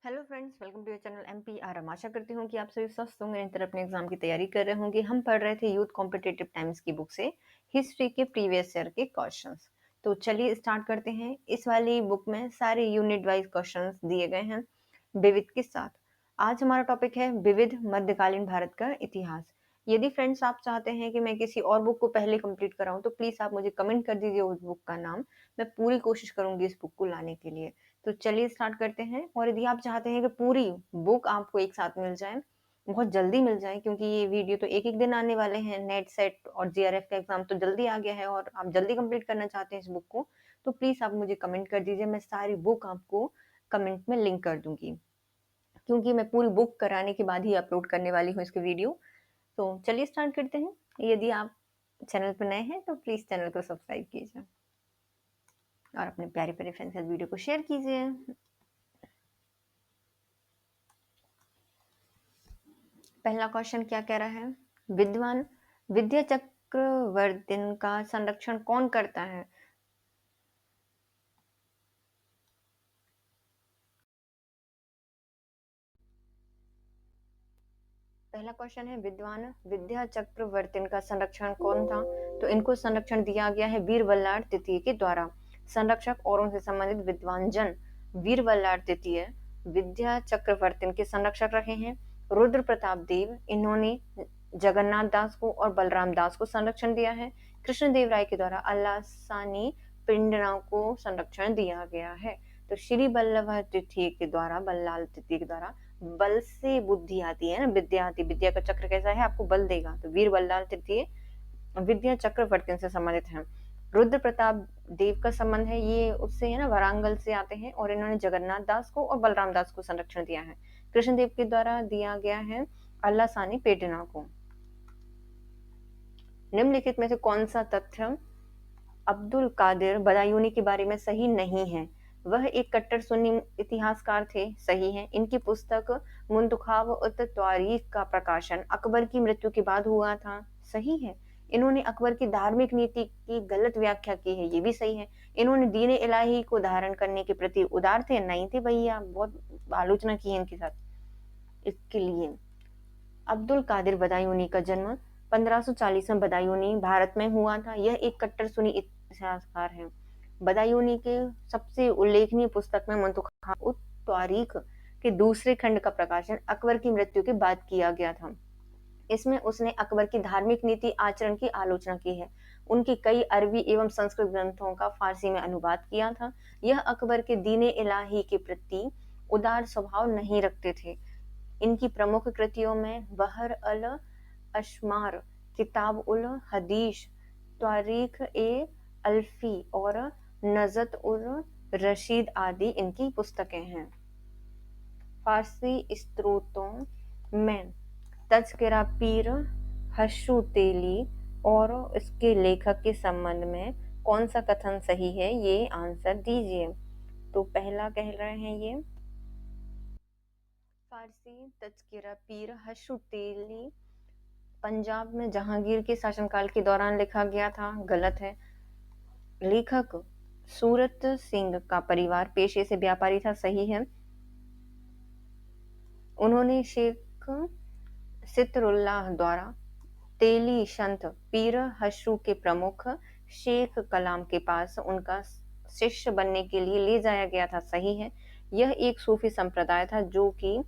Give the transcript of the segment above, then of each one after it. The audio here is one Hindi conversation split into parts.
Hello friends, welcome to your channel MPR. आशा करती हूँ कि आप सभी स्वस्थ होंगे, निरंतर अपने एग्जाम की तैयारी कर रहे होंगे। हम पढ़ रहे थे यूथ कॉम्पिटिटिव टाइम्स की बुक से हिस्ट्री के प्रीवियस ईयर के क्वेश्चंस। तो चलिए स्टार्ट करते हैं। इस वाली बुक में सारे यूनिट वाइज क्वेश्चंस दिए गए हैं विविध के साथ। आज हमारा टॉपिक है विविध मध्यकालीन भारत का इतिहास। यदि फ्रेंड्स आप चाहते हैं कि मैं किसी और बुक को पहले कंप्लीट कराऊं तो प्लीज आप मुझे कमेंट कर दीजिए उस बुक का नाम। मैं पूरी कोशिश करूंगी इस बुक को लाने के लिए। तो चलिए स्टार्ट करते हैं। और यदि आप चाहते हैं कि पूरी बुक आपको एक साथ मिल जाए, बहुत जल्दी मिल जाए, क्योंकि ये वीडियो तो एक एक दिन आने वाले हैं, नेट सेट और जीआरएफ का एग्जाम तो जल्दी आ गया है और आप जल्दी कंप्लीट करना चाहते हैं इस बुक को, तो प्लीज आप मुझे कमेंट कर दीजिए। मैं सारी बुक आपको कमेंट में लिंक कर दूंगी, क्योंकि मैं पूरी बुक कराने के बाद ही अपलोड करने वाली हूँ इसके वीडियो। तो चलिए स्टार्ट करते हैं। यदि आप चैनल पर नए हैं तो प्लीज चैनल को सब्सक्राइब कीजिए और अपने प्यारे प्यारे फ्रेंड्स के साथ वीडियो को शेयर कीजिए। पहला क्वेश्चन क्या कह रहा है? विद्वान विद्या चक्रवर्तीन का संरक्षण कौन करता है? पहला क्वेश्चन है विद्वान विद्या चक्रवर्तीन का संरक्षण कौन था? तो इनको संरक्षण दिया गया है वीर बल्लाळ तृतीय के द्वारा। संरक्षक और उनसे संबंधित विद्वान जन वीर बल्लाळ तृतीय विद्या चक्रवर्तीन के संरक्षक रहे हैं। रुद्र प्रताप देव, इन्होंने जगन्नाथ दास को और बलराम दास को संरक्षण दिया है। कृष्णदेव राय के द्वारा अल्लासानी पिंडरा को संरक्षण दिया गया है। तो श्री बल्लभ तृतीय के द्वारा, बल्लाल तृतीय के द्वारा बल से बुद्धि आती है ना, विद्या आती। विद्या का चक्र कैसा है? आपको बल देगा। तो वीर बल्लाल तृतीय विद्या चक्रवर्ती से संबंधित है। रुद्र प्रताप देव का संबंध है, ये उससे है ना, वरांगल से आते हैं और इन्होंने जगन्नाथ दास को और बलराम दास को संरक्षण दिया है। कृष्णदेव के द्वारा दिया गया है अल्लासानी पेटना को। निम्नलिखित में से कौन सा तथ्य अब्दुल कादिर बदायूनी के बारे में सही नहीं है? वह एक कट्टर सुन्नी इतिहासकार थे। सही है। इनकी पुस्तक मुंतखाब उत तारीख का प्रकाशन अकबर की मृत्यु के बाद हुआ था। सही है। इन्होंने अकबर की धार्मिक नीति की गलत व्याख्या की है। ये भी सही है। इन्होंने दीन इलाही को धारण करने के प्रति उदार थे। नहीं थे भैया, बहुत आलोचना की है इनके साथ। इसके लिए अब्दुल कादिर बदायूनी का जन्म 1540 में बदायूनी भारत में हुआ था। यह एक कट्टर सुन्नी इतिहासकार है। बदायूनी के सबसे उल्लेखनीय पुस्तक में मुंतखाब उत तारीख के दूसरे खंड का प्रकाशन अकबर की मृत्यु के बाद किया गया था। इसमें उसने अकबर की धार्मिक नीति आचरण की आलोचना की है। उनके कई अरबी एवं संस्कृत ग्रंथों का फारसी में अनुवाद किया था। यह अकबर के दीन इलाही के प्रति उदार स्वभाव नहीं रखते थे। इनकी प्रमुख कृतियों में बहर अल अशमार, किताब उल हदीस, तारीख ए अल्फी और नजत उल रशीद आदि इनकी पुस्तकें हैं। फारसी स्त्रोतों में तज़किरा पीर हशुतेली और इसके लेखक के संबंध में कौन सा कथन सही है? ये आंसर दीजिए। तो पहला कह रहे हैं ये फारसी तज़किरा पीर हशुतेली पंजाब में जहांगीर के शासनकाल के दौरान लिखा गया था। गलत है। लेखक सूरत सिंह का परिवार पेशे से व्यापारी था। सही है। उन्होंने शेख सितरुल्लाह द्वारा तेली संत पीर हशु के प्रमुख शेख कलाम के पास उनका शिष्य बनने के लिए ले जाया गया था। सही है। यह एक सूफी संप्रदाय था जो कि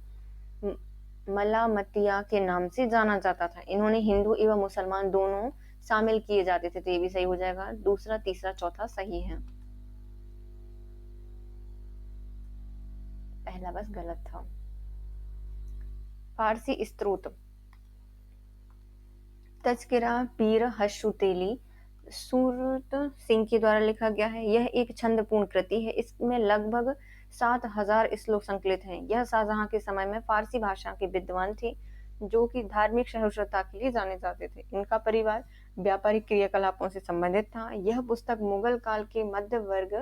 मलामतिया के नाम से जाना जाता था। इन्होंने हिंदू एवं मुसलमान दोनों शामिल किए जाते थे। तो ये भी सही हो जाएगा। दूसरा, तीसरा, चौथा सही है। पहला बस गलत था। फारसी स्त्रोत तज़किरा पीर हशुतेली सूरत सिंह के द्वारा लिखा गया है। यह एक छंदपूर्ण कृति है। इसमें लगभग 7,000 श्लोक संकलित हैं। यह शाहजहां के समय में फारसी भाषा के विद्वान थे जो कि धार्मिक सहिष्णुता के लिए जाने जाते थे। इनका परिवार व्यापारिक क्रियाकलापों से संबंधित था। यह पुस्तक मुगल काल के मध्य वर्ग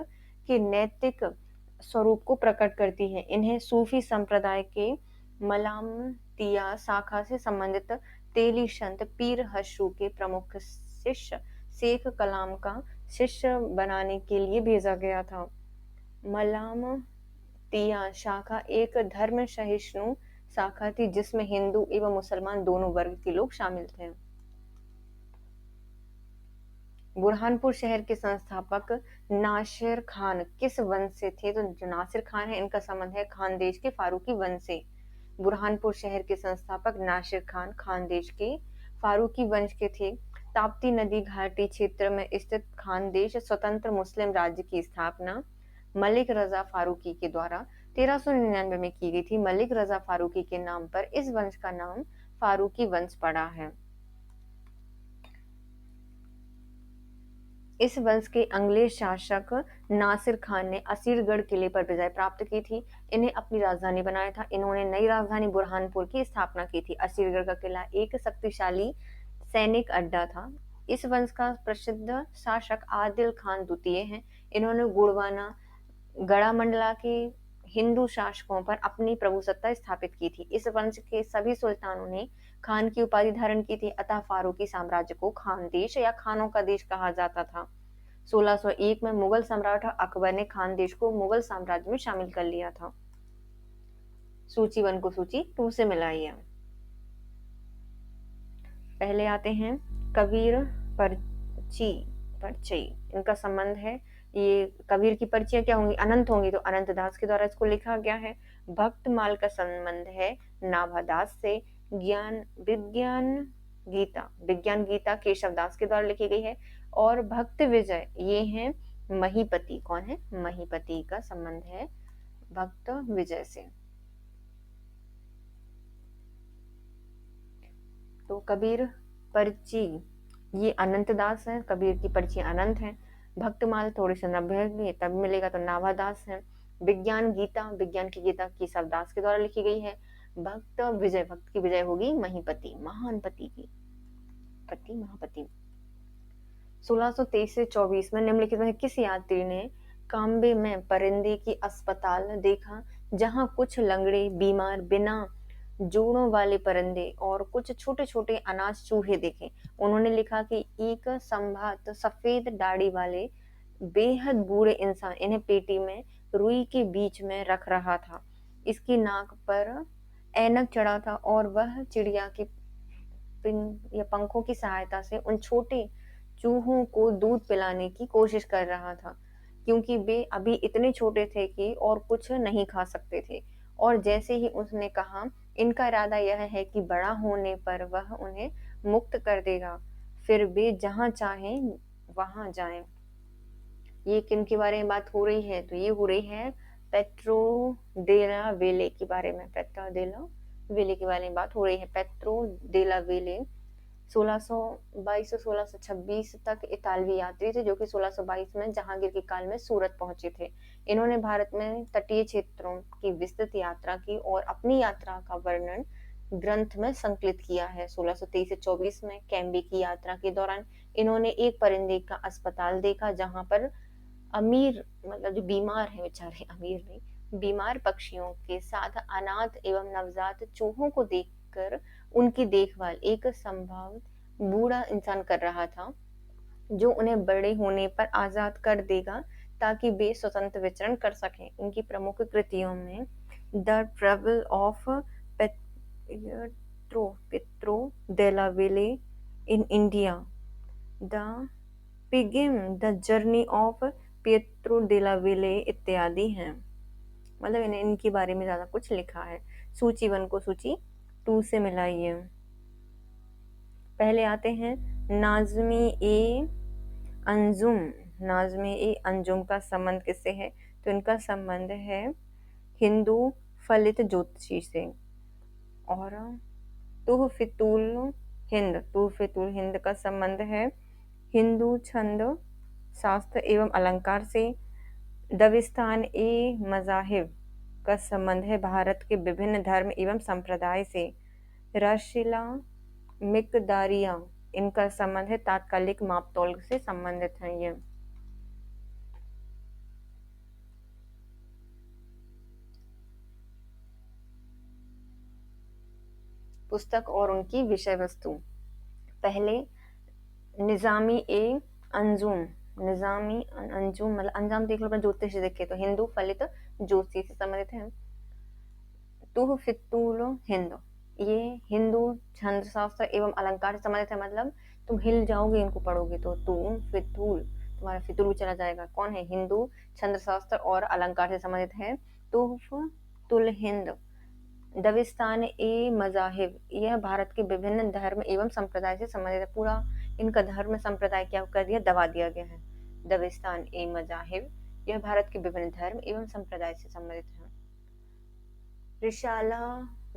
के नैतिक स्वरूप को प्रकट करती है। इन्हें सूफी संप्रदाय के मलामतिया शाखा से संबंधित तेली संत पीर हशु के प्रमुख शिष्य शेख कलाम का शिष्य बनाने के लिए भेजा गया था। तिया शाखा एक धर्म सहिष्णु शाखा थी जिसमें हिंदू एवं मुसलमान दोनों वर्ग के लोग शामिल थे। बुरहानपुर शहर के संस्थापक नासिर खान किस वंश से थे? तो जो नासिर खान है इनका संबंध है खानदेश के फारूकी वंश से। बुरहानपुर शहर के संस्थापक नासिर खान खानदेश के फारूकी वंश के थे। ताप्ती नदी घाटी क्षेत्र में स्थित खानदेश स्वतंत्र मुस्लिम राज्य की स्थापना मलिक रजा फारूकी के द्वारा 1399 में की गई थी। मलिक रजा फारूकी के नाम पर इस वंश का नाम फारूकी वंश पड़ा है। इस वंश के अंग्रेज शासक नासिर खान ने असीरगढ़ किले पर विजय प्राप्त की थी। इन्हें अपनी राजधानी बनाया था। इन्होंने नई राजधानी बुरहानपुर की स्थापना की थी। असीरगढ़ का किला एक शक्तिशाली सैनिक अड्डा था। इस वंश का प्रसिद्ध शासक आदिल खान द्वितीय हैं। इन्होंने गुड़वाना गड़ा मंडला के हिंदू शासकों पर अपनी प्रभुसत्ता स्थापित की थी। इस वंश के सभी सुल्तानों ने खान की उपाधि धारण की थी, अतः फारूकी साम्राज्य को खानदेश या खानों का देश कहा जाता था। 1601 में मुगल सम्राट अकबर ने खानदेश को मुगल साम्राज्य में शामिल कर लिया था। सूची 1 को सूची 2 से मिलाइए। पहले आते हैं कबीर पर्ची पर्ची इनका संबंध है। ये कबीर की पर्चियां क्या होंगी? अनंत होंगी, तो अनंत दास के द्वारा इसको लिखा गया है। भक्तमाल का संबंध है नाभादास से। विज्ञान गीता केशव दास के द्वारा लिखी गई है। और भक्त विजय ये हैं महीपति। कौन है? महीपति का संबंध है भक्त विजय से। तो कबीर पर्ची ये अनंत दास है। कबीर की पर्ची अनंत है। भक्तमाल थोड़ी सी नब्बे तब मिलेगा तो नाभादास है। विज्ञान की गीता केशव दास के द्वारा लिखी गई है। भक्त की विजय होगी महीपति, महान पति की पति, महापति। 1623 से 24 में निम्नलिखित में किस यात्री ने काम्बे में परिंदे की अस्पताल देखा, जहां कुछ लंगड़े बीमार बिना जोड़ों वाले परिंदे और कुछ छोटे छोटे अनाज चूहे देखे। उन्होंने लिखा कि एक संभात सफेद दाढ़ी वाले बेहद बूढ़े इंसान इन्हें पेटी में रुई के बीच में रख रहा था। इसकी नाक पर ऐनक चढ़ा था और वह चिड़िया के या पंखों की सहायता से उन छोटे चूहों को दूध पिलाने की कोशिश कर रहा था, क्योंकि वे अभी इतने छोटे थे कि और कुछ नहीं खा सकते थे। और जैसे ही उसने कहा इनका इरादा यह है कि बड़ा होने पर वह उन्हें मुक्त कर देगा, फिर वे जहां चाहें वहां जाएं। ये किन के बारे में बात हो रही है? तो ये हो रही है पेट्रो डेला वेले के बारे में। पेट्रो डेला वेले के बारे में बात हो रही है। पेट्रो डेला वेले 1622 से 1626 तक इतालवी यात्री थे, जो कि 1622 में जहांगीर के काल में सूरत पहुंचे थे। इन्होंने भारत में तटीय क्षेत्रों की विस्तृत यात्रा की और अपनी यात्रा का वर्णन ग्रंथ में संकलित किया है। 1623 से 24 में कैम्बे की यात्रा के दौरान इन्होंने एक परिंदे का अस्पताल देखा, जहां पर अमीर मतलब जो बीमार है, बेचारे अमीर नहीं, बीमार पक्षियों के साथ अनाथ एवं नवजात चूहों को देखकर उनकी देखभाल एक संभावित बूढ़ा इंसान कर रहा था, जो उन्हें बड़े होने पर आजाद कर देगा ताकि वे स्वतंत्र विचरण कर सकें। इनकी प्रमुख कृतियों में the travel of Pietro della Valle in India, the pilgrim, the journey of Pietro della Valle इत्यादि हैं। मतलब इन्हें इनके बारे में ज्यादा कुछ लिखा है। सूची 1 को सूची 2 से मिलाइए। पहले आते हैं नाज़्मी ए अंजुम। नाज़्मी ए अंजुम का संबंध किससे है? तो इनका संबंध है हिंदू फलित ज्योतिषी से। और तुहफितुल हिंद का संबंध है हिंदू छंद शास्त्र एवं अलंकार से। दविस्तान ए मजाहिब का संबंध है भारत के विभिन्न धर्म एवं संप्रदाय से। राशिला मिकदारिया इनका संबंध है तात्कालिक मापतोल से संबंधित है। ये पुस्तक और उनकी विषय वस्तु। पहले निजामी ए अंजुम। निजामी अंजुम मतलब अंजाम देख लो, अपना ज्योतिष देखे तो हिंदू फलित ज्योति से संबंधित है। तुह फितूल हिंद, ये हिंदू छंद शास्त्र एवं अलंकार से संबंधित है, मतलब तुम हिल जाओगे इनको पढ़ोगे तो। तुम फितूल, तुम्हारा फितूल भी चला जाएगा। कौन है? हिंदू छंद शास्त्र और अलंकार से संबंधित है। तुफ तुल हिंद। दविस्तान ए मजाहिब, यह भारत के विभिन्न धर्म एवं संप्रदाय से संबंधित है। पूरा इनका धर्म संप्रदाय क्या कर दिया? दबा दिया गया है। दविस्तान ए मजाहिब, यह भारत के विभिन्न धर्म एवं संप्रदाय से संबंधित है। रिशाला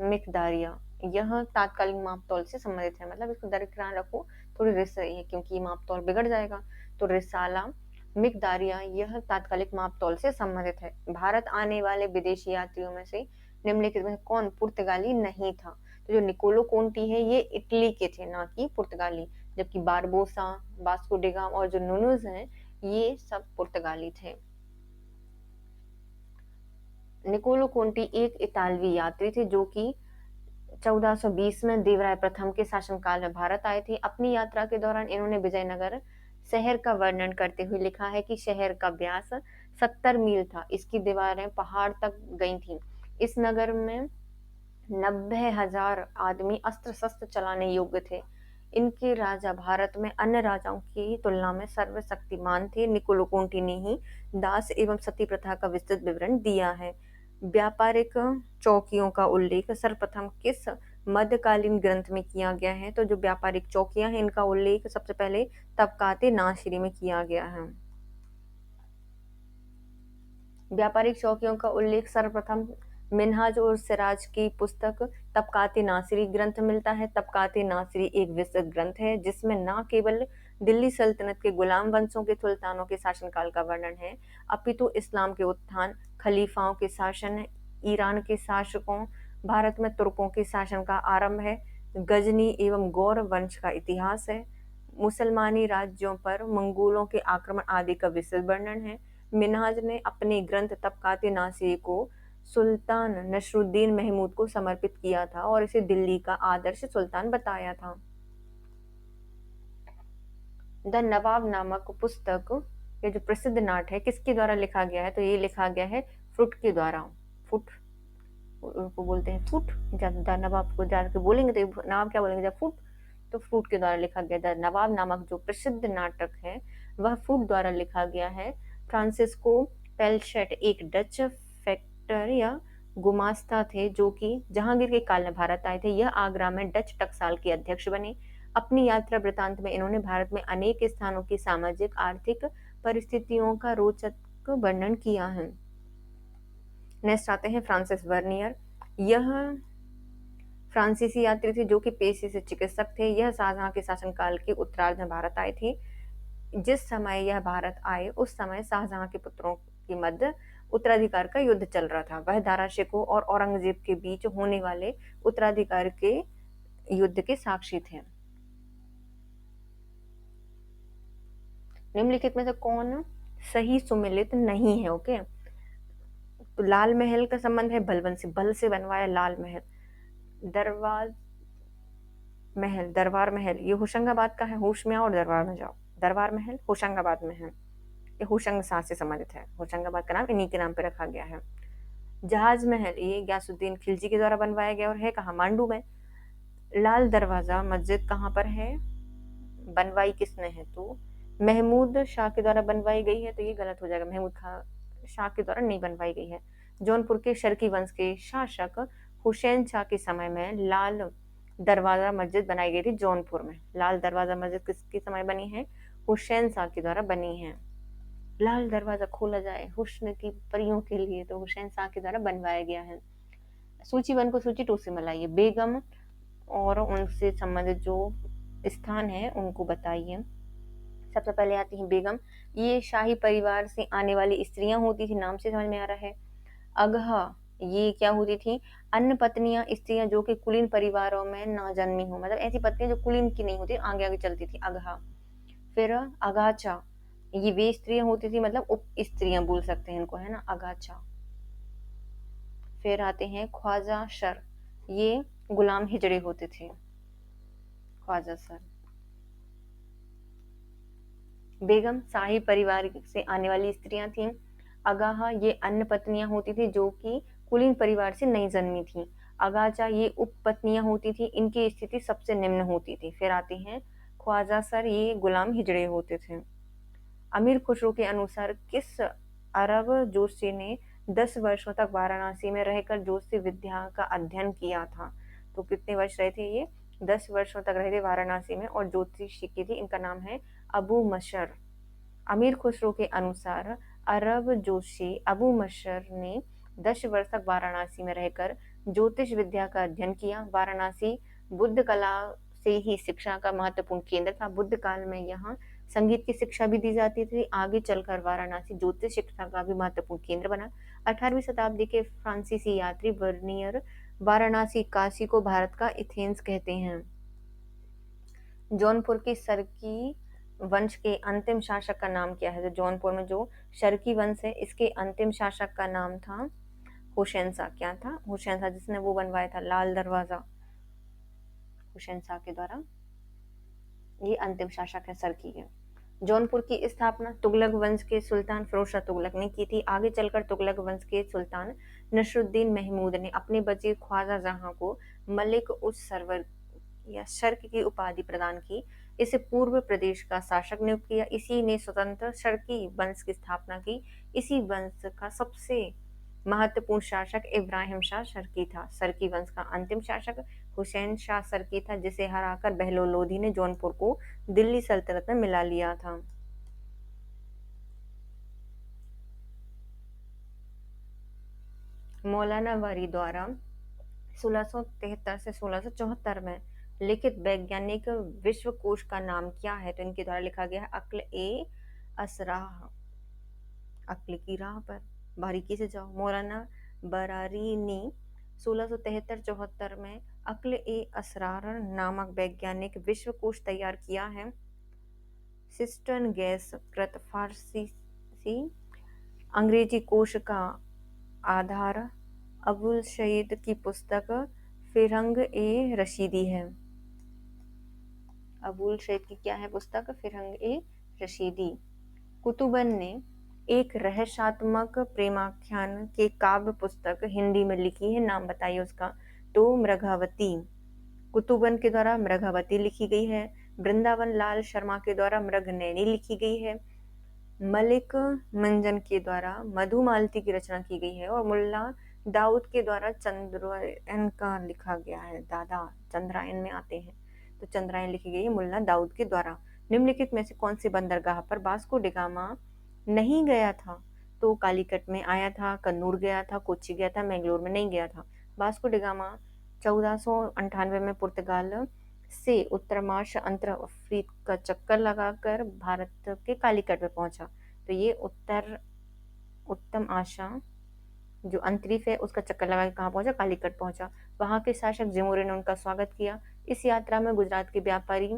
मिकदारिया, यह तात्कालिक माप तौल से संबंधित है, मतलब इसको दरकिनार रखो, थोड़ी रिस रही है क्योंकि माप तौल बिगड़ जाएगा। तो रिसाला मिकदारिया यह तात्कालिक माप तौल से संबंधित है। भारत आने वाले विदेशी यात्रियों में से निम्नलिखित में कौन पुर्तगाली नहीं था? तो जो निकोलो कोंटी है ये इटली के थे, ना कि पुर्तगाली, जबकि बारबोसा, वास्को डी गामा और जो नुनुज हैं ये सब पुर्तगाली थे। निकोलो कोंटी एक इतालवी यात्री थे जो कि 1420 में देवराय प्रथम के शासनकाल में भारत आए थे। अपनी यात्रा के दौरान इन्होंने विजयनगर शहर का वर्णन करते हुए लिखा है कि शहर का व्यास 70 मील था, इसकी दीवारें पहाड़ तक गई थीं। इस नगर में 90,000 आदमी अस्त्र शस्त्र चलाने योग्य थे। इनके राजा भारत में अन्य राजाओं की तुलना में सर्वशक्तिमान थे। निकोलो कोंटी ने ही दास एवं सती प्रथा का विस्तृत विवरण दिया है। व्यापारिक चौकियों का उल्लेख सर्वप्रथम किस मध्यकालीन ग्रंथ में किया गया है? तो जो व्यापारिक चौकियां हैं इनका उल्लेख सबसे पहले तबकाते नासिरी में किया गया है। व्यापारिक चौकियों का उल्लेख सर्वप्रथम मिन्हाज और सिराज की पुस्तक तबकाते नासिरी ग्रंथ मिलता है। तबकाते नासिरी एक विस्तृत ग्रंथ है जिसमें न केवल दिल्ली सल्तनत के गुलाम वंशों के सुल्तानों के शासनकाल का वर्णन है, अपितु इस्लाम के उत्थान, खलीफाओं के शासन, ईरान के शासकों, भारत में तुर्कों के शासन का आरंभ है, गजनी एवं गौर वंश का इतिहास है, मुसलमानी राज्यों पर मंगोलों के आक्रमण आदि का विस्तृत वर्णन है। मिन्हाज ने अपने ग्रंथ तबकाते नासिरी को सुल्तान नसरुद्दीन महमूद को समर्पित किया था और इसे दिल्ली का आदर्श सुल्तान बताया था। द नवाब नामक पुस्तक, ये जो प्रसिद्ध नाट है, किसके द्वारा लिखा गया है? तो ये लिखा गया है फुट के द्वारा। फुट उनको बोलते हैं फुट, जब द नवाब को जाकर बोलेंगे तो नवाब क्या बोलेंगे? जब फुट, तो फुट के द्वारा लिखा गया। द नवाब नामक जो प्रसिद्ध नाटक है वह फुट द्वारा लिखा गया है। फ्रांसिस्को पेलशेट एक डच फैक्टर या गुमास्ता थे जो कि जहांगीर के काल में भारत आए थे। यह आगरा में डच टकसाल के अध्यक्ष बने। अपनी यात्रा वृतांत में इन्होंने भारत में अनेक स्थानों की सामाजिक आर्थिक परिस्थितियों का रोचक वर्णन किया है। नेक्स्ट आते हैं फ्रांसिस वर्नियर। यह फ्रांसीसी यात्री थे जो कि पेशे से चिकित्सक थे। यह शाहजहां के शासनकाल के उत्तरार्ध में भारत आए थे। जिस समय यह भारत आए उस समय शाहजहां के पुत्रों के मध्य उत्तराधिकार का युद्ध चल रहा था। वह दारा शिकोह और औरंगजेब के बीच होने वाले उत्तराधिकार के युद्ध के साक्षी थे। निम्नलिखित में से कौन सही सुमेलित नहीं है? ओके, तो लाल महल का संबंध है बलबन से, बल से बनवाया लाल महल। दरबार महल ये होशंगाबाद का है। होश में आओ और दरबार में जाओ। दरबार महल होशंगाबाद में है, ये होशंग शाह से संबंधित है। होशंगाबाद का नाम इन्हीं के नाम पे रखा गया है। जहाज महल ये गयासुद्दीन खिलजी के द्वारा बनवाया गया और है कहाँ? मांडू में। लाल दरवाजा मस्जिद कहाँ पर है? बनवाई किसने है? तो महमूद शाह के द्वारा बनवाई गई है, तो ये गलत हो जाएगा। महमूद शाह के द्वारा नहीं बनवाई गई है। जौनपुर के शर्की वंश के शासक हुसैन शाह के समय में लाल दरवाजा मस्जिद बनाई गई थी जौनपुर में। लाल दरवाजा मस्जिद किसके समय बनी है? हुसैन शाह के द्वारा बनी है। लाल दरवाजा खोला जाए हुस्न की परियों के लिए, तो हुसैन शाह के द्वारा बनवाया गया है। सूची 1 को सूची 2 से मिलाइए। बेगम और उनसे संबंधित जो स्थान है उनको बताइए। सबसे पहले आती है बेगम। ये शाही परिवार से आने वाली स्त्रियां होती थी, नाम से समझ में आ रहा है। अगहा ये क्या होती थी? अन्य पत्नियां, स्त्रियां जो कि कुलीन परिवारों में ना जन्मी हो, मतलब ऐसी पत्नियां जो कुलीन की नहीं होती, आगे आगे चलती थी। अगहा। फिर अगाचा, ये वे स्त्रियां होती थी, मतलब उप स्त्रियां बोल सकते हैं इनको, है ना, अगाचा। फिर आते हैं ख्वाजा शर, ये गुलाम हिजड़े होते थे। ख्वाजा सर। बेगम शाही परिवार से आने वाली स्त्रियां थीं। अगाहा ये अन्य पत्नियां होती थी जो कि कुलीन परिवार से नहीं जन्मी थी। अगाचा ये उप पत्नियां होती थी, इनकी स्थिति सबसे निम्न होती थी। फिर आते हैं ख्वाजा सर, ये गुलाम हिजड़े होते थे। अमीर खुसरो के अनुसार किस अरब जोशी ने 10 वर्षों तक वाराणसी में रहकर ज्योतिष विद्या का अध्ययन किया था? तो कितने वर्ष रहे थे ये? 10 वर्षों तक रहे थे वाराणसी में और ज्योतिष सीखी थी। इनका नाम है अबू मशर। अमीर खुसरो के अनुसार अरब जोशी अबू मशर ने 10 वर्ष तक वाराणसी में रहकर ज्योतिष विद्या का अध्ययन किया। वाराणसी बुद्ध कला से ही शिक्षा का महत्वपूर्ण केंद्र था। बुद्ध काल में यहाँ संगीत की शिक्षा भी दी जाती थी। आगे चलकर वाराणसी ज्योतिष शिक्षा का भी महत्वपूर्ण केंद्र बना। 18वीं शताब्दी के फ्रांसीसी यात्री वर्नियर वाराणसी काशी को भारत का एथेंस कहते हैं। जौनपुर की सरकी वंश के अंतिम शासक का नाम क्या है? तो जौनपुर में जो शर्की वंश है, इसके अंतिम शासक का नाम था हुसैन शाह। क्या था? हुसैन शाह, जिसने वो बनवाया था लाल दरवाजा, हुसैन शाह के द्वारा। ये अंतिम शासक है सरकी के। जौनपुर की स्थापना तुगलक वंश के सुल्तान फिरोज शाह तुगलक ने की थी। आगे चलकर तुगलक वंश के सुल्तान नसरुद्दीन महमूद ने अपने बचे ख्वाजा जहां को मलिक उस सरवर या शर्क की उपाधि प्रदान की। इसे पूर्व प्रदेश का शासक नियुक्त किया। इसी ने स्वतंत्र शर्की वंश की स्थापना की। इसी वंश का सबसे महत्वपूर्ण शासक इब्राहिम शाह शर्की था। शर्की वंश का अंतिम शासक हुसैन शाह शर्की था, जिसे हराकर बहलोल लोधी ने जौनपुर को दिल्ली सल्तनत में मिला लिया था। मौलाना वारी द्वारा 1673 से 1674 में लिखित वैज्ञानिक विश्वकोश का नाम क्या है? तो इनके द्वारा लिखा गया है अक्ल ए असराह। अक्ल की राह पर बारीकी से जाओ। मौलाना बरारी ने 1673-74 में अक्ल ए असरार नामक वैज्ञानिक विश्वकोश तैयार किया है। सिस्टर्न गैस कृत फारसी अंग्रेजी कोश का आधार अबुल शहीद की पुस्तक फिरंग ए रशीदी है। अबुल शहीद की क्या है पुस्तक? फिरंग ए रशीदी। कुतुबन ने एक रहस्यात्मक प्रेमाख्यान के काव्य पुस्तक हिंदी में लिखी है, नाम बताइए उसका? तो मृगावती। कुतुबन के द्वारा मृगावती लिखी गई है। वृंदावन लाल शर्मा के द्वारा मृगनयनी लिखी गई है। मलिक मंजन के द्वारा मधुमालती की रचना की गई है और मुल्ला दाऊद के द्वारा चंद्रायन का लिखा गया है। दादा चंद्रायन में आते हैं, तो चंद्रायन लिखी गई है मुल्ला दाऊद के द्वारा। निम्नलिखित में से कौन सी बंदरगाह पर वास्को डिगामा नहीं गया था? तो कालीकट में आया था, कन्नूर गया था, कोच्चि गया था, मैंगलोर में नहीं गया था। वास्को डिगामा 1498 में पुर्तगाल से उत्तरमार्श अंतर अफ्रीका का चक्कर लगाकर भारत के कालीकट में पहुंचा। तो ये उत्तम आशा जो अंतरिक्ष है उसका चक्कर लगा के कहाँ पहुंचा? कालीकट पहुंचा। वहां के शासक जिमोरे ने उनका स्वागत किया। इस यात्रा में गुजरात के व्यापारी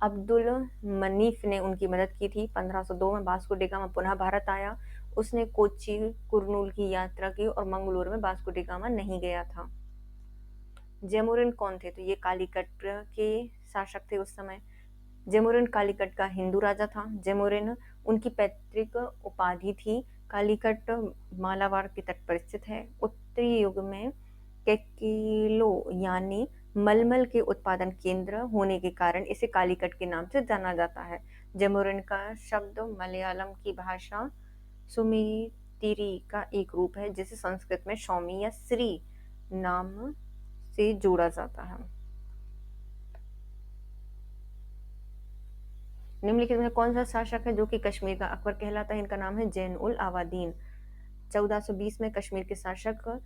अब्दुल मनीफ ने उनकी मदद की थी। 1502 में वास्को डिगामा पुनः भारत आया। उसने कोच्चि कुर्नूल की यात्रा की और मंगलोर में वास्को डिगामा नहीं गया था। जेमुरिन कौन थे? तो ये कालीकट के शासक थे उस समय। जेमुरिन कालीकट का हिंदू राजा था। जेमुरिन उनकी पैतृक उपाधि थी। कालीकट मालाबार के तट पर स्थित है। उत्तरी युग में केकिलो यानी मलमल के उत्पादन केंद्र होने के कारण इसे कालीकट के नाम से जाना जाता है। जेमुरिन का शब्द मलयालम की भाषा सुमितिरी का एक रूप है, जिसे संस्कृत में सौमी या श्री नाम से जोड़ा जाता है। निम्नलिखित में कौन सा शासक है जो कि कश्मीर का अकबर कहलाता है? इनका नाम है जैन उल आवादीन। 1420 में कश्मीर के शासक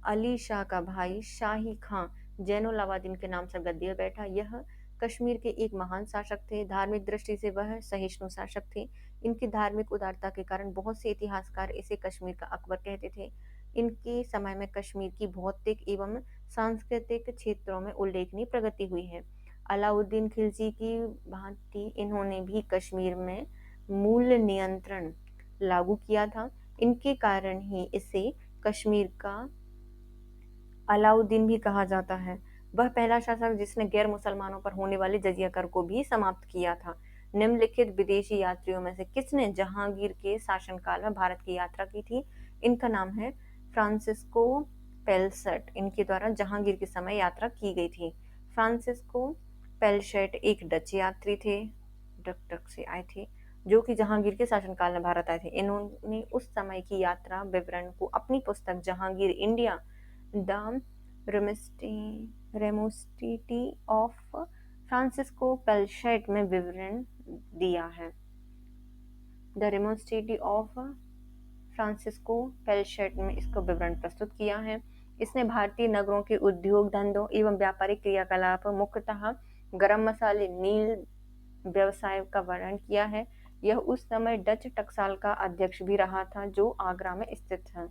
अली शाह का भाई शाही खां जैन उल आवादीन के नाम से गद्दी पर बैठा। यह कश्मीर के एक महान शासक थे। धार्मिक दृष्टि से वह सहिष्णु शासक थे। इनकी धार्मिक उदारता के कारण बहुत से इतिहासकार इसे कश्मीर का अकबर कहते थे। इनके समय में कश्मीर की भौतिक एवं सांस्कृतिक क्षेत्रों में उल्लेखनीय प्रगति हुई है। अलाउद्दीन खिलजी की भांति इन्होंने भी कश्मीर में मूल्य नियंत्रण लागू किया था। इनके कारण ही इसे कश्मीर का अलाउद्दीन भी कहा जाता है। वह पहला शासक जिसने गैर मुसलमानों पर होने वाले जजिया कर को भी समाप्त किया था। निम्नलिखित विदेशी यात्रियों में से किसने जहांगीर के शासनकाल में भारत की यात्रा की थी? इनका नाम है फ्रांसिस्को पेलसट। इनके द्वारा जहांगीर के समय यात्रा की गई थी। फ्रांसिस्को पेलशट एक डच यात्री थे, डक से आए थे, जो कि जहांगीर के शासनकाल में भारत आए थे। इन्होंने उस समय की यात्रा विवरण को अपनी पुस्तक Jahangir India the Remonstrantie of Francisco Pelsaert में विवरण दिया है। The Remonstrantie of Francisco Pelsaert में इसका विवरण प्रस्तुत किया है। इसने भारतीय नगरों के उद्योग धंधों एवं व्यापारिक क्रियाकलाप, मुख्यतः गरम मसाले, नील व्यवसाय का वर्णन किया है। यह उस समय डच टकसाल का अध्यक्ष भी रहा था, जो आगरा में स्थित है।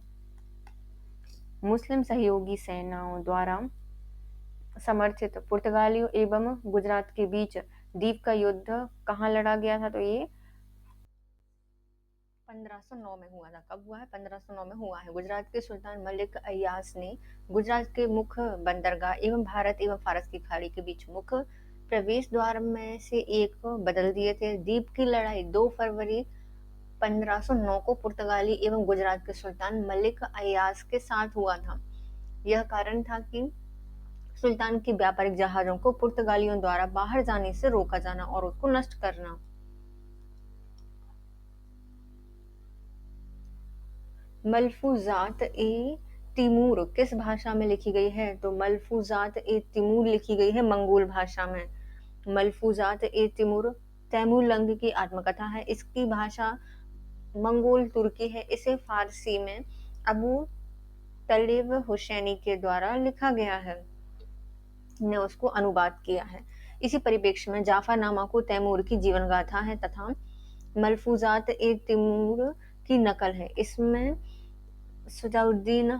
मुस्लिम सहयोगी सेनाओं द्वारा समर्थित पुर्तगालियों एवं गुजरात के बीच द्वीप का युद्ध कहाँ लड़ा गया था? तो ये 1509 में हुआ था। कब हुआ है? 1509 में हुआ है। गुजरात के सुल्तान मलिक अय्यास ने गुजरात के मुख्य बंदरगाह एवं भारत एवं फारस की खाड़ी के बीच मुख्य प्रवेश द्वार में से एक बदल दिए थे। द्वीप की लड़ाई 2 फरवरी 1509 को पुर्तगाली एवं गुजरात के सुल्तान मलिक अय्यास के साथ हुआ था। यह कारण था कि सुल्तान के व्यापारिक जहाजों को पुर्तगालियों द्वारा बाहर जाने से रोका जाना और उसको नष्ट करना। मलफूजात ए तिमूर किस भाषा में लिखी गई है? तो मलफूजात ए तिमूर लिखी गई है मंगोल भाषा में। मलफूजात ए तिमूर तैमूरलंग की आत्मकथा है। इसकी भाषा मंगोल तुर्की है। इसे फारसी में अबू तलीब हुसैनी के द्वारा लिखा गया है, ने उसको अनुवाद किया है। इसी परिप्रेक्ष्य में जाफरनामा को तैमूर की जीवन गाथा है तथा मलफूजात ए तिमूर की नकल है। इसमें सुजाउद्दीन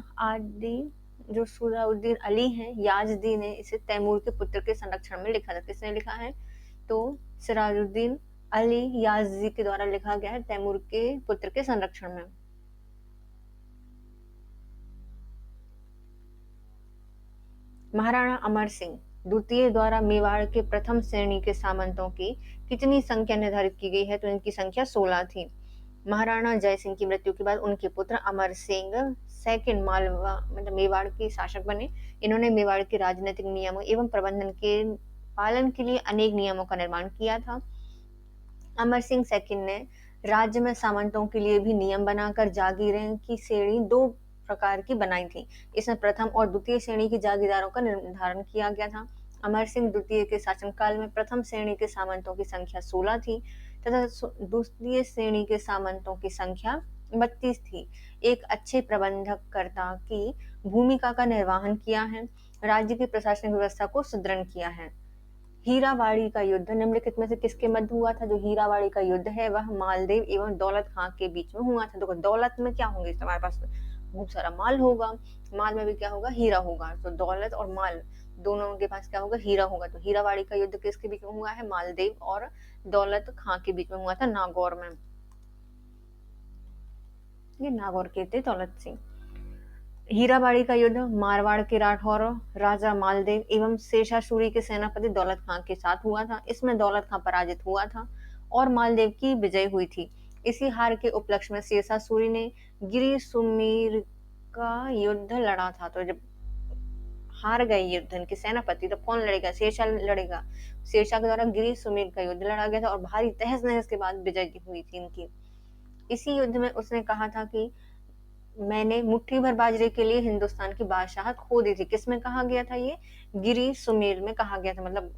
अली हैं याजदी ने इसे तैमूर के पुत्र के संरक्षण में लिखा था। किसने लिखा है? तो सिराजुद्दीन अली याजदी के द्वारा लिखा गया है तैमूर के पुत्र के संरक्षण में। महाराणा अमर सिंह द्वितीय द्वारा मेवाड़ के प्रथम श्रेणी के सामंतों की कितनी संख्या निर्धारित की गई है? तो इनकी संख्या 16 थी। महाराणा जय सिंह की मृत्यु के बाद उनके पुत्र अमर सिंह सेकंड मालवा मतलब मेवाड़ के शासक बने। इन्होंने मेवाड़ के राजनीतिक नियमों एवं प्रबंधन के पालन के लिए अनेक नियमों का निर्माण किया था। अमर सिंह सेकंड ने राज्य में सामंतों के लिए भी नियम बनाकर जागीरें की श्रेणी 2 प्रकार की बनाई थी। इसमें प्रथम और द्वितीय श्रेणी के जागीरदारों का निर्धारण किया गया था। अमर सिंह द्वितीय के शासनकाल में प्रथम श्रेणी के सामंतों की संख्या 16 थी तथा द्वितीय श्रेणी के सामंतों की संख्या 32 थी। एक अच्छे प्रबंधककर्ता की भूमिका का निर्वहन किया है। राज्य की प्रशासनिक व्यवस्था को सुदृढ़ किया है। हीरावाड़ी का युद्ध निम्नलिखित में से किसके मध्य हुआ था? जो हीरावाड़ी का युद्ध है वह मालदेव एवं दौलत खां के बीच में हुआ था। तो दौलत में क्या होंगे? तुम्हारे पास बहुत सारा माल होगा, माल में भी क्या होगा? हीरा होगा। तो दौलत और माल दोनों के पास क्या होगा? हीरा होगा। तो हीरावाड़ी का युद्ध किसके बीच में हुआ है? मालदेव और दौलत खां के बीच में हुआ था, नागौर में। ये नागौर के थे दौलत सिंह। हीराबाड़ी का युद्ध मारवाड़ के राठौर राजा मालदेव एवं शेषासुरी के सेनापति दौलत खां के साथ हुआ था। इसमें दौलत खां पराजित हुआ था और मालदेव की विजय हुई थी। इसी हार के उपलक्ष्य में शेषासुरी ने गिरि सुमीर का युद्ध लड़ा था। तो जब हार गए युद्ध इनके सेनापति तो कौन लड़ेगा? शेषा लड़ेगा। शेषा के द्वारा गिरि सुमीर का युद्ध लड़ा गया था और भारी तहस नहस के बाद विजय हुई थी इनकी। इसी युद्ध में उसने कहा था कि मैंने मुट्ठी भर बाजरे के लिए हिंदुस्तान की बादशाहत खो दी थी। किसमें कहा गया था? ये गिरी सुमेल में कहा गया था, मतलब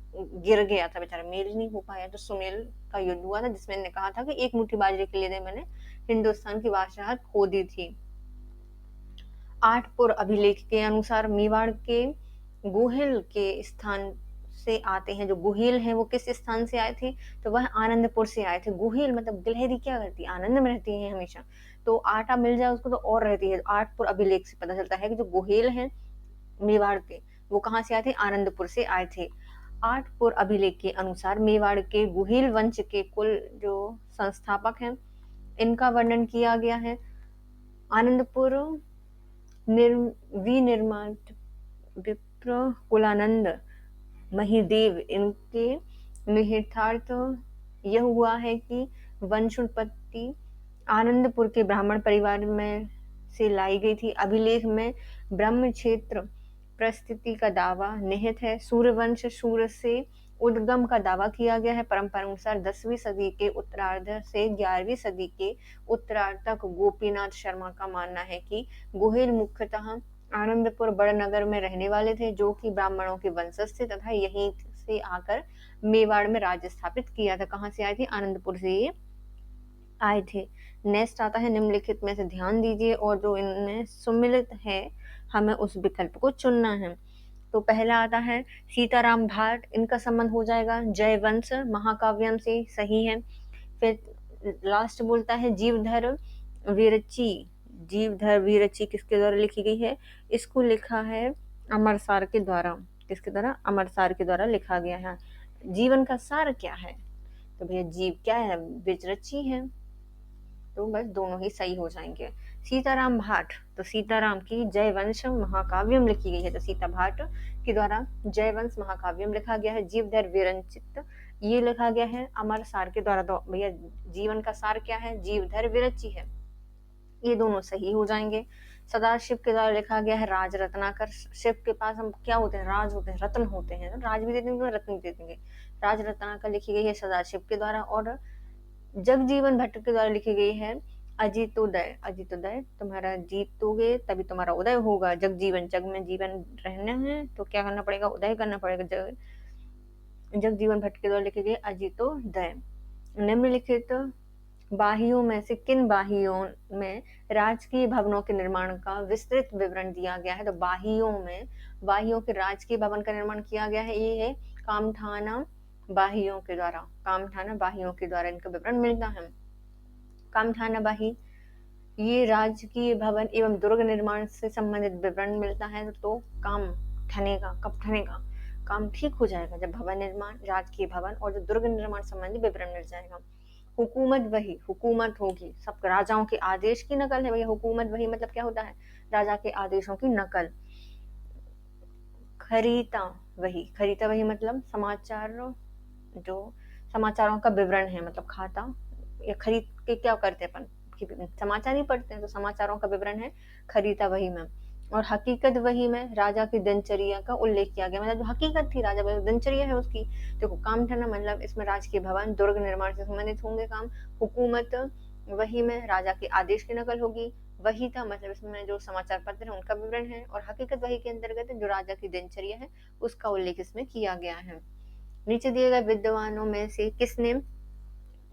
गिर गया था बेचारा, मेल नहीं हो पाया। तो सुमेल का युद्ध हुआ था जिसमें ने कहा था कि एक मुट्ठी बाजरे के लिए मैंने हिंदुस्तान की बादशाहत खो दी थी। आठपुर अभिलेख के अनुसार मेवाड़ के गोहिल के स्थान से आते हैं। जो गुहेल हैं वो किस स्थान से आए थे? तो वह आनंदपुर से आए थे। गुहेल मतलब गिलहरी क्या करती है? आनंद में रहती है हमेशा। तो आटा मिल जाए उसको तो और रहती है। आठपुर अभिलेख से पता चलता है कि जो गुहेल हैं मेवाड़ के वो कहाँ से आए थे? आनंदपुर से आए थे। आठपुर अभिलेख के अनुसार मेवाड़ के गुहेल वंश के कुल जो संस्थापक हैं इनका वर्णन किया गया है। आनंदपुर विनिर्माण विप्र कुलानंद महिदेव इनके निहितार्थ यह हुआ है कि वंशोत्पत्ति आनंदपुर के ब्राह्मण परिवार में से लाई गई थी। अभिलेख में ब्रह्म क्षेत्र प्रस्थिति का दावा निहित है। सूर्यवंश सूर्य से उद्गम का दावा किया गया है। परंपरा अनुसार 10वीं सदी के उत्तरार्ध से 11वीं सदी के उत्तरार्ध तक गोपीनाथ शर्मा का मानना है कि गोहिल मुख्यतः आनंदपुर बड़नगर में रहने वाले थे, जो कि ब्राह्मणों के वंशज थे तथा यहीं से आकर मेवाड़ में राज्य स्थापित किया था। कहाँ से आए थे? आनंदपुर से ये आए थे। नेक्स्ट आता है निम्नलिखित में से ध्यान दीजिए और जो इनमें सुमिलित है हमें उस विकल्प को चुनना है। तो पहला आता है सीताराम भाट, इनका संबंध हो जाएगा जयवंश महाकाव्यम से, सही है। फिर लास्ट बोलता है जीवधर वीरची। जीवधर वीरची किसके द्वारा लिखी गई है? इसको लिखा है अमरसार के द्वारा। किसके द्वारा? अमरसार के द्वारा लिखा गया है। जीवन का सार क्या है? तो भैया जीव क्या है? विरची है। तो बस दोनों ही सही हो जाएंगे। सीताराम भाट, तो सीताराम की जयवंश महाकाव्यम लिखी गई है, तो सीता भाट के द्वारा जयवंश महाकाव्यम लिखा गया है। जीवधर विरचित ये लिखा गया है अमरसार के द्वारा। तो भैया जीवन का सार क्या है? जीवधर विरची है। ये दोनों सही हो जाएंगे। सदाशिव के द्वारा लिखा गया है राज रत्नाकर। शिव के पास हम क्या होते हैं? राज होते हैं, रत्न होते हैं। राज भी दे देंगे, रत्न भी दे देंगे। राज रत्नाकर लिखी गई है सदाशिव के द्वारा। और जगजीवन भट्ट के द्वारा लिखी गई है अजितोदय। अजितोदय, तुम्हारा जीतोगे तभी तुम्हारा उदय होगा। जगजीवन, जग में जीवन रहना है तो क्या करना पड़ेगा? उदय करना पड़ेगा। जगजीवन भट्ट के द्वारा लिखी गई अजितोदय। निम्नलिखित बाहियों में से किन बाहियों में राजकीय भवनों के निर्माण का विस्तृत विवरण दिया गया है? तो बाहियों के राजकीय भवन का निर्माण किया गया है। ये है कामठाना बाहियों के द्वारा। कामठाना बाहियों के द्वारा इनका विवरण मिलता है। कामठाना बाही ये राजकीय भवन एवं दुर्ग निर्माण से संबंधित विवरण मिलता है। तो काम ठनेगा, कब ठनेगा? काम ठीक हो जाएगा जब भवन निर्माण, राजकीय भवन और जो दुर्ग निर्माण संबंधी विवरण मिल जाएगा। हुकूमत वही, हुकूमत होगी, सब राजाओं के आदेश की नकल है भैया। हुकूमत वही मतलब क्या होता है? राजा के आदेशों की नकल। खरीता वही, खरीता वही मतलब समाचार, जो समाचारों का विवरण है, मतलब खाता या खरीद के क्या करते हैं अपन? समाचार ही पढ़ते हैं, तो समाचारों का विवरण है खरीता वही में। और हकीकत वही में राजा की दिनचर्या का उल्लेख किया गया, मतलब जो हकीकत थी राजा दिनचर्या है उसकी। देखो कामठाना मतलब इसमें राजकीय भवन दुर्ग निर्माण से संबंधित होंगे काम। हुकूमत वही में राजा के आदेश की नकल होगी। वही था मतलब इसमें जो समाचार पत्र है उनका विवरण है। और हकीकत वही के अंतर्गत जो राजा की दिनचर्या है उसका उल्लेख इसमें किया गया है। नीचे दिए गए विद्वानों में से किसने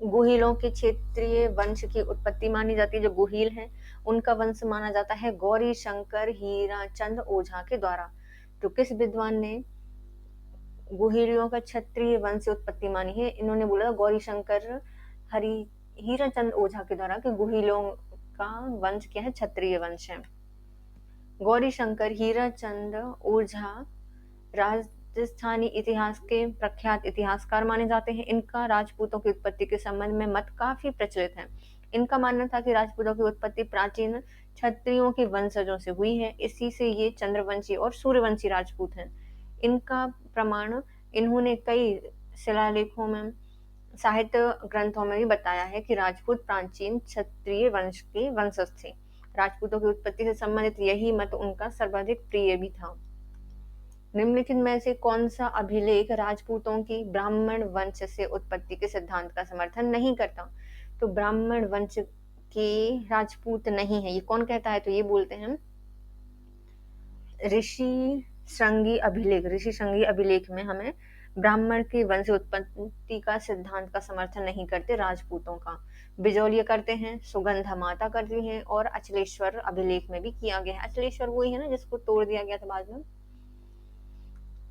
गुहिलों के क्षेत्रीय वंश की उत्पत्ति मानी जाती है? जो गुहिल है उनका वंश माना जाता है गौरी शंकर हीराचंद ओझा के द्वारा। तो किस विद्वान ने गुहिलियों का क्षत्रिय वंश से उत्पत्ति मानी है? इन्होंने बोला गौरी शंकर हीराचंद ओझा के द्वारा कि गुहिलों का वंश क्या है? क्षत्रिय वंश है। गौरी शंकर हीराचंद ओझा राजस्थानी इतिहास के प्रख्यात इतिहासकार माने जाते हैं। इनका राजपूतों की उत्पत्ति के संबंध में मत काफी प्रचलित है। इनका मानना था कि राजपूतों की उत्पत्ति प्राचीन क्षत्रियों के वंशजों से हुई है, इसी से ये चंद्रवंशी और सूर्यवंशी राजपूत हैं। इनका प्रमाण इन्होंने कई शिलालेखों में, साहित्य ग्रंथों में भी बताया है कि राजपूत प्राचीन क्षत्रिय वंश के वंशज थे। राजपूतों की उत्पत्ति से संबंधित यही मत उनका सर्वाधिक प्रिय भी था। निम्नलिखित में से कौन सा अभिलेख राजपूतों की ब्राह्मण वंश से उत्पत्ति के सिद्धांत का समर्थन नहीं करता? तो ब्राह्मण वंश के राजपूत नहीं है, ये कौन कहता है? तो ये बोलते हैं ऋषि श्रृंगी अभिलेख। ऋषि श्रृंगी अभिलेख में हमें ब्राह्मण के वंश उत्पत्ति का सिद्धांत का समर्थन नहीं करते राजपूतों का। बिजौलिया करते हैं, सुगंधा माता करती हैं, और अचलेश्वर अभिलेख में भी किया गया है। अचलेश्वर वही है ना जिसको तोड़ दिया गया था बाद में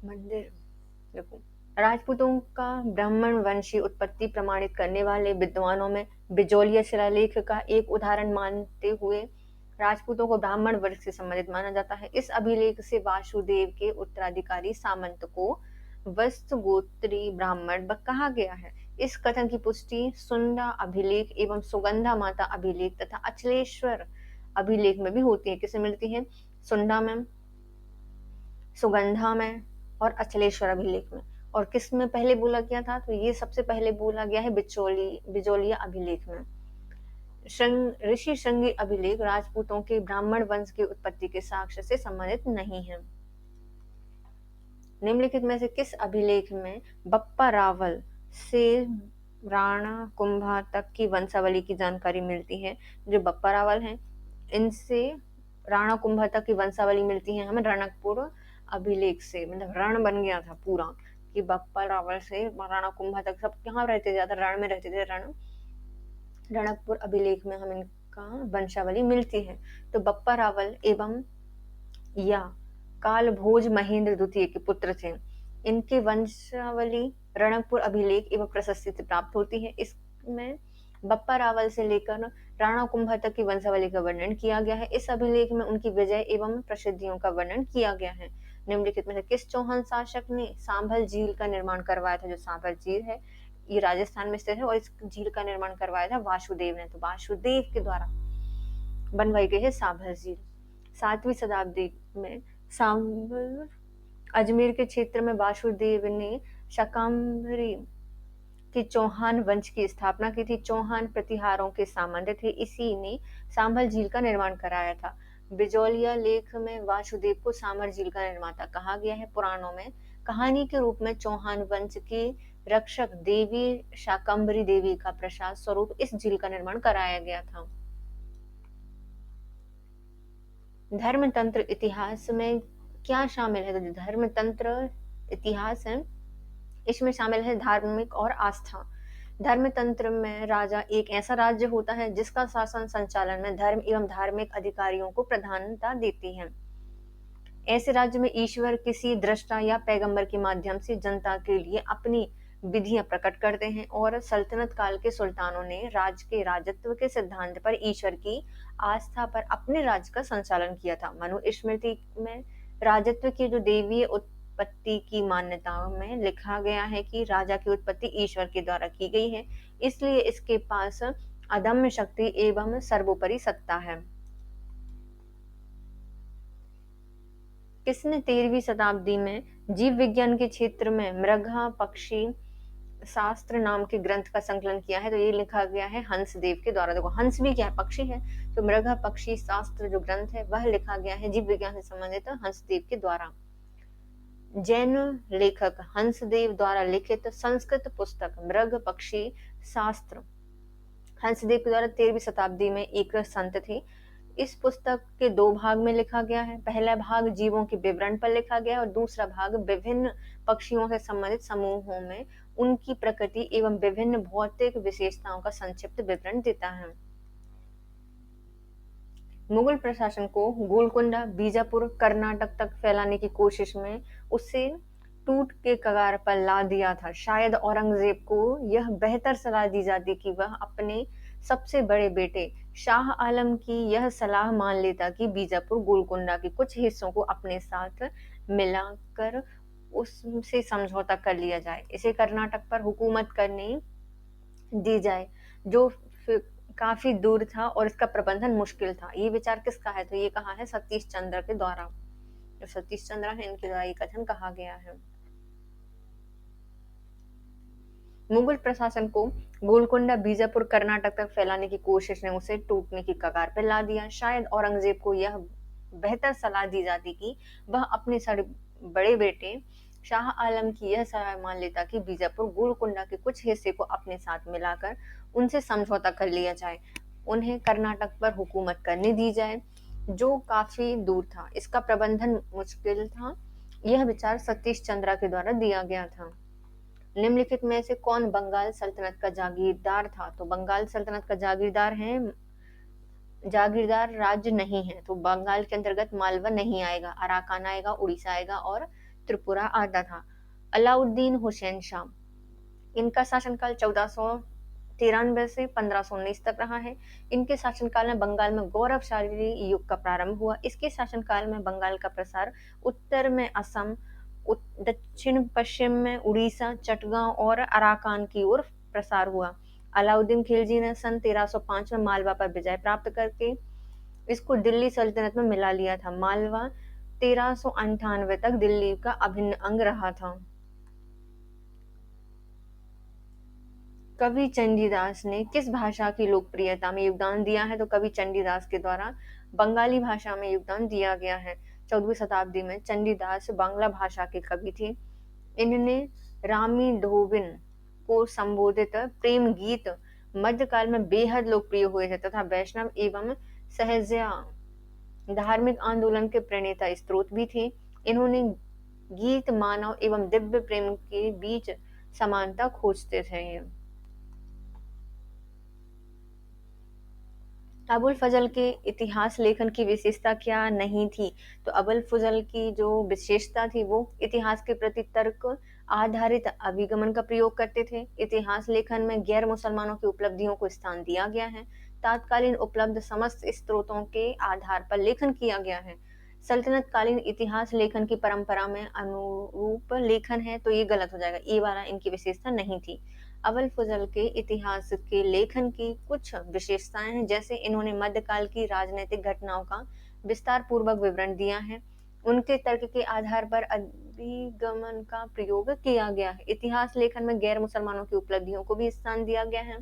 मंदिर। देखो राजपूतों का ब्राह्मण वंशी उत्पत्ति प्रमाणित करने वाले विद्वानों में बिजौलिया शिलालेख का एक उदाहरण मानते हुए राजपूतों को ब्राह्मण वर्ग से संबंधित माना जाता है। इस अभिलेख से वासुदेव के उत्तराधिकारी सामंत को वस्त गोत्री ब्राह्मण कहा गया है। इस कथन की पुष्टि सुंडा अभिलेख एवं सुगंधा माता अभिलेख तथा अचलेश्वर अभिलेख में भी होती है। किसे मिलती है? सुंडा में, सुगंधा में और अचलेश्वर अभिलेख में। और किस में पहले बोला गया था, तो ये सबसे पहले बोला गया है बिजोलिया अभिलेख में। ऋषि श्रृंगी अभिलेख राजपूतों के ब्राह्मण वंश की उत्पत्ति के साक्ष्य से संबंधित नहीं है। निम्नलिखित में से किस अभिलेख में बप्पा रावल से राणा कुंभा तक की वंशावली की जानकारी मिलती है? जो बप्पा रावल हैं, इनसे राणा कुंभा तक की वंशावली मिलती है हमें रणकपुर अभिलेख से। मतलब रण बन गया था पूरा कि बप्पा रावल से राणा कुंभा तक सब कहाँ रहते थे, ज्यादा रण में रहते थे। रणकपुर अभिलेख में हमें इनका वंशावली मिलती है। तो बप्पा रावल एवं या कालभोज महेंद्र द्वितीय के पुत्र थे। इनकी वंशावली रणकपुर अभिलेख एवं प्रशस्ति से प्राप्त होती है। इसमें बप्पा रावल से लेकर राणा कुंभा तक की वंशावली का वर्णन किया गया है। इस अभिलेख में उनकी विजय एवं प्रसिद्धियों का वर्णन किया गया है। निम्नलिखित में से किस चौहान शासक ने सांभर झील का निर्माण करवाया था? जो सांभर झील है ये राजस्थान में स्थित है और इस झील का निर्माण करवाया था वासुदेव ने। तो वासुदेव के द्वारा बनवाई गई है सांभर झील। 7वीं शताब्दी में सांभर अजमेर के क्षेत्र में वासुदेव ने शाकंभरी कि चौहान वंश की स्थापना की थी। चौहान प्रतिहारों के सामंत थे, इसी ने सांभर झील का निर्माण कराया था। बिजोलिया लेख में वासुदेव को सांभर झील का निर्माता कहा गया है। पुराणों में कहानी के रूप में चौहान वंश की रक्षक देवी शाकंभरी देवी का प्रसाद स्वरूप इस झील का निर्माण कराया गया था। धर्मतंत्र इतिहास में क्या शामिल है? तो धर्मतंत्र इतिहास है, इसमें शामिल है धार्मिक और आस्था। धर्मतंत्र में राजा एक ऐसा राज्य होता है जिसका शासन संचालन में धर्म एवं धार्मिक अधिकारियों को प्रधानता देती है। ऐसे राज्य में ईश्वर किसी दृष्टा या पैगंबर के माध्यम से जनता के लिए अपनी विधियां प्रकट करते हैं और सल्तनत काल के सुल्तानों ने राज्य के राजत्व के सिद्धांत पर ईश्वर की आस्था पर अपने राज्य का संचालन किया था। मनुस्मृति में राजत्व की जो देवीय उत्पत्ति की मान्यताओं में लिखा गया है कि राजा की उत्पत्ति ईश्वर के द्वारा की गई है, इसलिए इसके पास अदम्य शक्ति एवं सर्वोपरि सत्ता है। किसने 13वीं शताब्दी में जीव विज्ञान के क्षेत्र में मृगा पक्षी शास्त्र नाम के ग्रंथ का संकलन किया है? तो ये लिखा गया है हंसदेव के द्वारा। देखो हंस भी क्या है? पक्षी है। तो मृगा पक्षी शास्त्र जो ग्रंथ है वह लिखा गया है जीव विज्ञान से संबंधित हंसदेव के द्वारा। जैन लेखक हंसदेव द्वारा लिखित संस्कृत पुस्तक मृग पक्षी शास्त्र हंसदेव के द्वारा 13वीं शताब्दी में एक संत थे। इस पुस्तक के 2 भाग में लिखा गया है। पहला भाग जीवों के विवरण पर लिखा गया है और दूसरा भाग विभिन्न पक्षियों से संबंधित समूहों में उनकी प्रकृति एवं विभिन्न भौतिक विशेषताओं का संक्षिप्त विवरण देता है। मुगल प्रशासन को गोलकुंडा बीजापुर कर्नाटक तक फैलाने की कोशिश में उसे टूट के कगार पर ला दिया था। शायद औरंगजेब को यह बेहतर सलाह दी जाती कि वह अपने सबसे बड़े बेटे शाह आलम की यह सलाह मान लेता कि बीजापुर गोलकुंडा के कुछ हिस्सों को अपने साथ मिलाकर उससे समझौता कर लिया जाए, इसे कर्नाटक पर हुकूमत करने दी जाए, जो काफी दूर था और इसका प्रबंधन मुश्किल था। ये विचार किसका है? तो ये कहा है सतीश चंद्र के द्वारा। जो सतीश चंद्र है इनके द्वारा ये कथन कहा गया है। मुगल प्रशासन को गोलकुंडा बीजापुर कर्नाटक तक फैलाने की कोशिश ने उसे टूटने की कगार पर ला दिया। शायद औरंगजेब को यह बेहतर सलाह दी जाती कि वह अपने बड़े बेटे शाह आलम की यह सलाह मान लेता कि बीजापुर गोलकुंडा के कुछ हिस्से को अपने साथ मिलाकर उनसे समझौता कर लिया जाए, उन्हें कर्नाटक पर हुकूमत करने दी जाए, जो काफी दूर था, इसका प्रबंधन मुश्किल था। यह विचार सतीश चंद्र के द्वारा दिया गया था। निम्नलिखित में से कौन बंगाल सल्तनत का जागीरदार था? तो बंगाल सल्तनत का जागीरदार राज्य नहीं है, तो बंगाल के अंतर्गत मालवा नहीं आएगा, अराकान आएगा, उड़ीसा आएगा और त्रिपुरा आता था। अलाउद्दीन हुसैन शाह, इनका शासनकाल 1493 से 1519 तक रहा है। इनके शासनकाल में बंगाल में गौरवशाली युग का प्रारंभ हुआ। इसके शासनकाल में बंगाल का प्रसार उत्तर में असम, दक्षिण पश्चिम में उड़ीसा, चटगांव और अराकान की ओर प्रसार हुआ। अलाउद्दीन खिलजी ने सन 1305 में मालवा पर विजय प्राप्त करके इसको दिल्ली सल्तनत में मिला लिया था। मालवा 1398 तक दिल्ली का अभिन्न अंग रहा था। कवि चंडीदास ने किस भाषा की लोकप्रियता में योगदान दिया है? तो कवि चंडीदास के द्वारा बंगाली भाषा में योगदान दिया गया है। 14वीं शताब्दी में चंडीदास बांग्ला भाषा के कवि थे। इन्होंने रामी धोबिन को संबोधित प्रेम गीत मध्यकाल में बेहद लोकप्रिय हुए थे तथा वैष्णव एवं सहजिया धार्मिक आंदोलन के प्रणेता स्रोत भी थे। इन्होंने गीत मानव एवं दिव्य प्रेम के बीच समानता खोजते थे। अबुल फजल के इतिहास लेखन की विशेषता क्या नहीं थी? तो अबुल फजल की जो विशेषता थी वो इतिहास के प्रति तर्क आधारित अभिगमन का प्रयोग करते थे। इतिहास लेखन में गैर मुसलमानों की उपलब्धियों को स्थान दिया गया है। तात्कालीन उपलब्ध समस्त स्रोतों के आधार पर लेखन किया गया है। सल्तनत कालीन इतिहास लेखन की परंपरा में अनुरूप लेखन है, तो ये गलत हो जाएगा, ये वाला इनकी विशेषता नहीं थी। अबुल फजल के इतिहास के लेखन की कुछ विशेषताएं हैं, जैसे इन्होंने मध्यकाल की राजनीतिक घटनाओं का विस्तार पूर्वक विवरण दिया है। उनके तर्क के आधार पर अभिगमन का प्रयोग किया गया है। इतिहास लेखन में गैर मुसलमानों की उपलब्धियों को भी स्थान दिया गया है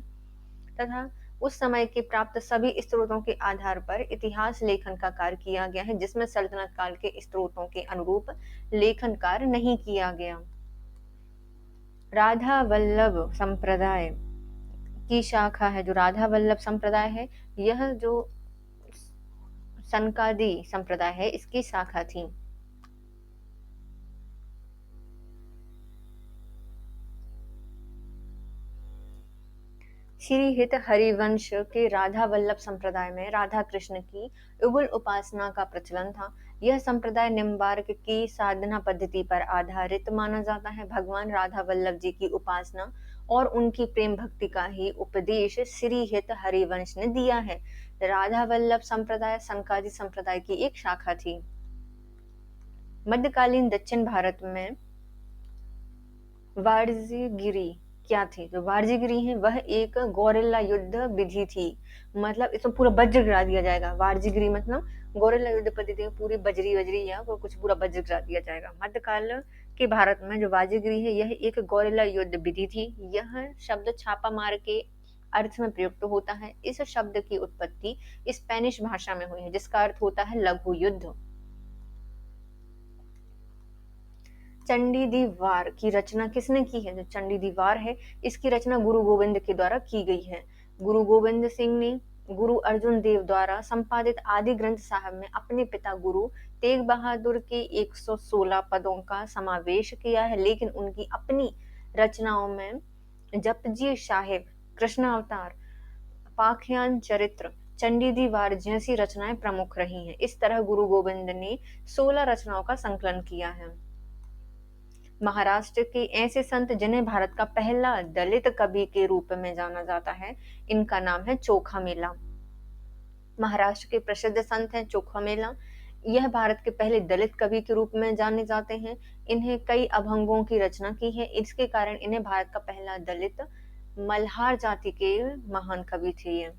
तथा उस समय के प्राप्त सभी स्रोतों के आधार पर इतिहास लेखन का कार्य किया गया है, जिसमें सल्तनत काल के स्रोतों के अनुरूप लेखन कार्य नहीं किया गया। राधा वल्लभ संप्रदाय की शाखा है, जो राधा वल्लभ संप्रदाय है, यह जो सनकादी संप्रदाय है इसकी शाखा थी। श्री हित हरिवंश के राधा वल्लभ संप्रदाय में राधा कृष्ण की युगल उपासना का प्रचलन था। यह संप्रदाय निम्बार्क की साधना पद्धति पर आधारित माना जाता है। भगवान राधा वल्लभ जी की उपासना और उनकी प्रेम भक्ति का ही उपदेश श्री हित हरिवंश ने दिया है। राधा वल्लभ संप्रदाय सनकादी संप्रदाय की एक शाखा थी। मध्यकालीन दक्षिण भारत में वारजीगिरी क्या थी? जो वारजीगिरी है वह एक गोरिल्ला युद्ध विधि थी। मतलब इसमें पूरा वज्र गिरा दिया जाएगा। वारजीगिरी मतलब गोरिल्ला युद्ध पद्धति में पूरी बजरी वजरी या वो कुछ पूरा वज्र गिरा दिया जाएगा। मध्यकाल के भारत में जो वारजीगिरी है यह एक गोरिल्ला युद्ध विधि थी। यह शब्द छापा मार के अर्थ में प्रयुक्त होता है। इस शब्द की उत्पत्ति स्पेनिश भाषा में हुई है, जिसका अर्थ होता है लघु युद्ध। चंडी दीवार की रचना किसने की है? जो चंडी दीवार है इसकी रचना गुरु गोविंद के द्वारा की गई है। गुरु गोविंद सिंह ने गुरु अर्जुन देव द्वारा संपादित आदि ग्रंथ साहब में अपने पिता गुरु तेग बहादुर के 116 पदों का समावेश किया है, लेकिन उनकी अपनी रचनाओं में जपजी साहिब, कृष्ण अवतार, पाखियान चरित्र, चंडी दीवार जैसी रचनाएं प्रमुख रही हैं। इस तरह गुरु गोविंद ने 16 रचनाओं का संकलन किया है। महाराष्ट्र के ऐसे संत जिन्हें भारत का पहला दलित कवि के रूप में जाना जाता है, इनका नाम है चोखामेला। महाराष्ट्र के प्रसिद्ध संत हैं चोखामेला। यह भारत के पहले दलित कवि के रूप में जाने जाते हैं। इन्हें कई अभंगों की रचना की है। इसके कारण इन्हें भारत का पहला दलित मल्हार जाति के महान कवि थे ये।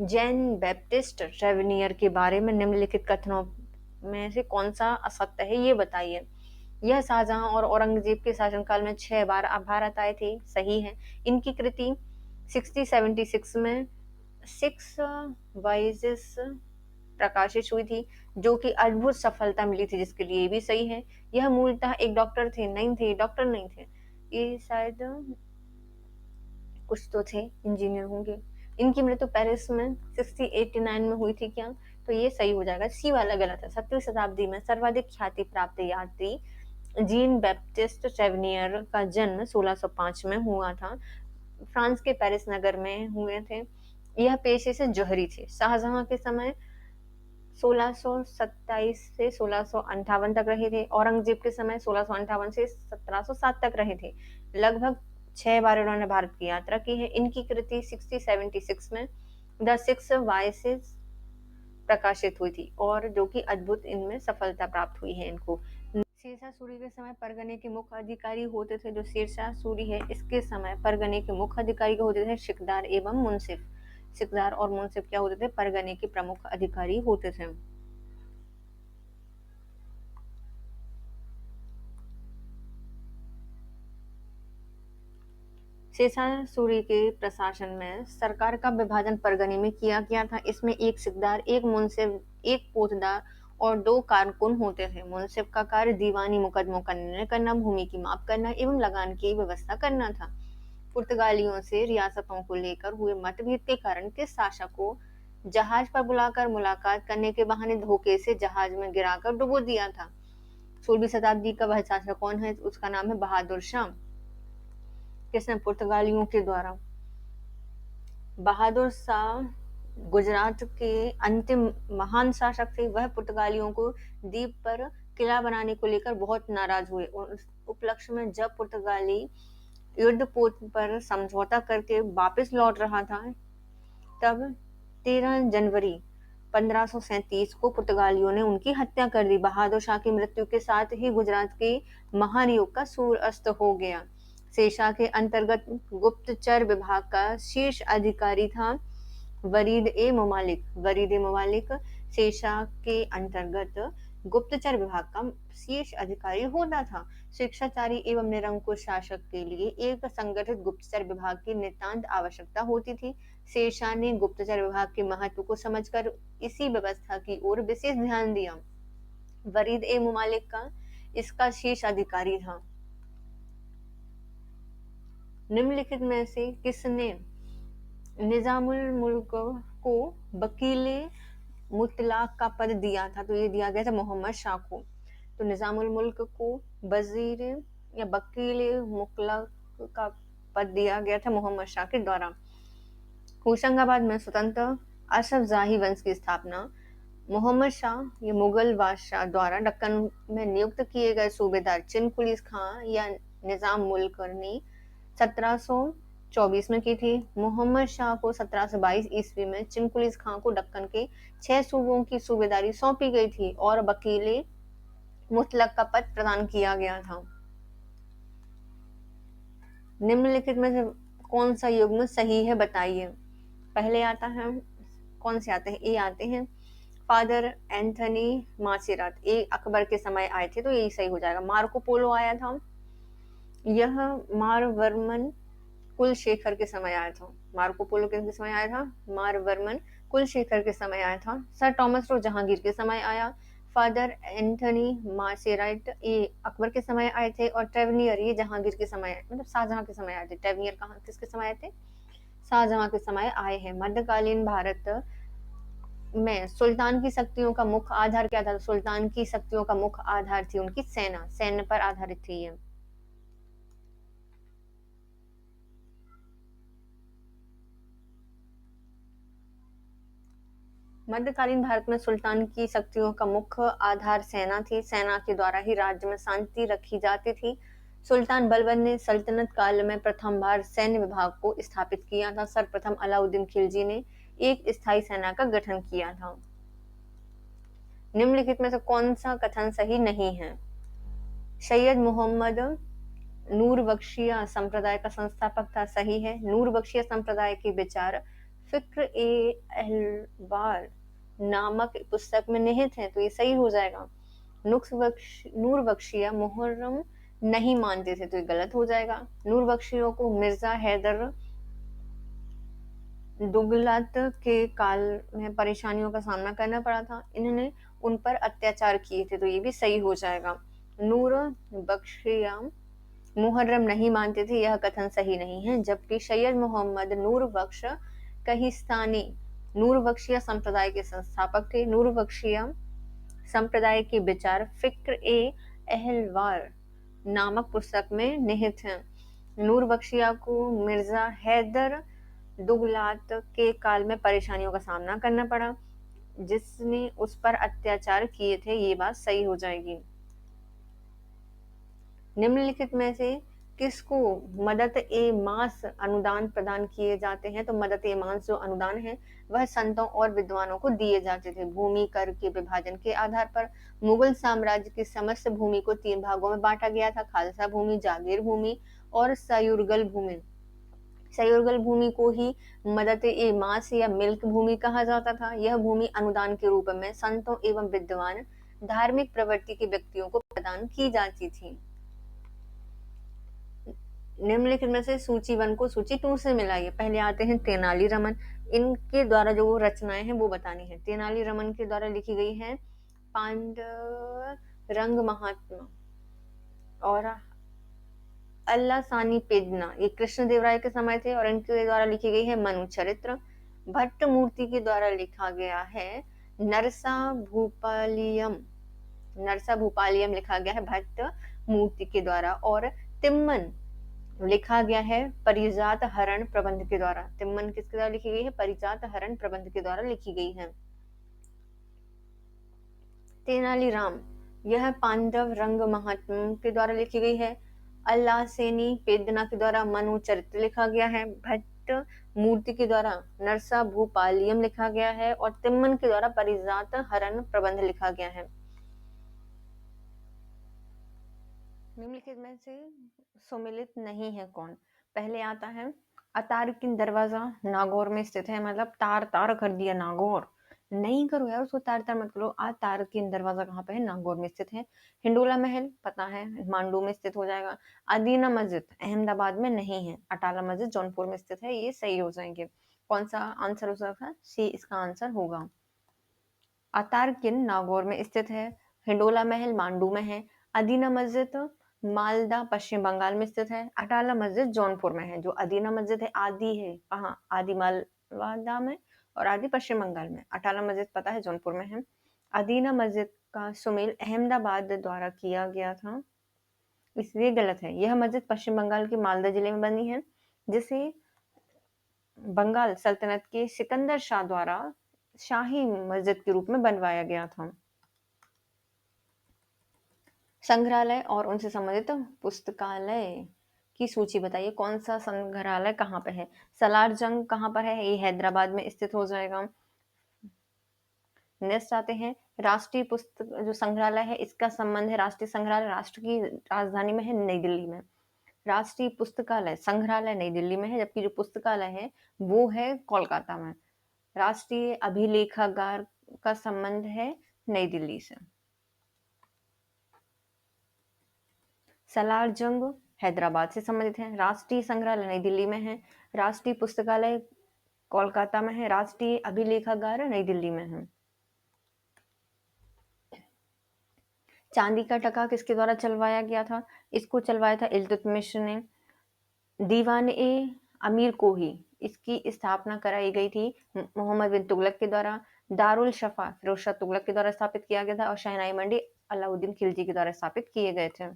जैन बैप्टिस्ट रेवनियर के बारे में निम्नलिखित कथनों में से कौन सा असत्य है ये बताइए। यह शाहजहां और औरंगजेब के शासनकाल में 6 बार भारत आए थे, सही है। इनकी कृति 1676 में 6 वाइजेस प्रकाशित हुई थी, जो कि अद्भुत सफलता मिली थी, जिसके लिए भी सही है। यह मूलतः एक डॉक्टर थे, नहीं थे, डॉक्टर नहीं थे, ये शायद कुछ तो थे, इंजीनियर होंगे। इनकी मृत्यु पेरिस में 1689 में हुई थी क्या? तो ये सही हो जाएगा, सी वाला गलत है। 7वीं शताब्दी में सर्वाधिक ख्याति प्राप्त यात्री जीन बैप्टिस्ट सेवनियर का जन्म 1605 में हुआ था। फ्रांस के पेरिस नगर में हुए थे। यह पेशे से जौहरी थे। शाहजहां के समय 1627 से 1658 तक रहे थे। औरंगजेब के समय 1658 से 1707 तक रहे थे। लगभग 6 बार इन्होंने भारत की यात्रा की है। इनकी कृति 1676 में द 6 वाइसेस प्रकाशित हुई थी, और जो कि अद्भुत इनमें सफलता प्राप्त हुई है इनको। शेरशाह सूरी के समय परगने के मुख्य अधिकारी होते थे। जो शेरशाह सूरी है इसके समय परगने के मुख्य अधिकारी होते थे सिकदार एवं मुंसिफ। सिकदार और मुंसिफ क्या होते थे? परगने के प्रमुख अधिकारी होते थे। शेषा सूरी के प्रशासन में सरकार का विभाजन परगने में किया गया था। इसमें एक सिकदार, एक मुंसिफ, एक पोतदार और 2 कारकुन होते थे। मुंसिफ का कार्य दीवानी मुकदमों का निर्णय करना, भूमि की माप करना एवं लगान की व्यवस्था करना था। पुर्तगालियों से रियासतों को लेकर हुए मतभेद के कारण किस शासक को जहाज पर बुलाकर मुलाकात करने के बहाने धोखे से जहाज में गिराकर डुबो दिया था? 16वीं शताब्दी का वह शासक कौन है? उसका नाम है बहादुर शाह। किसने? पुर्तगालियों के द्वारा। बहादुर शाह गुजरात के अंतिम महान शासक थे। वह पुर्तगालियों को द्वीप पर किला बनाने को लेकर बहुत नाराज हुए और उस उपलक्ष्य में जब पुर्तगाली युद्धपोत पर समझौता करके वापस लौट रहा था, तब 13 जनवरी 1537 को पुर्तगालियों ने उनकी हत्या कर दी। बहादुर शाह की मृत्यु के साथ ही गुजरात के महान युग का सूर्यास्त हो गया। शेषा के अंतर्गत गुप्तचर विभाग का शीर्ष अधिकारी था वरीद ए मुमालिक। वरीद ए मुमालिक शेषा के अंतर्गत गुप्तचर विभाग का शीर्ष अधिकारी होता था। शिक्षाचारी एवं निरंकुश शासक के लिए एक संगठित गुप्तचर विभाग की नितांत आवश्यकता होती थी। शेषा ने गुप्तचर विभाग के महत्व को समझकर इसी व्यवस्था की ओर विशेष ध्यान दिया। वरीद ए मुमालिक का इसका शीर्ष अधिकारी था। निम्नलिखित में से किसने निजामुल मुल्क को वकीले मुतलाक का पद दिया था? तो ये दिया गया था मोहम्मद शाह को। तो निजामुल मुल्क को वजीर या वकीले मुतलाक का पद दिया गया था मोहम्मद शाह के द्वारा। होशंगाबाद में स्वतंत्र असफ जाही वंश की स्थापना। मोहम्मद शाह ये मुगल बादशाह द्वारा दक्कन में नियुक्त किए गए सूबेदार चिनकुलीस खां या निजाम मुल्क ने 1724 में की थी। मोहम्मद शाह को 1722 ईस्वी में चिनकुलीस खां को दक्कन के 6 सूबों की सूबेदारी सौंपी गई थी और वकीले मुतलक का पद प्रदान किया गया था। निम्नलिखित में से कौन सा युग्म सही है बताइए। पहले आता है, कौन से आते हैं? ए आते हैं फादर एंथनी मासेरात, ए अकबर के समय आए थे, तो यही सही हो जाएगा। मार्को पोलो आया था, यह मारवर्मन कुलशेखर के समय आया था। मार्को पोलो के समय आया था, मारवर्मन कुलशेखर के समय आया था। सर टॉमस रो जहांगीर के समय आया। फादर एंथनी मासेराइट ये अकबर के समय आए थे और ट्रेवनियर ये जहांगीर के समय, मतलब शाहजहां के समय आए थे। ट्रेवनियर कहाँ किसके समय आए थे? शाहजहां के समय आए हैं। मध्यकालीन भारत में सुल्तान की शक्तियों का मुख्य आधार क्या था? सुल्तान की शक्तियों का मुख्य आधार थी उनकी सेना, सैन्य पर आधारित थी ये। मध्यकालीन भारत में सुल्तान की शक्तियों का मुख्य आधार सेना थी। सेना के द्वारा ही राज्य में शांति रखी जाती थी। सुल्तान बलबन ने सल्तनत काल में प्रथम बार सैन्य विभाग को स्थापित किया था। सर्वप्रथम अलाउद्दीन खिलजी ने एक स्थायी सेना का गठन किया था। निम्नलिखित में से कौन सा कथन सही नहीं है? सैयद मोहम्मद नूर बख्शिया संप्रदाय का संस्थापक था, सही है। नूर बख्शिया संप्रदाय के विचार फिक्र ए अहलवार नामक पुस्तक में निहित है, तो ये सही हो जाएगा। नूर बख्शिया मुहर्रम नहीं मानते थे, तो ये गलत हो जाएगा। नूर बख्शियों को मिर्जा हैदर दुगलत के काल में परेशानियों का सामना करना पड़ा था। इन्होंने उन पर अत्याचार किए थे, तो ये भी सही हो जाएगा। नूर बख्शिया मुहर्रम नहीं मानते थे, यह कथन सही नहीं है। जबकि सैयद मोहम्मद नूर बख्श कहिस्तानी नूर बख्शिया संप्रदाय के संस्थापक थे। नूर बख्शिया संप्रदाय के विचार फिक्र ए अहलवार नामक पुस्तक में निहित हैं। नूर बख्शिया को मिर्जा हैदर दुगलात के काल में परेशानियों का सामना करना पड़ा, जिसने उस पर अत्याचार किए थे, ये बात सही हो जाएगी। निम्नलिखित में से किसको मदद ए मास अनुदान प्रदान किए जाते हैं? तो मदद ए मास जो अनुदान है वह संतों और विद्वानों को दिए जाते थे। भूमि कर के विभाजन के आधार पर मुगल साम्राज्य की समस्त भूमि को 3 भागों में बांटा गया था, खालसा भूमि, जागीर भूमि और सयुरगल भूमि। सयुरगल भूमि को ही मदद ए मास या मिल्क भूमि कहा जाता था। यह भूमि अनुदान के रूप में संतों एवं विद्वान धार्मिक प्रवृत्ति के व्यक्तियों को प्रदान की जाती थी। निम्नलिखित में से सूची 1 को सूची 2 से मिलाइए। पहले आते हैं तेनाली रमन, इनके द्वारा जो रचनाएं हैं वो बतानी है। तेनाली रमन के द्वारा लिखी गई है पांडुरंग महात्मा और अल्लासानी पेदना, ये कृष्णदेवराय के समय थे और इनके द्वारा लिखी गई है मनु चरित्र। भट्ट मूर्ति के द्वारा लिखा गया है नरसा भूपालियम, नरसा भूपालियम लिखा गया है भट्ट मूर्ति के द्वारा। और तिम्मन लिखा गया है परिजात हरण प्रबंध के द्वारा। तिम्मन किसके द्वारा लिखी गई है? परिजात हरण प्रबंध के द्वारा लिखी गई है। तेनालीराम, यह पांडव रंग महात्म के द्वारा लिखी गई है। अल्लासेनी पेदना के द्वारा मनु चरित्र लिखा गया है। भट्ट मूर्ति के द्वारा नरसा भूपालियम लिखा गया है और तिम्मन के द्वारा परिजात हरण प्रबंध लिखा गया है। निम्नलिखित में से सुमिलित नहीं है कौन? पहले आता है अतारकिन दरवाजा, नागौर में स्थित है। मतलब तार तार कर दिया नागौर, नहीं करो यार उसको तार तार मत करो। अतारकिन दरवाजा कहाँ पे है? नागौर में स्थित है। हिंडोला महल पता है मांडू में स्थित हो जाएगा। अदीना मस्जिद अहमदाबाद में नहीं है। अटाला मस्जिद जौनपुर में स्थित है। ये सही हो जाएंगे। कौन सा आंसर हो सकता है? सी इसका आंसर होगा। अतारकिन नागौर में स्थित है। हिंडोला महल मांडू में है। अदीना मस्जिद मालदा पश्चिम बंगाल में स्थित है। अटाला मस्जिद जौनपुर में है। जो अदीना मस्जिद है आदि है कहाँ? आदि मालदा में और आदि पश्चिम बंगाल में। अटाला मस्जिद पता है जौनपुर में है। अदीना मस्जिद का सुमेल अहमदाबाद द्वारा किया गया था, इसलिए गलत है। यह मस्जिद पश्चिम बंगाल के मालदा जिले में बनी है, जिसे बंगाल सल्तनत के सिकंदर शाह द्वारा शाही मस्जिद के रूप में बनवाया गया था। संग्रहालय और उनसे संबंधित पुस्तकालय की सूची बताइए। कौन सा संग्रहालय कहाँ पे है? सलार जंग कहाँ पर है? ये हैदराबाद में स्थित हो जाएगा। नेक्स्ट आते हैं राष्ट्रीय पुस्तक जो संग्रहालय है, इसका संबंध है राष्ट्रीय संग्रहालय राष्ट्र की राजधानी में है नई दिल्ली में। राष्ट्रीय पुस्तकालय संग्रहालय नई दिल्ली में है, जबकि जो पुस्तकालय है वो है कोलकाता में। राष्ट्रीय अभिलेखागार का संबंध है नई दिल्ली से। सलार जंग हैदराबाद से संबंधित है। राष्ट्रीय संग्रहालय नई दिल्ली में है। राष्ट्रीय पुस्तकालय कोलकाता में है। राष्ट्रीय अभिलेखागार नई दिल्ली में है। चांदी का टका किसके द्वारा चलवाया गया था? इसको चलवाया था इल्तुतमिश ने। दीवान ए अमीर को ही इसकी स्थापना कराई गई थी मोहम्मद बिन तुगलक के द्वारा। दारुल शफा फिरोज शाह तुगलक के द्वारा स्थापित किया गया था और शहनाई मंडी अलाउद्दीन खिलजी के द्वारा स्थापित किए गए थे।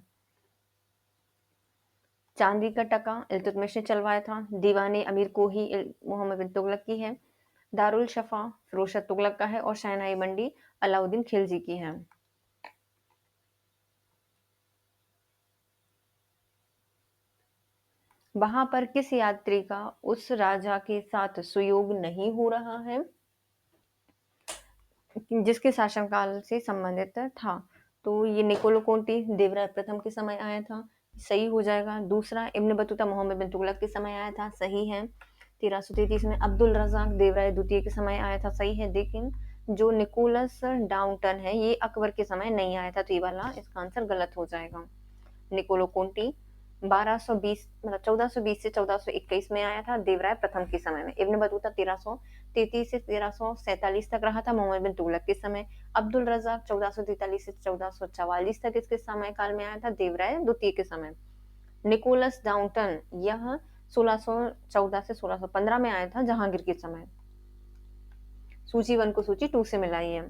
चांदी का टका इल्तुतमिश ने चलवाया था। दीवाने अमीर को ही मोहम्मद बिन तुगलक की है। दारुल शफा फिरोज शाह तुगलक का है और शहनाई मंडी अलाउद्दीन खिलजी की है। वहां पर किस यात्री का उस राजा के साथ सुयोग नहीं हो रहा है जिसके शासनकाल से संबंधित था? तो ये निकोलो कोंटी देवराय प्रथम के समय आया था, सही हो जाएगा। दूसरा इब्न बतूता मोहम्मद बिन तुगलक के समय आया था, सही है। 1333 में अब्दुल रजाक देवराय द्वितीय के समय आया था, सही है। लेकिन जो निकोलस डाउनटन है ये अकबर के समय नहीं आया था, तो ये वाला इसका आंसर गलत हो जाएगा। निकोलो कोंटी 1220 मतलब 1420 से 1421 में आया था देवराय प्रथम के समय में। इब्न बतूता 1333 से 1347 तक रहा था मोहम्मद बिन तुगलक के समय। अब्दुल रजाक 1443 से 1444 तक इसके समय काल में आया था देवराय द्वितीय के समय। निकोलस डाउनटन यह 1614 से 1615 में आया था जहांगीर के समय। सूची 1 को सूची 2 से मिलाइए।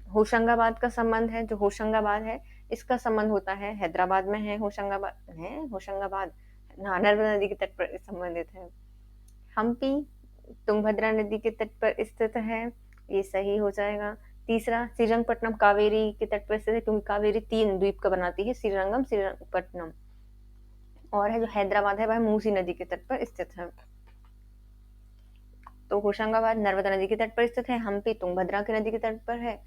होशंगाबाद का संबंध है, जो होशंगाबाद है इसका संबंध होता है हैदराबाद में है। होशंगाबाद नर्मदा नदी के तट पर संबंधित है। हम्पी तुंगभद्रा नदी के तट पर स्थित है, ये सही हो जाएगा। तीसरा श्रीरंगपट्टनम कावेरी के तट पर स्थित है, क्योंकि कावेरी 3 द्वीप का बनाती है, श्रीरंगम श्रीरंगपट्टनम। और है जो हैदराबाद है वह मूसी नदी के तट पर स्थित है। तो होशंगाबाद नर्मदा नदी के तट पर स्थित है, हम्पी तुंगभद्रा की नदी के तट पर है,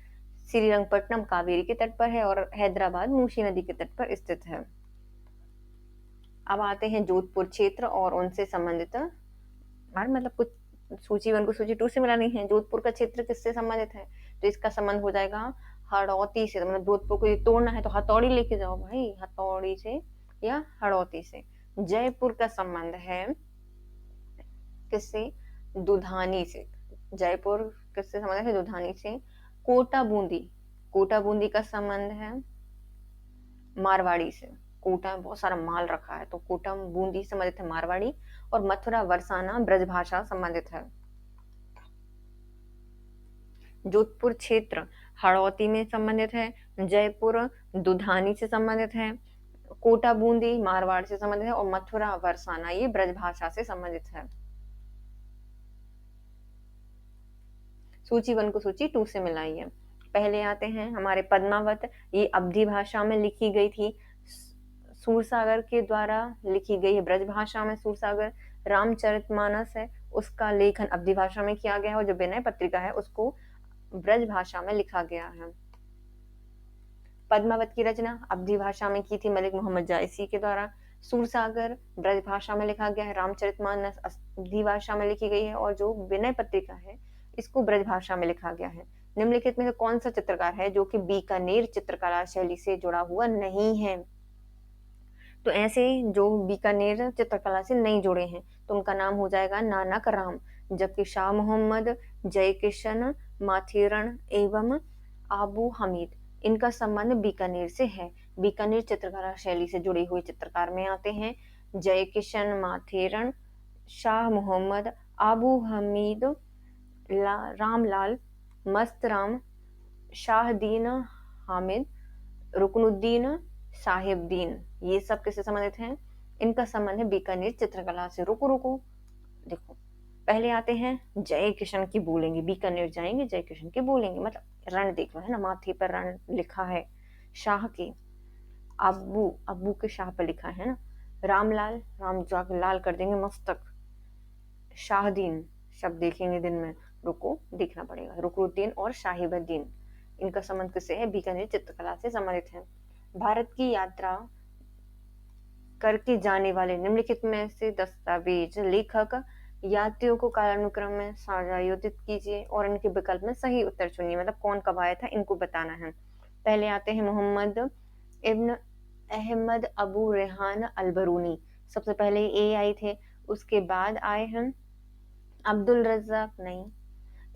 श्रीरंगपट्टनम कावेरी के तट पर है और हैदराबाद मूसी नदी के तट पर स्थित है। अब आते हैं जोधपुर क्षेत्र और उनसे संबंधित मतलब कुछ सूची 1 को सूची 2 से मिलानी है। जोधपुर का क्षेत्र किससे संबंधित है? तो इसका संबंध हो जाएगा हड़ौती से। मतलब जोधपुर को ये तोड़ना है तो हथौड़ी लेके जाओ भाई, हथौड़ी से या हड़ौती से। जयपुर का संबंध है किससे? दुधानी से। जयपुर किससे संबंध है? दुधानी से। कोटा बूंदी, कोटा बूंदी का संबंध है मारवाड़ी से। कोटा में बहुत सारा माल रखा है, तो कोटा बूंदी संबंधित है मारवाड़ी। और मथुरा वरसाना ब्रजभाषा संबंधित है। जोधपुर क्षेत्र हड़ौती में संबंधित है। जयपुर दुधानी से संबंधित है। कोटा बूंदी मारवाड़ से संबंधित है। और मथुरा वरसाना ये ब्रजभाषा से संबंधित है। सूची 1 को सूची 2 से मिलाइए। पहले आते हैं हमारे पद्मावत, ये अवधी भाषा में लिखी गई थी, सूरसागर के द्वारा लिखी गई है ब्रजभाषा में। सूरसागर रामचरितमानस है, उसका लेखन अवधी भाषा में किया गया है, और जो विनय पत्रिका है उसको ब्रजभाषा में लिखा गया है। पद्मावत की रचना अवधी भाषा में की थी मलिक मोहम्मद जायसी के द्वारा। सूरसागर ब्रजभाषा में लिखा गया है। रामचरितमानस अवधी भाषा में लिखी गई है, और जो विनय पत्रिका है इसको ब्रजभाषा में लिखा गया है। निम्नलिखित में से कौन सा चित्रकार है जो कि बीकानेर चित्रकला शैली से जुड़ा हुआ नहीं है? तो ऐसे जो बीकानेर चित्रकला से नहीं जुड़े हैं तो उनका नाम हो जाएगा नानक राम, जबकि शाह मोहम्मद, जयकिशन, माथेरण एवं आबू हमीद इनका संबंध बीकानेर से है। बीकानेर चित्रकला शैली से जुड़े हुए चित्रकार में आते हैं जयकिशन, माथेरण, शाह मोहम्मद, आबू हमीद, रामलाल, मस्तराम, शाहदीन हामिद, रुकनुद्दीन, साहिबदीन, ये सब किससे संबंधित हैं? इनका संबंध है बीकानेर चित्रकला से। रुको देखो, पहले आते हैं जय किशन की बोलेंगे। बीकानेर जाएंगे, जय किशन की बोलेंगे, मतलब रण देख लो है ना, माथे पर रण लिखा है। शाह के अब्बू के शाह पर लिखा है ना। रामलाल, राम जाकर लाल कर देंगे मस्तक। शाहदीन शब्द देखेंगे दिन में, रुको देखना पड़ेगा। रुकनुद्दीन और साहिबुद्दीन इनका संबंध किससे है? बीकानेर चित्रकला से संबंधित है। भारत की यात्रा करके जाने वाले निम्नलिखित में से दस्तावेज लेखक यात्रियों को कालानुक्रम में समायोजित कीजिए और इनके विकल्प में सही उत्तर चुनिए। मतलब कौन कब आया था इनको बताना है। पहले आते हैं मोहम्मद इब्न अहमद अबू रेहान अल-बरूनी, सबसे पहले ये आए थे। उसके बाद आए हैं अब्दुल रज़्ज़ाक, नहीं,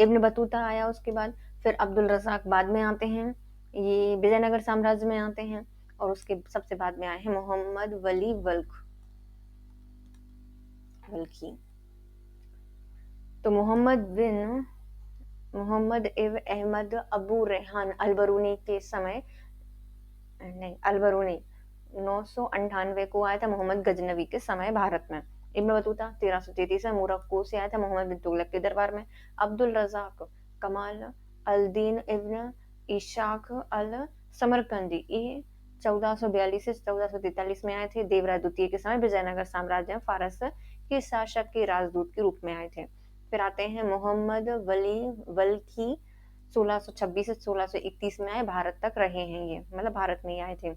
इब्न बतूता आया उसके बाद, फिर अब्दुल रज़्ज़ाक बाद में आते हैं, ये विजयनगर साम्राज्य में आते हैं। और उसके सबसे बाद में आए हैं मोहम्मद वली वल्की। तो मोहम्मद इब्न अहमद अबू रेहान अल-बरूनी के समय, नहीं अल-बरूनी 998 को आया था मोहम्मद गजनवी के समय भारत में। इब्न बतूता 1333 में मोरक्को से आया था मोहम्मद बिन तुगलक के दरबार में। अब्दुल रज़ाक कमाल अल-दीन इब्न इशाक अल समरकंदी, ये 1442 से 1443 में आए थे। देवराय द्वितीय के समय विजयनगर साम्राज्य में फारस के शासक के राजदूत के रूप में आए थे। फिर आते हैं मोहम्मद वल्की 1626 से 1631 में आए, भारत तक रहे हैं ये, मतलब भारत में ही आए थे।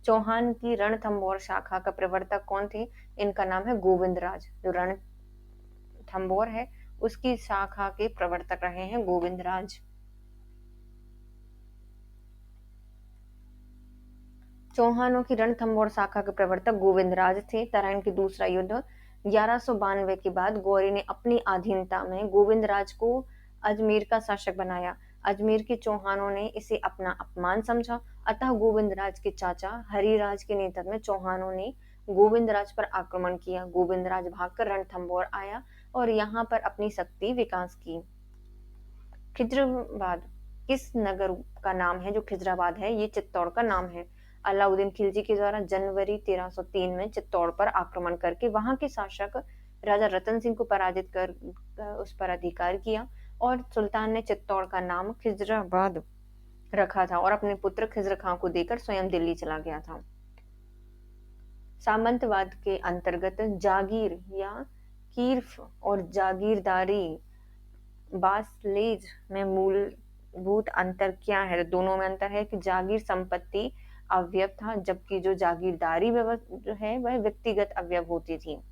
चौहान की रणथंबोर शाखा का प्रवर्तक कौन थे? इनका नाम है गोविंदराज। जो रणथंबोर है उसकी शाखा के प्रवर्तक रहे हैं गोविंदराज। चौहानों की रणथंबोर शाखा के प्रवर्तक गोविंदराज थे। तराइन की दूसरा युद्ध 1192 के बाद गौरी ने अपनी अधीनता में गोविंदराज को अजमेर का शासक बनाया। अजमेर के चौहानों ने इसे अपना अपमान समझा, अतः गोविंदराज के चाचा हरिराज के नेतृत्व में चौहानों ने गोविंदराज पर आक्रमण किया। गोविंदराज भागकर रणथंबोर आया और यहाँ पर अपनी शक्ति विकास की। खिजराबाद किस नगर का नाम है? जो खिजराबाद है ये चित्तौड़ का नाम है। अलाउद्दीन खिलजी के द्वारा जनवरी 1303 में चित्तौड़ पर आक्रमण करके वहां के शासक राजा रतन सिंह को पराजित कर उस पर अधिकार किया और सुल्तान ने चित्तौड़ का नाम खिजराबाद रखा था और अपने पुत्र खिजर खां को देकर स्वयं दिल्ली चला गया था। सामंतवाद के अंतर्गत जागीर या कीर्फ और जागीरदारी बासलेज में मूलभूत अंतर क्या है? तो दोनों में अंतर है कि जागीर संपत्ति अवयव था, जबकि जो जागीरदारी जो है वह व्यक्तिगत अवयव होती थी।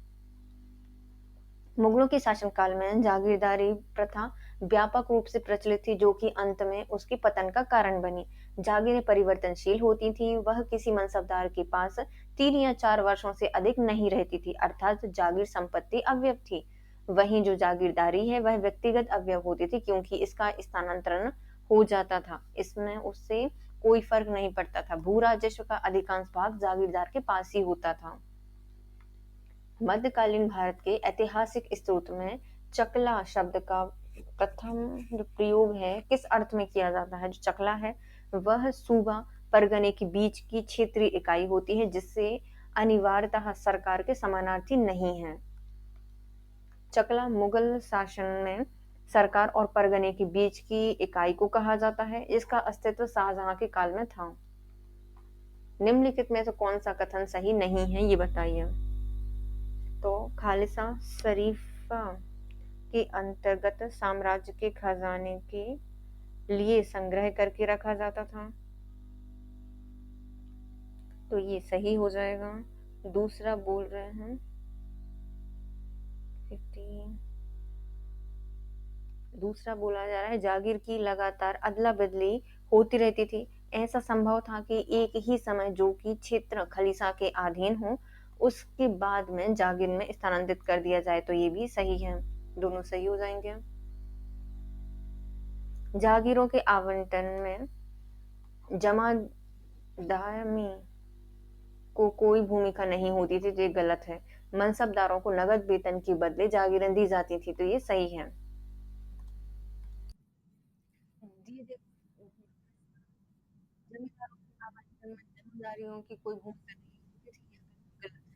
मुगलों के शासनकाल में जागीरदारी प्रथा व्यापक रूप से प्रचलित थी, जो कि अंत में उसके पतन का कारण बनी। जागीरें परिवर्तनशील होती थी, वह किसी मनसबदार के पास 3 या 4 वर्षों से अधिक नहीं रहती थी, अर्थात जागीर संपत्ति अवयव थी। वहीं जो जागीरदारी है वह व्यक्तिगत अवयव होती थी, क्योंकि इसका स्थानांतरण हो जाता था, इसमें उससे कोई फर्क नहीं पड़ता था। भू राजस्व का अधिकांश भाग जागीरदार के पास ही होता था। मध्यकालीन भारत के ऐतिहासिक स्रोत में चकला शब्द का प्रथम जो प्रयोग है किस अर्थ में किया जाता है? जो चकला है वह सूबा परगने के बीच की क्षेत्रीय इकाई होती है, जिससे अनिवार्यतः सरकार के समानार्थी नहीं है। चकला मुगल शासन में सरकार और परगने के बीच की इकाई को कहा जाता है। इसका अस्तित्व शाहजहां के काल में था। निम्नलिखित में से कौन सा कथन सही नहीं है, ये बताइए। तो खालिसा शरीफा के अंतर्गत साम्राज्य के खजाने के लिए संग्रह करके रखा जाता था, तो ये सही हो जाएगा। दूसरा बोल रहे हैं 15, दूसरा बोला जा रहा है जागीर की लगातार अदला बदली होती रहती थी। ऐसा संभव था कि एक ही समय जो कि क्षेत्र खलीसा के अधीन हो, उसके बाद में जागीर में स्थानांतरित कर दिया जाए, तो ये भी सही है। दोनों सही हो जाएंगे। जागीरों के आवंटन में जमादारमी को कोई भूमिका नहीं होती थी, तो ये गलत है। मनसबदारों को नगद वेतन के बदले जागीरें दी जाती थी, तो ये सही है। जमींदारों के आवंटन में जमींदारियों की कोई भूमिका नहीं होती थी, ये गलत है।